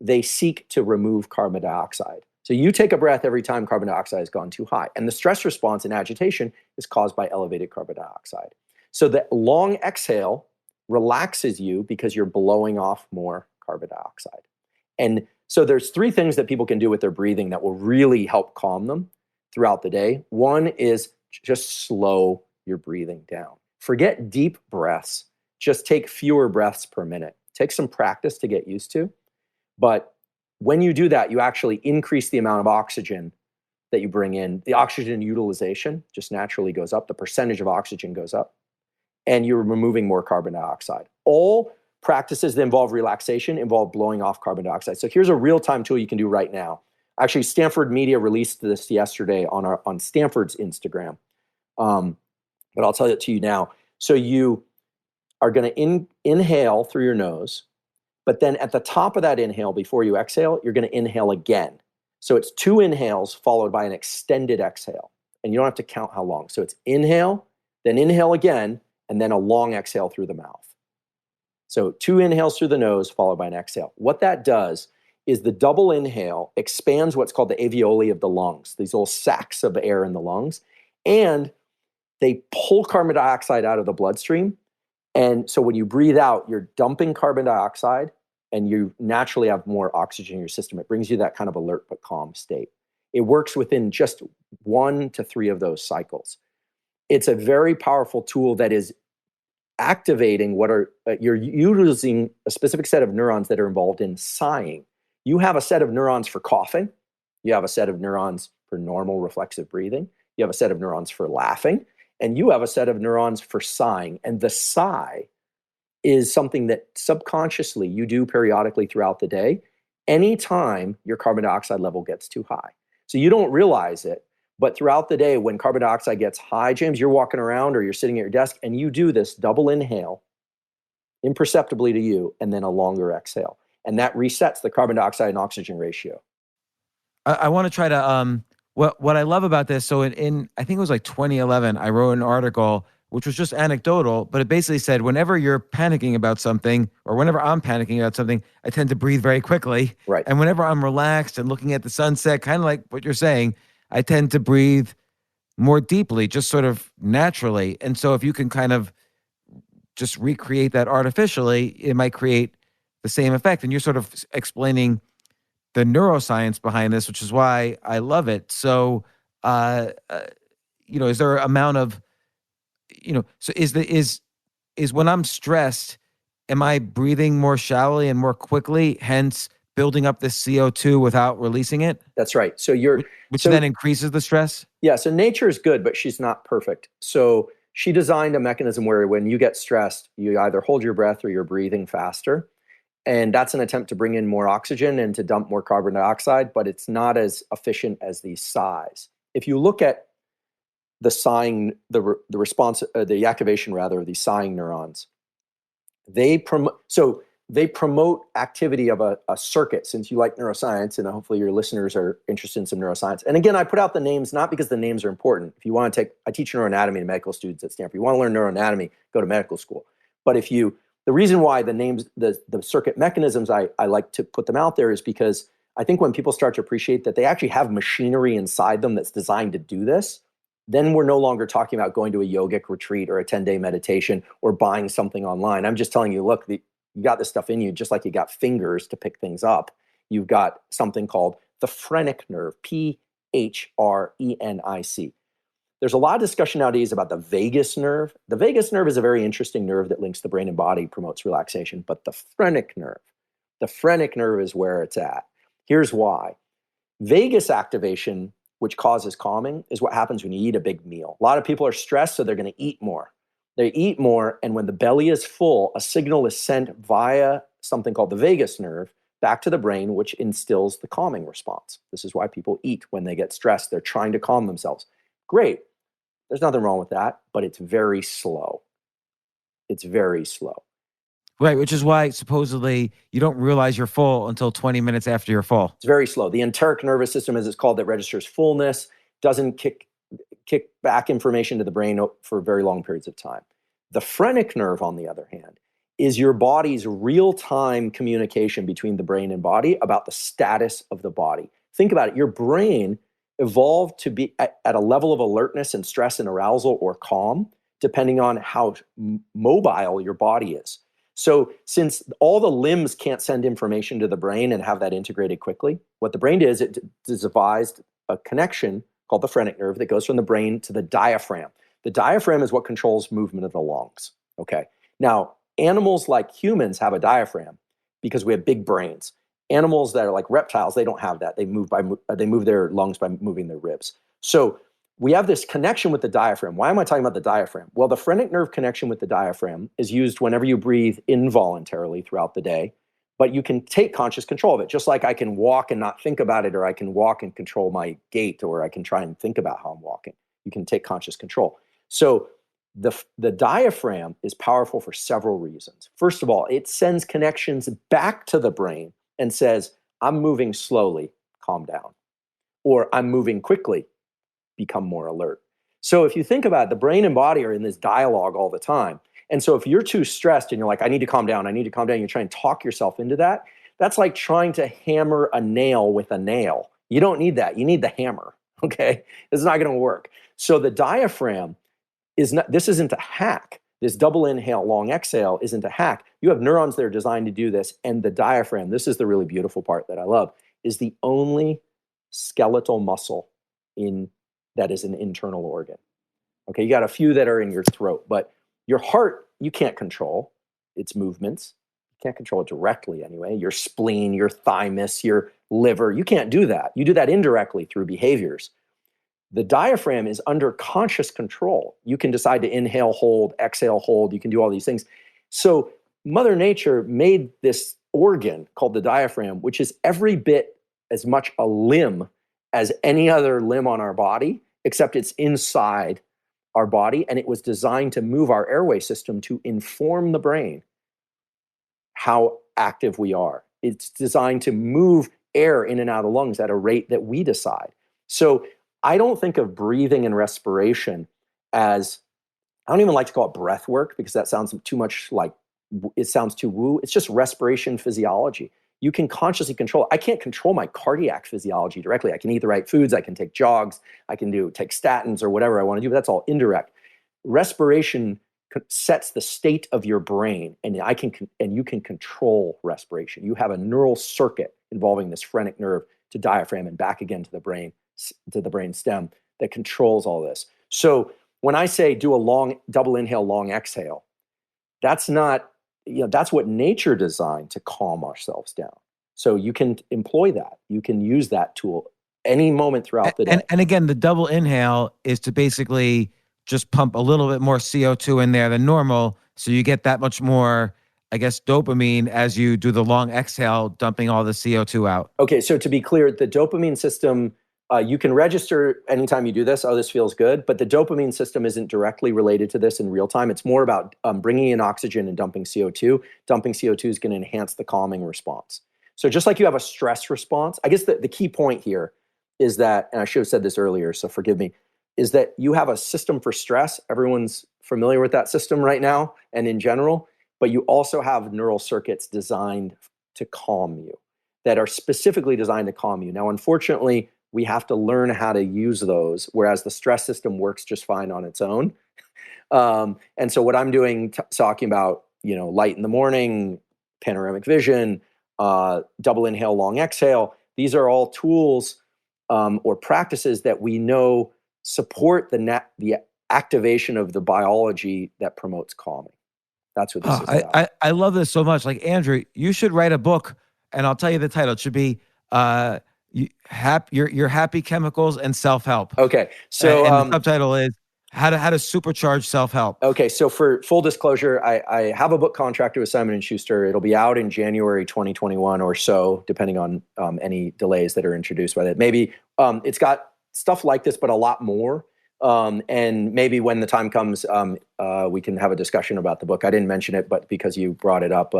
they seek to remove carbon dioxide. So you take a breath every time carbon dioxide has gone too high. And the stress response and agitation is caused by elevated carbon dioxide. So the long exhale relaxes you because you're blowing off more carbon dioxide. And so there's 3 things that people can do with their breathing that will really help calm them throughout the day. One is just slow your breathing down. Forget deep breaths. Just take fewer breaths per minute. Take some practice to get used to. But when you do that, you actually increase the amount of oxygen that you bring in. The oxygen utilization just naturally goes up. The percentage of oxygen goes up. And you're removing more carbon dioxide. All practices that involve relaxation involve blowing off carbon dioxide. So here's a real-time tool you can do right now. Actually, Stanford Media released this yesterday on Stanford's Instagram. But I'll tell it to you now. So you are going to inhale through your nose, but then at the top of that inhale, before you exhale, you're going to inhale again. So it's 2 inhales followed by an extended exhale. And you don't have to count how long. So it's inhale, then inhale again, and then a long exhale through the mouth. So 2 inhales through the nose followed by an exhale. What that does is the double inhale expands what's called the alveoli of the lungs, these little sacs of air in the lungs, and they pull carbon dioxide out of the bloodstream. And so when you breathe out, you're dumping carbon dioxide and you naturally have more oxygen in your system. It brings you that kind of alert but calm state. It works within just 1 to 3 of those cycles. It's a very powerful tool that is activating you're using a specific set of neurons that are involved in sighing. You have a set of neurons for coughing. You have a set of neurons for normal reflexive breathing. You have a set of neurons for laughing. And you have a set of neurons for sighing. And the sigh is something that subconsciously you do periodically throughout the day, anytime your carbon dioxide level gets too high. So you don't realize it, but throughout the day, when carbon dioxide gets high, James, you're walking around or you're sitting at your desk and you do this double inhale imperceptibly to you, and then a longer exhale. And that resets the carbon dioxide and oxygen ratio. I want to try to, what I love about this, so in, I think it was like 2011, I wrote an article, which was just anecdotal, but it basically said, whenever you're panicking about something, or whenever I'm panicking about something, I tend to breathe very quickly. Right. And whenever I'm relaxed and looking at the sunset, kind of like what you're saying, I tend to breathe more deeply, just sort of naturally. And so if you can kind of just recreate that artificially, it might create the same effect. And you're sort of explaining the neuroscience behind this, which is why I love it. So, is there an amount of, so is when I'm stressed, am I breathing more shallowly and more quickly, hence building up this CO2 without releasing it? That's right. So Which then increases the stress? Yeah, so nature is good, but she's not perfect. So she designed a mechanism where when you get stressed, you either hold your breath or you're breathing faster. And that's an attempt to bring in more oxygen and to dump more carbon dioxide, but it's not as efficient as these sighs. If you look at the sighing, the response, the activation rather of these sighing neurons, they promote activity of a circuit. Since you like neuroscience, and hopefully your listeners are interested in some neuroscience. And again, I put out the names not because the names are important. If you want to I teach neuroanatomy to medical students at Stanford. You want to learn neuroanatomy, go to medical school. But the reason why the names, the circuit mechanisms, I like to put them out there is because I think when people start to appreciate that they actually have machinery inside them that's designed to do this, then we're no longer talking about going to a yogic retreat or a 10-day meditation or buying something online. I'm just telling you, look, you got this stuff in you, just like you got fingers to pick things up. You've got something called the phrenic nerve, P-H-R-E-N-I-C. There's a lot of discussion nowadays about the vagus nerve. The vagus nerve is a very interesting nerve that links the brain and body, promotes relaxation, but the phrenic nerve is where it's at. Here's why. Vagus activation, which causes calming, is what happens when you eat a big meal. A lot of people are stressed, so they're going to eat more. They eat more, and when the belly is full, a signal is sent via something called the vagus nerve back to the brain, which instills the calming response. This is why people eat when they get stressed. They're trying to calm themselves. Great. There's nothing wrong with that, but it's very slow. It's very slow. Right, which is why supposedly you don't realize you're full until 20 minutes after you're full. It's very slow. The enteric nervous system, as it's called, that registers fullness, doesn't kick back information to the brain for very long periods of time. The phrenic nerve, on the other hand, is your body's real-time communication between the brain and body about the status of the body. Think about it. Your brain evolved to be at a level of alertness and stress and arousal or calm, depending on how mobile your body is. So since all the limbs can't send information to the brain and have that integrated quickly, what the brain did is it devised a connection called the phrenic nerve that goes from the brain to the diaphragm. The diaphragm is what controls movement of the lungs. Okay. Now, animals like humans have a diaphragm because we have big brains. Animals that are like reptiles, they don't have that. They move their lungs by moving their ribs. So we have this connection with the diaphragm. Why am I talking about the diaphragm? Well, the phrenic nerve connection with the diaphragm is used whenever you breathe involuntarily throughout the day, but you can take conscious control of it. Just like I can walk and not think about it, or I can walk and control my gait, or I can try and think about how I'm walking. You can take conscious control. So the diaphragm is powerful for several reasons. First of all, it sends connections back to the brain and says, I'm moving slowly, calm down. Or I'm moving quickly, become more alert. So if you think about it, the brain and body are in this dialogue all the time. And so if you're too stressed and you're like, I need to calm down, you're trying to talk yourself into that. That's like trying to hammer a nail with a nail. You don't need that. You need the hammer, okay? It's not going to work. So the diaphragm this isn't a hack. This double inhale, long exhale isn't a hack. You have neurons that are designed to do this. And the diaphragm, this is the really beautiful part that I love, is the only skeletal muscle that is an internal organ. Okay, you got a few that are in your throat, but your heart, you can't control its movements. You can't control it directly anyway. Your spleen, your thymus, your liver, you can't do that. You do that indirectly through behaviors. The diaphragm is under conscious control. You can decide to inhale, hold, exhale, hold. You can do all these things. So Mother Nature made this organ called the diaphragm, which is every bit as much a limb as any other limb on our body, except it's inside our body, and it was designed to move our airway system to inform the brain how active we are. It's designed to move air in and out of the lungs at a rate that we decide. So I don't think of breathing and respiration as, I don't even like to call it breath work because that sounds too much like, it sounds too woo. It's just respiration physiology. You can consciously control it. I can't control my cardiac physiology directly. I can eat the right foods. I can take jogs. I can take statins or whatever I want to do, but that's all indirect. Respiration sets the state of your brain, and you can control respiration. You have a neural circuit involving this phrenic nerve to diaphragm and back again to the brain stem that controls all this. So when I say do a long double inhale, long exhale, that's not, that's what nature designed to calm ourselves down. So you can employ that. You can use that tool any moment throughout the day. And again, the double inhale is to basically just pump a little bit more CO2 in there than normal. So you get that much more, I guess, dopamine as you do the long exhale, dumping all the CO2 out. Okay, so to be clear, the dopamine system, you can register anytime you do this, oh, this feels good, but the dopamine system isn't directly related to this in real time. It's more about bringing in oxygen and dumping CO2. Dumping CO2 is going to enhance the calming response. So just like you have a stress response, I guess the key point here is that, and I should have said this earlier, so forgive me, is that you have a system for stress. Everyone's familiar with that system right now and in general, but you also have neural circuits designed to calm you, that are specifically designed to calm you. Now, unfortunately, we have to learn how to use those, whereas the stress system works just fine on its own. And so what I'm doing, talking about, light in the morning, panoramic vision, double inhale, long exhale, these are all tools or practices that we know support the activation of the biology that promotes calming. That's what this is about. I love this so much. Like, Andrew, you should write a book, and I'll tell you the title. It should be your happy chemicals and self-help. Okay, so and the subtitle is how to supercharge self-help. Okay, so for full disclosure, I have a book contracted with Simon & Schuster. It'll be out in January 2021 or so, depending on any delays that are introduced by that. Maybe it's got stuff like this, but a lot more. And maybe when the time comes, we can have a discussion about the book. I didn't mention it, but because you brought it up,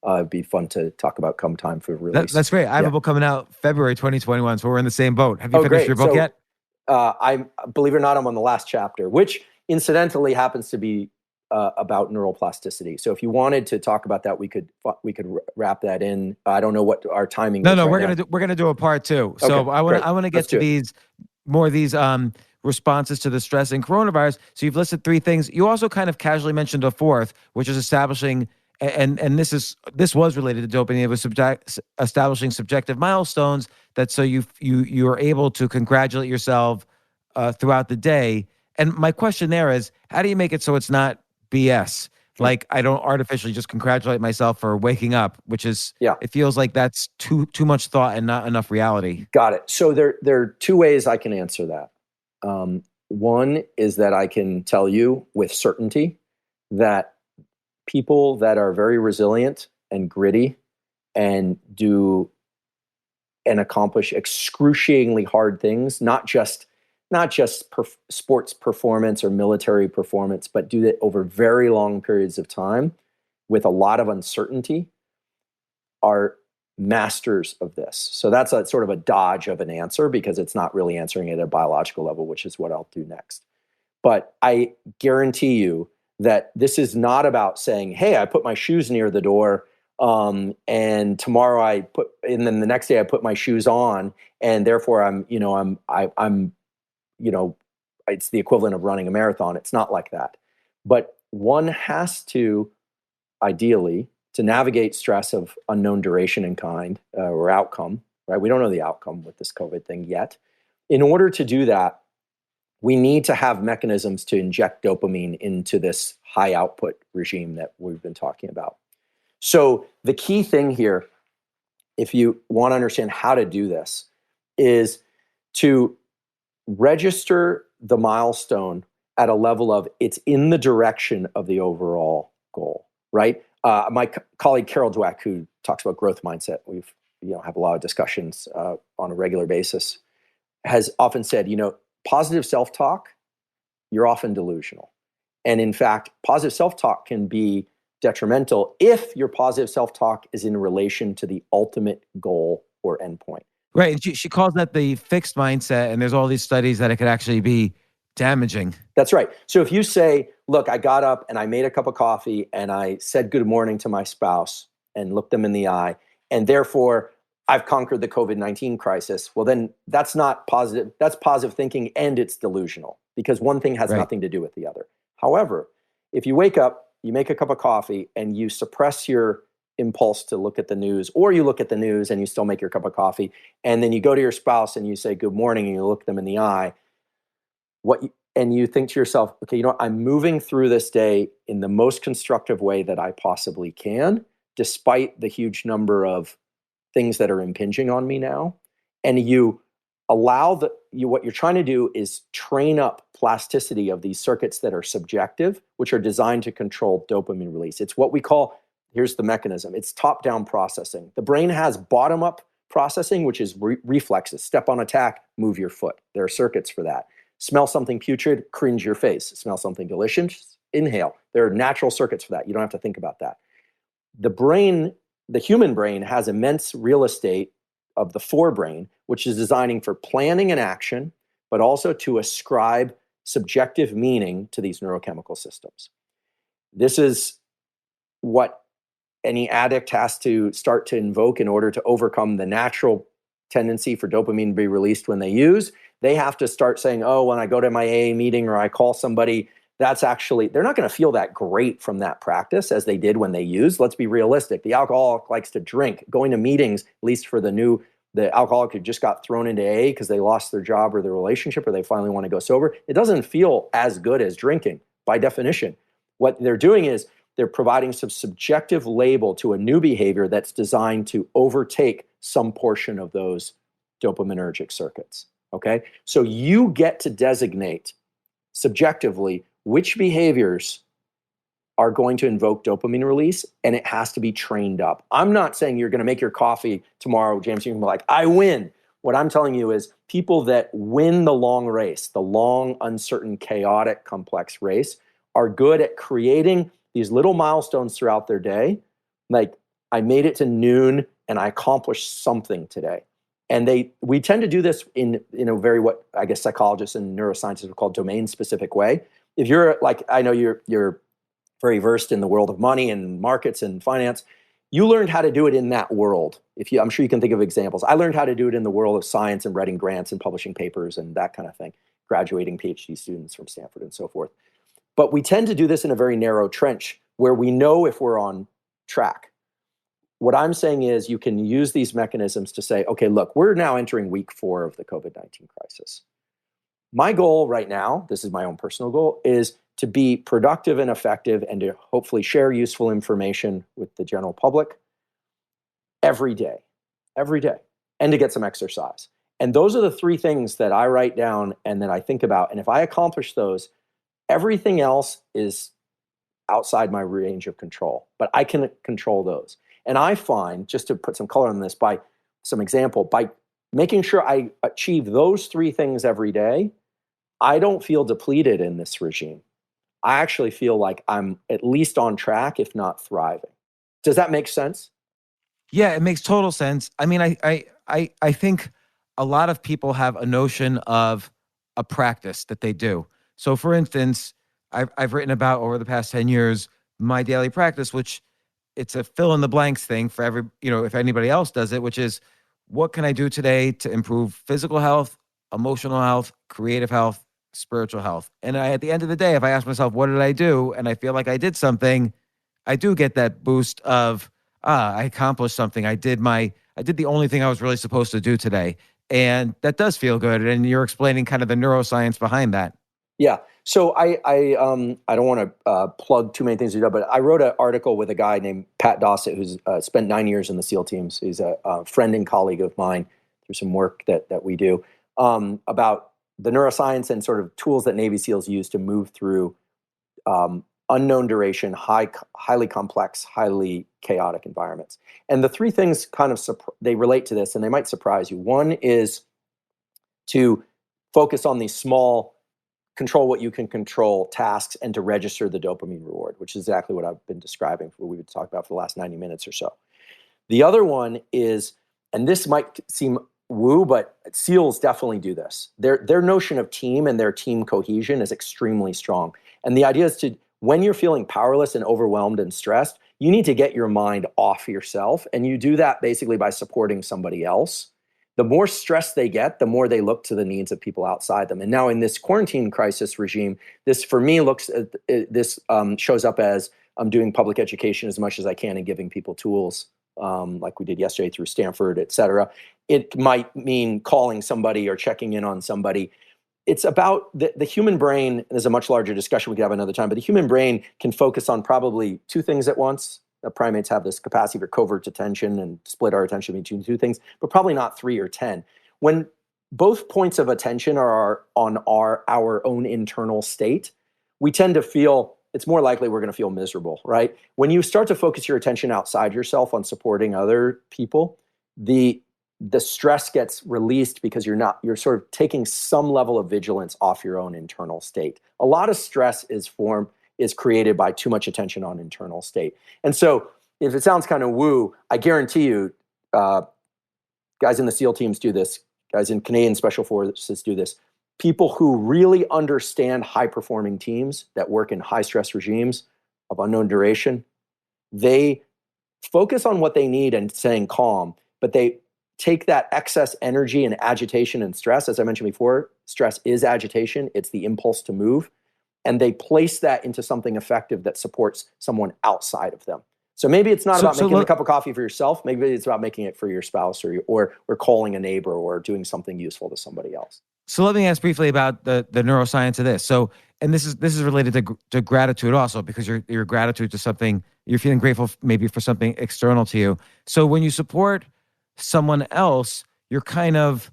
it'd be fun to talk about come time for release. That's great. I have a book coming out February 2021, so we're in the same boat. Have you finished your book yet? I believe it or not, I'm on the last chapter, which incidentally happens to be about neuroplasticity. So if you wanted to talk about that, we could wrap that in. I don't know what our timing is. No, we're gonna do a part two. So okay, I want to get to these responses to the stress and coronavirus. So you've listed 3 things. You also kind of casually mentioned a 4th, which is establishing, and this was related to dopamine. It was establishing subjective milestones that so you are able to congratulate yourself throughout the day. And my question there is, how do you make it so it's not BS? Like, I don't artificially just congratulate myself for waking up, which is, it feels like that's too much thought and not enough reality. Got it. So there are 2 ways I can answer that. One is that I can tell you with certainty that people that are very resilient and gritty and do and accomplish excruciatingly hard things, not just sports performance or military performance, but do it over very long periods of time with a lot of uncertainty, are masters of this. So that's a sort of a dodge of an answer because it's not really answering at a biological level, which is what I'll do next. But I guarantee you that this is not about saying, hey, I put my shoes near the door and tomorrow and then the next day I put my shoes on and therefore I'm it's the equivalent of running a marathon. It's not like that. But one has to, ideally, to navigate stress of unknown duration and kind or outcome, right? We don't know the outcome with this COVID thing yet. In order to do that, we need to have mechanisms to inject dopamine into this high output regime that we've been talking about. So the key thing here, if you want to understand how to do this, is to register the milestone at a level of it's in the direction of the overall goal, right? My colleague Carol Dweck, who talks about growth mindset, we've have a lot of discussions on a regular basis, has often said, positive self-talk, you're often delusional. And in fact, positive self-talk can be detrimental if your positive self-talk is in relation to the ultimate goal or endpoint. Right. And she calls that the fixed mindset. And there's all these studies that it could actually be damaging. That's right. So if you say, look, I got up and I made a cup of coffee and I said good morning to my spouse and looked them in the eye, and therefore I've conquered the COVID-19 crisis, well, then that's not positive. That's positive thinking, and it's delusional because one thing has nothing to do with the other. However, if you wake up, you make a cup of coffee and you suppress your impulse to look at the news, or you look at the news and you still make your cup of coffee, and then you go to your spouse and you say good morning and you look them in the eye, and you think to yourself, okay, I'm moving through this day in the most constructive way that I possibly can, despite the huge number of things that are impinging on me now. And you allow what you're trying to do is train up plasticity of these circuits that are subjective, which are designed to control dopamine release. It's what we call, here's the mechanism, it's top-down processing. The brain has bottom-up processing, which is reflexes. Step on a tack, move your foot. There are circuits for that. Smell something putrid, cringe your face. Smell something delicious, inhale. There are natural circuits for that. You don't have to think about that. The human brain has immense real estate of the forebrain, which is designing for planning and action, but also to ascribe subjective meaning to these neurochemical systems. This is what any addict has to start to invoke in order to overcome the natural tendency for dopamine to be released when they use. They have to start saying, oh, when I go to my AA meeting or I call somebody, they're not going to feel that great from that practice as they did when they used. Let's be realistic. The alcoholic likes to drink. Going to meetings, at least for the alcoholic who just got thrown into AA because they lost their job or their relationship or they finally want to go sober, it doesn't feel as good as drinking by definition. What they're doing is they're providing some subjective label to a new behavior that's designed to overtake some portion of those dopaminergic circuits. Okay? So you get to designate subjectively which behaviors are going to invoke dopamine release, and it has to be trained up. I'm not saying you're going to make your coffee tomorrow, James, you're going to be like, I win. What I'm telling you is people that win the long race, the long, uncertain, chaotic, complex race, are good at creating these little milestones throughout their day. Like, I made it to noon and I accomplished something today. And we tend to do this in a very, what I guess psychologists and neuroscientists would call domain-specific way. If you're like, I know you're very versed in the world of money and markets and finance, you learned how to do it in that world. I'm sure you can think of examples. I learned how to do it in the world of science and writing grants and publishing papers and that kind of thing, graduating PhD students from Stanford and so forth. But we tend to do this in a very narrow trench where we know if we're on track. What I'm saying is you can use these mechanisms to say, okay, look, we're now entering week 4 of the COVID-19 crisis. My goal right now, this is my own personal goal, is to be productive and effective and to hopefully share useful information with the general public every day, and to get some exercise. And those are the 3 things that I write down and that I think about. And if I accomplish those, everything else is outside my range of control, but I can control those. And I find, just to put some color on this, by some example, by making sure I achieve those 3 things every day, I don't feel depleted in this regime. I actually feel like I'm at least on track, if not thriving. Does that make sense? Yeah, it makes total sense. I mean, I think a lot of people have a notion of a practice that they do. So for instance, I've written about over the past 10 years, my daily practice, which it's a fill in the blanks thing for every, if anybody else does it, which is what can I do today to improve physical health, emotional health, creative health, spiritual health. And at the end of the day, if I ask myself, what did I do? And I feel like I did something, I do get that boost of, I accomplished something. I I did the only thing I was really supposed to do today. And that does feel good. And you're explaining kind of the neuroscience behind that. Yeah. So I don't want to plug too many things, but I wrote an article with a guy named Pat Dossett, who's spent 9 years in the SEAL teams. He's a friend and colleague of mine through some work that we do about the neuroscience and sort of tools that Navy SEALs use to move through unknown duration, highly complex, highly chaotic environments. And the three things kind of they relate to this, and they might surprise you. One is to focus on these small, control what you can control tasks, and to register the dopamine reward, which is exactly what I've been describing, what we've been talking about for the last 90 minutes or so. The other one is, and this might seem woo, but SEALs definitely do this. Their notion of team and their team cohesion is extremely strong. And the idea is to, when you're feeling powerless and overwhelmed and stressed, you need to get your mind off yourself. And you do that basically by supporting somebody else. The more stress they get, the more they look to the needs of people outside them. And now in this quarantine crisis regime, this for me shows up as I'm doing public education as much as I can and giving people tools, like we did yesterday through Stanford, et cetera. It might mean calling somebody or checking in on somebody. It's about the human brain. There's a much larger discussion we could have another time, but the human brain can focus on probably two things at once. Primates have this capacity for covert attention and split our attention between two things, but probably not 3 or 10. When both points of attention are on our own internal state, we tend to feel, it's more likely we're going to feel miserable, right? When you start to focus your attention outside yourself on supporting other people, the stress gets released because you're sort of taking some level of vigilance off your own internal state. A lot of stress is created by too much attention on internal state. And so if it sounds kind of woo, I guarantee you, guys in the SEAL teams do this, guys in Canadian Special Forces do this. People who really understand high-performing teams that work in high-stress regimes of unknown duration, they focus on what they need and staying calm, but they take that excess energy and agitation and stress. As I mentioned before, stress is agitation. It's the impulse to move. And they place that into something effective that supports someone outside of them. So maybe it's not about making a cup of coffee for yourself. Maybe it's about making it for your spouse or calling a neighbor or doing something useful to somebody else. So let me ask briefly about the neuroscience of this. So, and this is related to gratitude also, because your gratitude to something, you're feeling grateful maybe for something external to you. So when you support someone else, you're kind of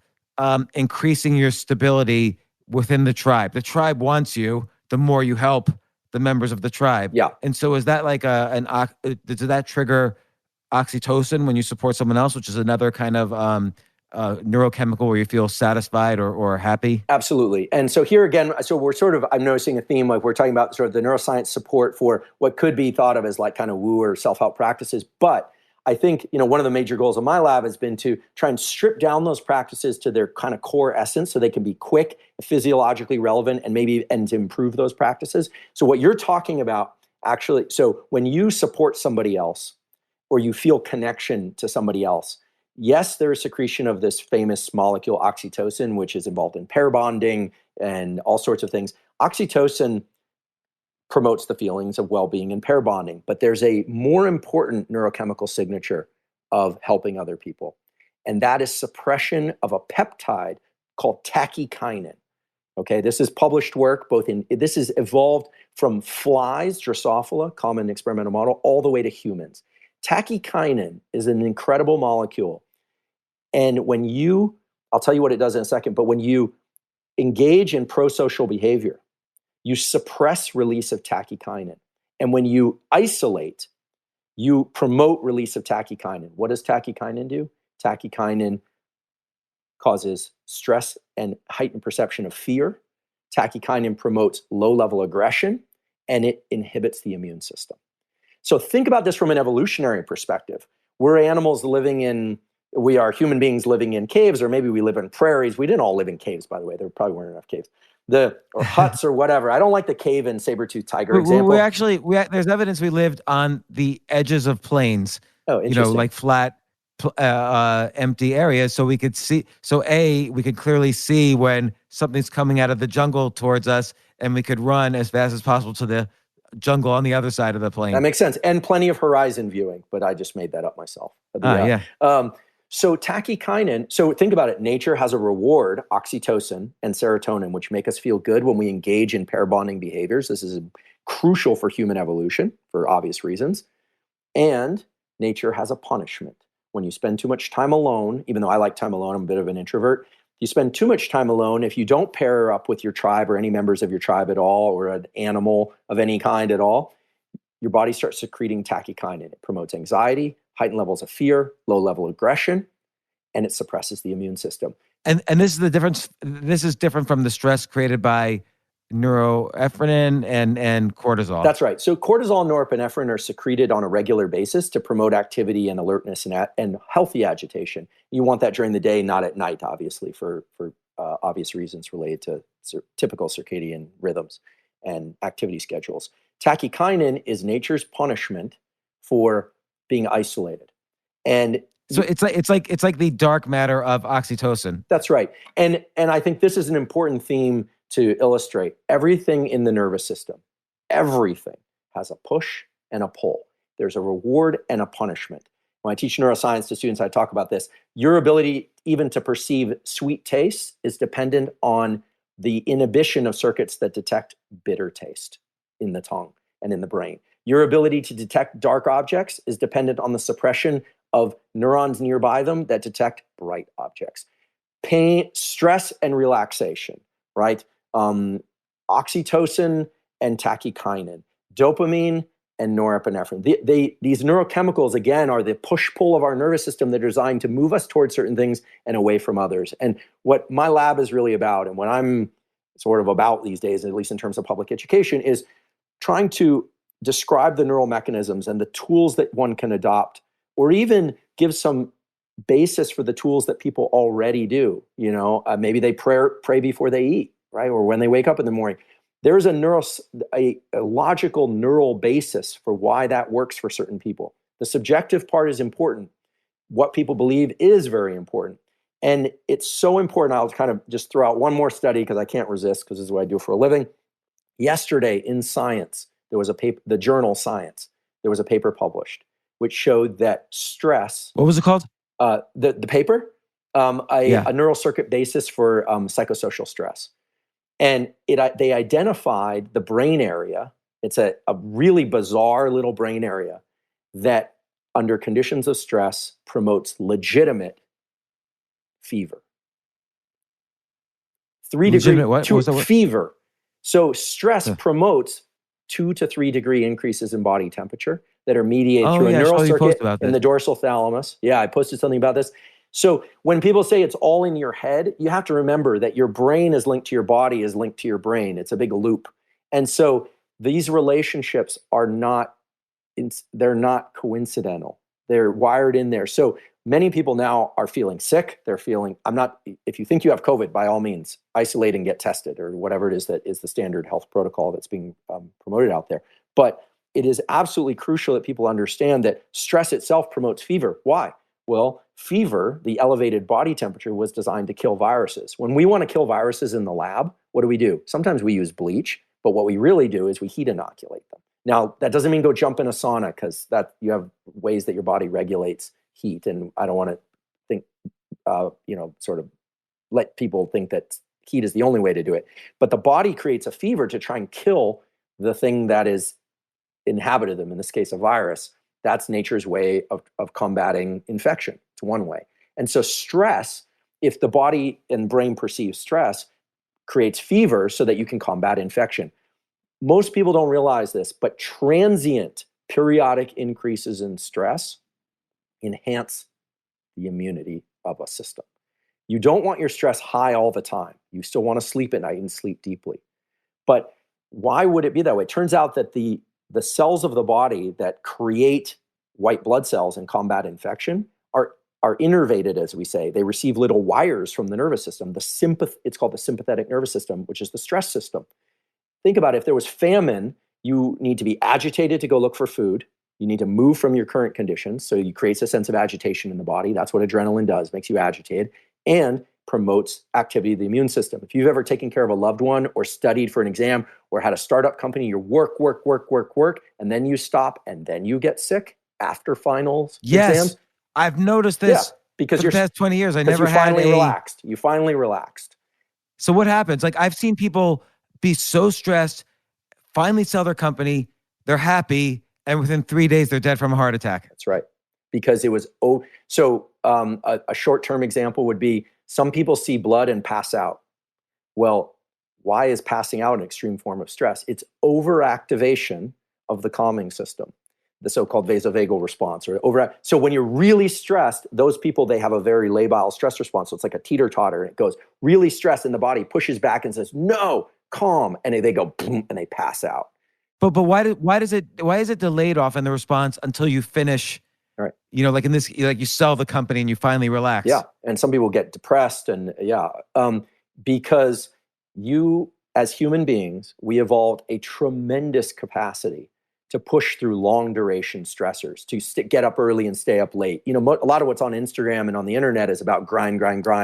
increasing your stability within the tribe. The tribe wants you. The more you help the members of the tribe. Yeah. And so is that like does that trigger oxytocin when you support someone else, which is another kind of neurochemical where you feel satisfied or happy? Absolutely. And so here again, I'm noticing a theme, like we're talking about sort of the neuroscience support for what could be thought of as like kind of woo or self-help practices. But I think, one of the major goals of my lab has been to try and strip down those practices to their kind of core essence so they can be quick, physiologically relevant, and to improve those practices. So what you're talking about actually, so when you support somebody else or you feel connection to somebody else, yes, there is secretion of this famous molecule oxytocin, which is involved in pair bonding and all sorts of things. Oxytocin promotes the feelings of well-being and pair bonding. But there's a more important neurochemical signature of helping other people. And that is suppression of a peptide called tachykinin. Okay, this is published work, this is evolved from flies, Drosophila, common experimental model, all the way to humans. Tachykinin is an incredible molecule. And I'll tell you what it does in a second, but when you engage in pro-social behavior, you suppress release of tachykinin. And when you isolate, you promote release of tachykinin. What does tachykinin do? Tachykinin causes stress and heightened perception of fear. Tachykinin promotes low-level aggression, and it inhibits the immune system. So think about this from an evolutionary perspective. We are human beings living in caves, or maybe we live in prairies. We didn't all live in caves, by the way. There probably weren't enough caves. Or huts or whatever. I don't like the cave and saber-toothed tiger example. There's evidence we lived on the edges of plains. Oh, interesting. Like flat, empty areas, so we could see. So we could clearly see when something's coming out of the jungle towards us, and we could run as fast as possible to the jungle on the other side of the plain. That makes sense, and plenty of horizon viewing. But I just made that up myself. Yeah. So tachykinin, so think about it. Nature has a reward, oxytocin and serotonin, which make us feel good when we engage in pair bonding behaviors. This is crucial for human evolution for obvious reasons. And nature has a punishment. When you spend too much time alone, even though I like time alone, I'm a bit of an introvert. You spend too much time alone, if you don't pair up with your tribe or any members of your tribe at all, or an animal of any kind at all, your body starts secreting tachykinin. It promotes anxiety, heightened levels of fear, low level aggression, and it suppresses the immune system. And this is the difference. This is different from the stress created by neuroepinephrine and cortisol. That's right. So cortisol and norepinephrine are secreted on a regular basis to promote activity and alertness and healthy agitation. You want that during the day, not at night, obviously, for obvious reasons related to typical circadian rhythms and activity schedules. Tachykinin is nature's punishment for being isolated. And so it's like the dark matter of oxytocin. That's right. And I think this is an important theme to illustrate. Everything in the nervous system, everything has a push and a pull. There's a reward and a punishment. When I teach neuroscience to students, I talk about this. Your ability even to perceive sweet taste is dependent on the inhibition of circuits that detect bitter taste in the tongue and in the brain. Your ability to detect dark objects is dependent on the suppression of neurons nearby them that detect bright objects. Pain, stress, and relaxation, right? Oxytocin and tachykinin, dopamine and norepinephrine. These neurochemicals, again, are the push-pull of our nervous system. They're designed to move us towards certain things and away from others. And what my lab is really about, and what I'm sort of about these days, at least in terms of public education, is trying to describe the neural mechanisms and the tools that one can adopt, or even give some basis for the tools that people already do. Maybe they pray before they eat, right? Or when they wake up in the morning. There's a logical neural basis for why that works for certain people. The subjective part is important. What people believe is very important. And it's so important. I'll kind of just throw out one more study because I can't resist, because this is what I do for a living. Yesterday in Science, there was a paper, the journal Science, there was a paper published which showed that stress. What was it called? The paper, a neural circuit basis for psychosocial stress. And they identified the brain area. It's a really bizarre little brain area that under conditions of stress promotes legitimate fever. 3 Legitimate degree what? What was that word? fever. So stress promotes 2 to 3 degree increases in body temperature that are mediated through a neural circuit in the dorsal thalamus. Yeah, I posted something about this. So when people say it's all in your head, you have to remember that your brain is linked to your body, is linked to your brain. It's a big loop. And so these relationships are they're not coincidental. They're wired in there. So many people now are feeling sick. They're feeling, if you think you have COVID, by all means, isolate and get tested, or whatever it is that is the standard health protocol that's being promoted out there. But it is absolutely crucial that people understand that stress itself promotes fever. Why? Well, fever, the elevated body temperature, was designed to kill viruses. When we want to kill viruses in the lab, what do? Sometimes we use bleach, but what we really do is we heat inoculate them. Now, that doesn't mean go jump in a sauna, because that you have ways that your body regulates heat, and I don't want to think, sort of let people think that heat is the only way to do it. But the body creates a fever to try and kill the thing that is inhabited them, in this case, a virus. That's nature's way of combating infection. It's one way. And so stress, if the body and brain perceive stress, creates fever so that you can combat infection. Most people don't realize this, but transient periodic increases in stress enhance the immunity of a system. You don't want your stress high all the time. You still want to sleep at night and sleep deeply. But why would it be that way? It turns out that the cells of the body that create white blood cells and combat infection are innervated, as we say. They receive little wires from the nervous system. It's called the sympathetic nervous system, which is the stress system. Think about it. If there was famine, you need to be agitated to go look for food. You need to move from your current conditions. So it creates a sense of agitation in the body. That's what adrenaline does, makes you agitated, and promotes activity of the immune system. If you've ever taken care of a loved one or studied for an exam or had a startup company, you work, and then you stop and then you get sick after finals, exams. I've noticed this. Yeah, because For the past 20 years, I never you had finally relaxed. You finally relaxed. So what happens? Like, I've seen people be so stressed, finally sell their company, they're happy, and within 3 days, they're dead from a heart attack. That's right. Because it was, a short-term example would be some people see blood and pass out. Well, why is passing out an extreme form of stress? It's overactivation of the calming system, the so-called vasovagal response. So when you're really stressed, those people, they have a very labile stress response. So it's like a teeter-totter, and it goes really stressed, and the body pushes back and says, no, calm. And they go, boom, and they pass out. But why is it delayed off in the response until you finish? Right. Like in this, like you sell the company and you finally relax. Yeah. And some people get depressed because as human beings, we evolved a tremendous capacity to push through long duration stressors, to get up early and stay up late. A lot of what's on Instagram and on the internet is about grind,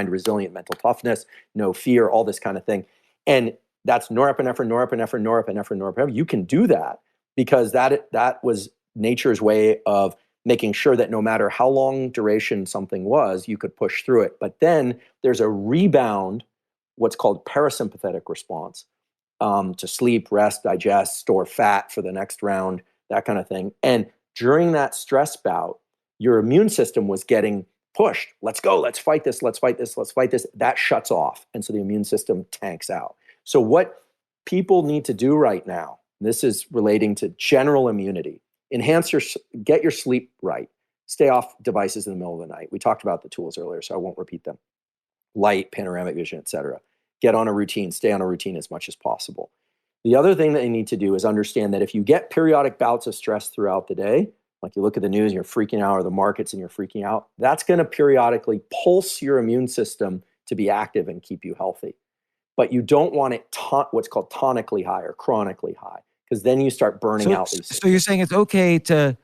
resilient mental toughness, no fear, all this kind of thing. And that's norepinephrine. You can do that because that was nature's way of making sure that no matter how long duration something was, you could push through it. But then there's a rebound, what's called parasympathetic response, to sleep, rest, digest, store fat for the next round, that kind of thing. And during that stress bout, your immune system was getting pushed. Let's go, let's fight this. That shuts off. And so the immune system tanks out. So what people need to do right now, this is relating to general immunity, get your sleep right. Stay off devices in the middle of the night. We talked about the tools earlier, so I won't repeat them. Light, panoramic vision, etc. Get on a routine, stay on a routine as much as possible. The other thing that you need to do is understand that if you get periodic bouts of stress throughout the day, like you look at the news and you're freaking out, or the markets and you're freaking out, that's going to periodically pulse your immune system to be active and keep you healthy. But you don't want it what's called tonically high or chronically high, because then you start burning out these things. So you're saying it's okay to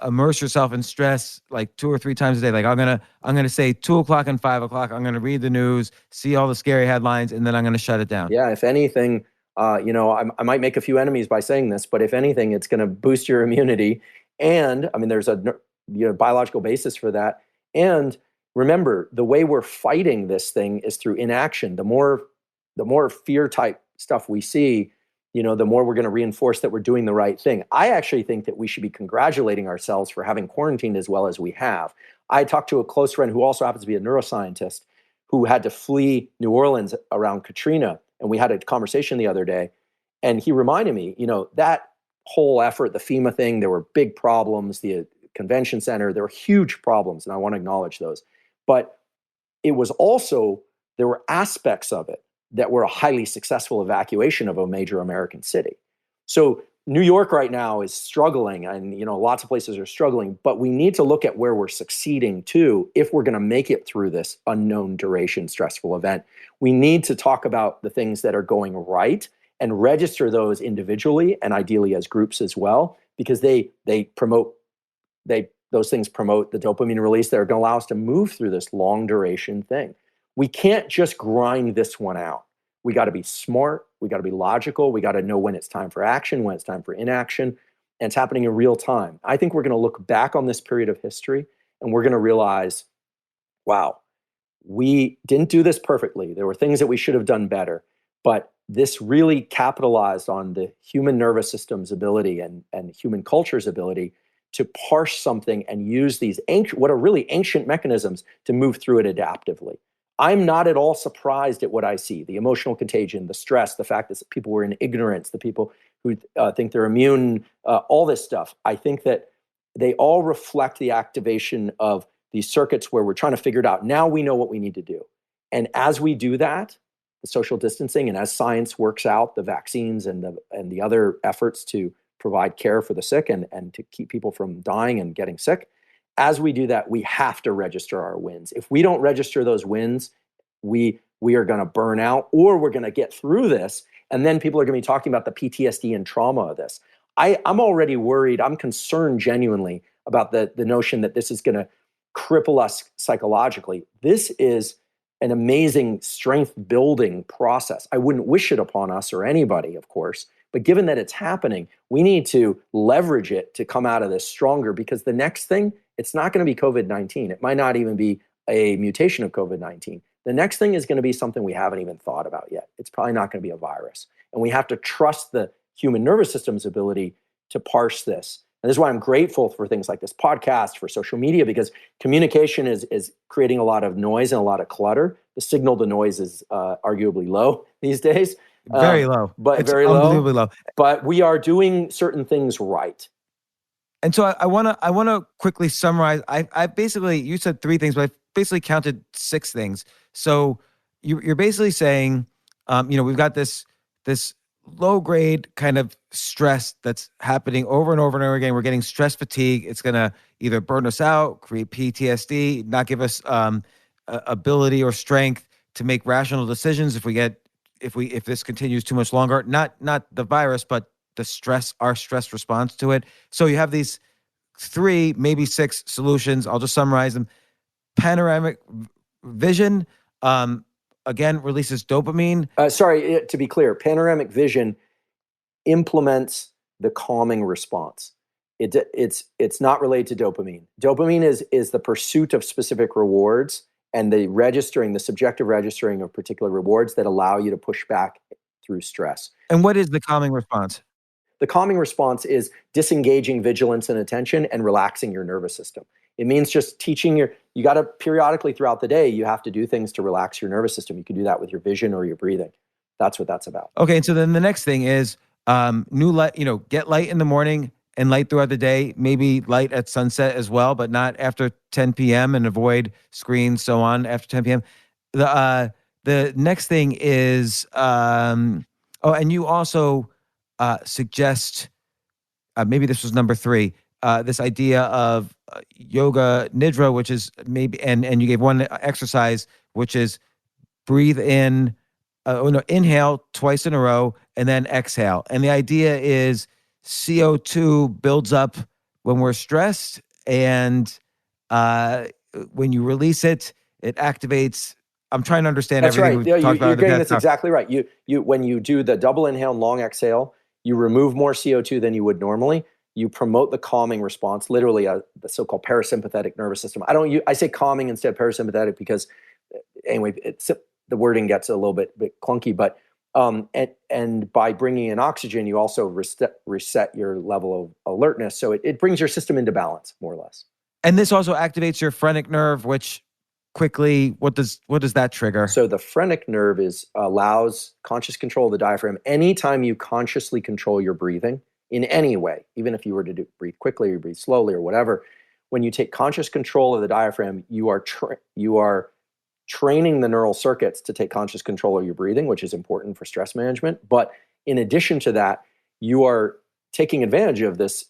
immerse yourself in stress like 2 or 3 times a day. Like I'm gonna say 2 o'clock and 5 o'clock. I'm gonna read the news, see all the scary headlines, and then I'm gonna shut it down. Yeah, if anything, I might make a few enemies by saying this, but if anything, it's going to boost your immunity. And I mean, there's a biological basis for that. And remember, the way we're fighting this thing is through inaction. The more fear type stuff we see, the more we're going to reinforce that we're doing the right thing. I actually think that we should be congratulating ourselves for having quarantined as well as we have. I talked to a close friend who also happens to be a neuroscientist who had to flee New Orleans around Katrina. And we had a conversation the other day, and he reminded me, that whole effort, the FEMA thing, there were big problems, the convention center, there were huge problems, and I want to acknowledge those. But it was also, there were aspects of it that were a highly successful evacuation of a major American city. So New York right now is struggling, and lots of places are struggling, but we need to look at where we're succeeding too if we're going to make it through this unknown duration stressful event. We need to talk about the things that are going right and register those individually and ideally as groups as well, because those things promote the dopamine release that are going to allow us to move through this long duration thing. We can't just grind this one out. We got to be smart. We got to be logical. We got to know when it's time for action, when it's time for inaction, and it's happening in real time. I think we're going to look back on this period of history and we're going to realize, wow, we didn't do this perfectly. There were things that we should have done better, but this really capitalized on the human nervous system's ability and human culture's ability to parse something and use these what are really ancient mechanisms to move through it adaptively. I'm not at all surprised at what I see, the emotional contagion, the stress, the fact that people were in ignorance, the people who think they're immune, all this stuff. I think that they all reflect the activation of these circuits where we're trying to figure it out. Now we know what we need to do. And as we do that, the social distancing, and as science works out the vaccines and the other efforts to provide care for the sick and to keep people from dying and getting sick, as we do that, we have to register our wins. If we don't register those wins, we are going to burn out, or we're going to get through this, and then people are going to be talking about the PTSD and trauma of this. I'm already worried. I'm concerned genuinely about the notion that this is going to cripple us psychologically. This is an amazing strength building process. I wouldn't wish it upon us or anybody, of course, But given that it's happening, we need to leverage it to come out of this stronger, because the next thing, it's not going to be COVID-19. It might not even be a mutation of COVID-19. The next thing is going to be something we haven't even thought about yet. It's probably not going to be a virus. And we have to trust the human nervous system's ability to parse this. And this is why I'm grateful for things like this podcast, for social media, because communication is creating a lot of noise and a lot of clutter. The signal to noise is arguably low these days. Very low. But it's very unbelievably low. But we are doing certain things right. And so I want to quickly summarize. I basically, you said 3 things, but I basically counted 6 things. So you're basically saying, we've got this low grade kind of stress that's happening over and over and over again. We're getting stress fatigue. It's going to either burn us out, create PTSD, not give us ability or strength to make rational decisions if this continues too much longer. Not the virus, but the stress, our stress response to it. So you have these 3, maybe 6 solutions. I'll just summarize them. Panoramic vision, again, releases dopamine. To be clear, panoramic vision implements the calming response. It's not related to dopamine. Dopamine is the pursuit of specific rewards and the subjective registering of particular rewards that allow you to push back through stress. And what is the calming response? The calming response is disengaging vigilance and attention and relaxing your nervous system. It means just teaching you got to periodically throughout the day, you have to do things to relax your nervous system. You can do that with your vision or your breathing. That's what that's about. Okay. And so then the next thing is new light, get light in the morning and light throughout the day, maybe light at sunset as well, but not after 10 p.m. and avoid screens, so on after 10 p.m. The next thing is, and you also suggest, maybe this was number 3, this idea of yoga nidra, which is maybe, and you gave one exercise, which is breathe in, inhale twice in a row and then exhale. And the idea is CO2 builds up when we're stressed, and when you release it, it activates. I'm trying to understand everything we've talked about. You're getting this exactly right. You when you do the double inhale and long exhale, you remove more CO2 than you would normally. You promote the calming response, literally the so-called parasympathetic nervous system. I say calming instead of parasympathetic because, anyway, the wording gets a little bit clunky. But and by bringing in oxygen, you also reset your level of alertness. So it brings your system into balance, more or less. And this also activates your phrenic nerve, which quickly, what does that trigger? So the phrenic nerve allows conscious control of the diaphragm. Anytime you consciously control your breathing in any way, even if you were to breathe quickly or breathe slowly or whatever, when you take conscious control of the diaphragm, you are training the neural circuits to take conscious control of your breathing, which is important for stress management. But in addition to that, you are taking advantage of this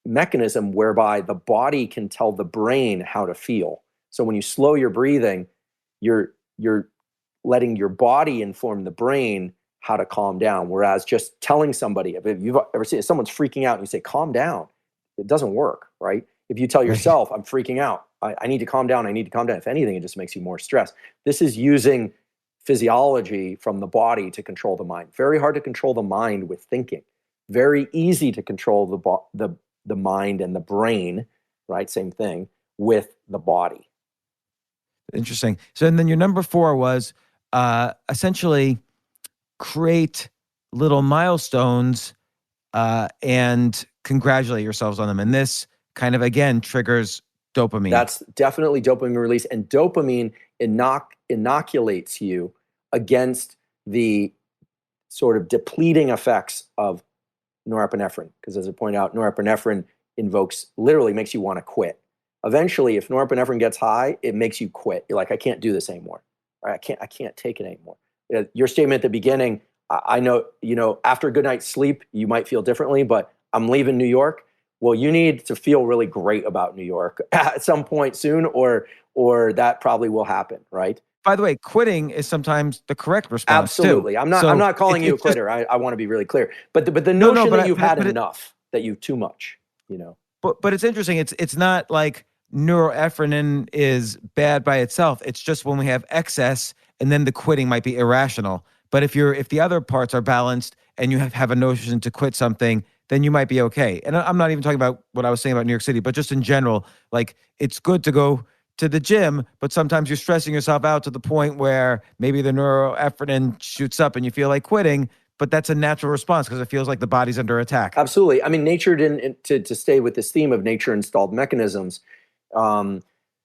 mechanism whereby the body can tell the brain how to feel. So when you slow your breathing, you're letting your body inform the brain how to calm down. Whereas just telling somebody, if you've ever seen, if someone's freaking out and you say, calm down, it doesn't work, right? If you tell yourself, I'm freaking out, I need to calm down, if anything, it just makes you more stressed. This is using physiology from the body to control the mind. Very hard to control the mind with thinking. Very easy to control the mind and the brain, right? Same thing, with the body. Interesting. So, and then your number 4 was essentially create little milestones and congratulate yourselves on them. And this kind of, again, triggers dopamine. That's definitely dopamine release. And dopamine inoculates you against the sort of depleting effects of norepinephrine. Because as I point out, norepinephrine literally makes you want to quit. Eventually, if norepinephrine gets high, it makes you quit. You're like, I can't do this anymore. Right? I can't take it anymore. Your statement at the beginning, I know, after a good night's sleep, you might feel differently, but I'm leaving New York. Well, you need to feel really great about New York at some point soon, or that probably will happen, right? By the way, quitting is sometimes the correct response. Absolutely. Too. I'm not calling you a quitter. I want to be really clear. But the notion that you've had enough, that you've too much, But it's interesting. It's not like norepinephrine is bad by itself. It's just when we have excess, and then the quitting might be irrational. But if the other parts are balanced and you have a notion to quit something, then you might be okay. And I'm not even talking about what I was saying about New York City, but just in general, like it's good to go to the gym, but sometimes you're stressing yourself out to the point where maybe the neuroepinephrine shoots up and you feel like quitting, but that's a natural response because it feels like the body's under attack. Absolutely. I mean, nature didn't, to stay with this theme of nature installed mechanisms,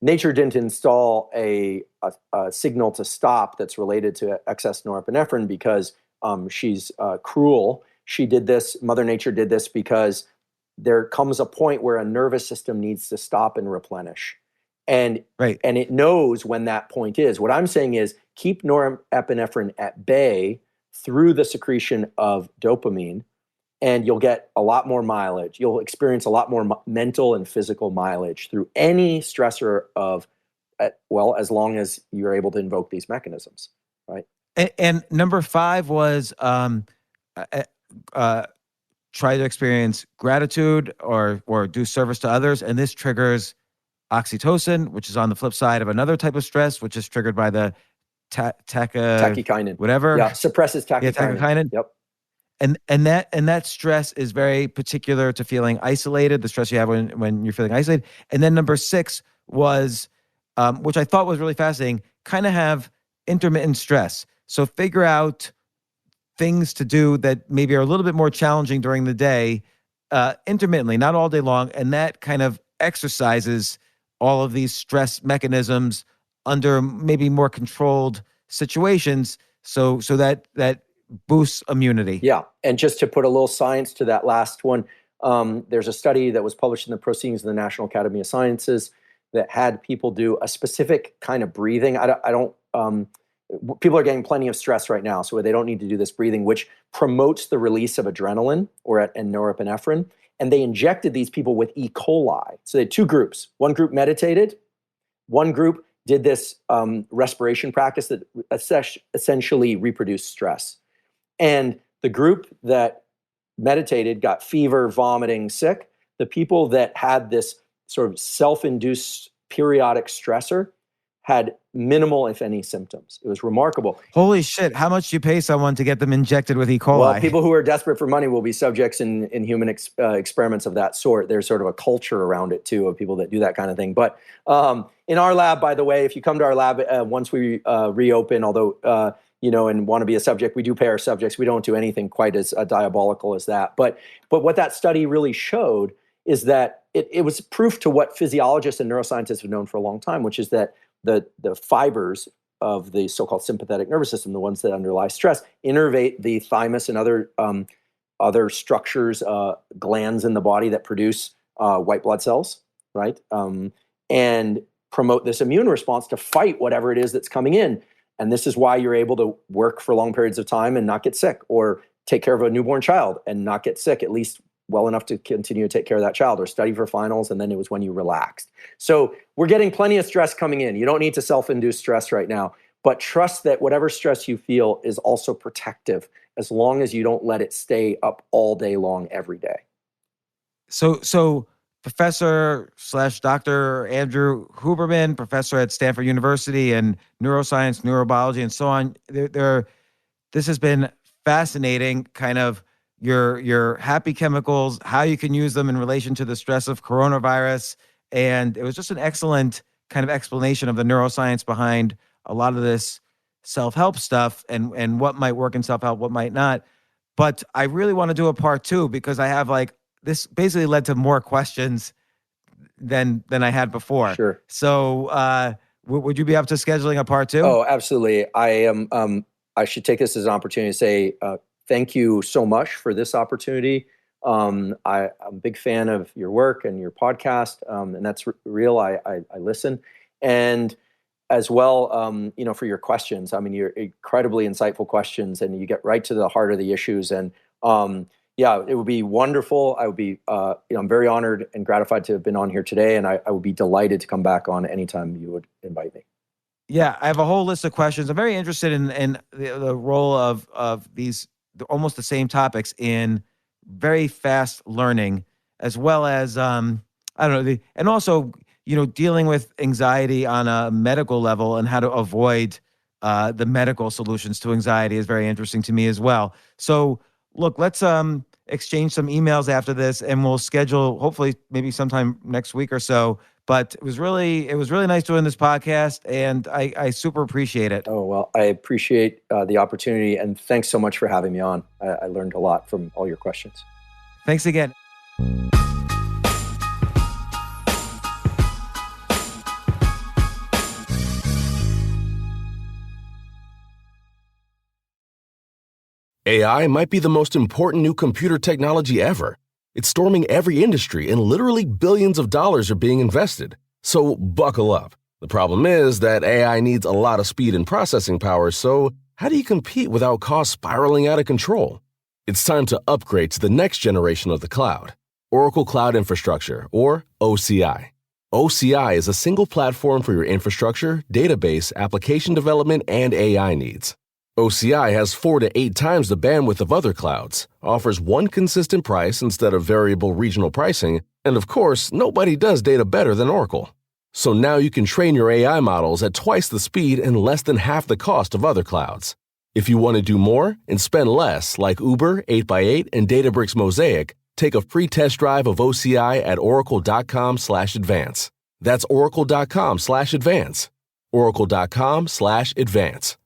nature didn't install a signal to stop that's related to excess norepinephrine because she's cruel. She did this, Mother Nature did this because there comes a point where a nervous system needs to stop and replenish. And, Right. and it knows when that point is. What I'm saying is keep norepinephrine at bay through the secretion of dopamine, and you'll get a lot more mileage. You'll experience a lot more mental and physical mileage through any stressor of, well, as long as you're able to invoke these mechanisms, right? And number 5 was try to experience gratitude or do service to others. And this triggers oxytocin, which is on the flip side of another type of stress, which is triggered by the tachykinin, whatever. Yeah, suppresses tachykinin. Yeah, tachykinin. Yep. And that stress is very particular to feeling isolated, the stress you have when you're feeling isolated. And then number 6 was, which I thought was really fascinating, kind of have intermittent stress. So figure out things to do that maybe are a little bit more challenging during the day, intermittently, not all day long. And that kind of exercises all of these stress mechanisms under maybe more controlled situations. So that boosts immunity. Yeah. And just to put a little science to that last one, there's a study that was published in the Proceedings of the National Academy of Sciences that had people do a specific kind of breathing. People are getting plenty of stress right now, so they don't need to do this breathing, which promotes the release of adrenaline and norepinephrine. And they injected these people with E. coli. So they had 2 groups. One group meditated. One group did this respiration practice that essentially reproduced stress. And the group that meditated got fever, vomiting, sick. The people that had this sort of self-induced periodic stressor had minimal, if any, symptoms. It was remarkable. Holy shit. How much do you pay someone to get them injected with E. coli? Well, people who are desperate for money will be subjects in human experiments of that sort. There's sort of a culture around it, too, of people that do that kind of thing. But in our lab, by the way, if you come to our lab once we reopen, although, and want to be a subject, we do pay our subjects. We don't do anything quite as diabolical as that. But what that study really showed is that it was proof to what physiologists and neuroscientists have known for a long time, which is that the fibers of the so-called sympathetic nervous system, the ones that underlie stress, innervate the thymus and other structures, glands in the body that produce white blood cells, right? And promote this immune response to fight whatever it is that's coming in. And this is why you're able to work for long periods of time and not get sick, or take care of a newborn child and not get sick, at least well enough to continue to take care of that child, or study for finals, and then it was when you relaxed. So we're getting plenty of stress coming in. You don't need to self-induce stress right now, but trust that whatever stress you feel is also protective as long as you don't let it stay up all day long every day. So Professor / Dr. Andrew Huberman, professor at Stanford University in neuroscience, neurobiology, and so on. This has been fascinating, kind of your happy chemicals, how you can use them in relation to the stress of coronavirus. And it was just an excellent kind of explanation of the neuroscience behind a lot of this self-help stuff and what might work in self-help, what might not. But I really want to do a part 2 because I have this basically led to more questions than I had before. Sure. So would you be up to scheduling a part 2? Oh, absolutely. I should take this as an opportunity to say thank you so much for this opportunity. I'm a big fan of your work and your podcast, and that's real. I listen. And as well, for your questions. I mean, you're incredibly insightful questions, and you get right to the heart of the issues. And it would be wonderful. I would be, I'm very honored and gratified to have been on here today, and I would be delighted to come back on anytime you would invite me. Yeah, I have a whole list of questions. I'm very interested in the role of these almost the same topics in very fast learning, as well as and also dealing with anxiety on a medical level and how to avoid the medical solutions to anxiety is very interesting to me as well. So look, let's exchange some emails after this, and we'll schedule hopefully maybe sometime next week or so. But it was really nice doing this podcast, and I super appreciate it. Oh, well, I appreciate the opportunity, and thanks so much for having me on. I learned a lot from all your questions. Thanks again. AI might be the most important new computer technology ever. It's storming every industry, and literally billions of dollars are being invested. So buckle up. The problem is that AI needs a lot of speed and processing power, so how do you compete without costs spiraling out of control? It's time to upgrade to the next generation of the cloud, Oracle Cloud Infrastructure, or OCI. OCI is a single platform for your infrastructure, database, application development, and AI needs. OCI has 4 to 8 times the bandwidth of other clouds, offers one consistent price instead of variable regional pricing, and of course, nobody does data better than Oracle. So now you can train your AI models at twice the speed and less than half the cost of other clouds. If you want to do more and spend less, like Uber, 8x8, and Databricks Mosaic, take a free test drive of OCI at oracle.com/advance. That's oracle.com/advance. oracle.com/advance.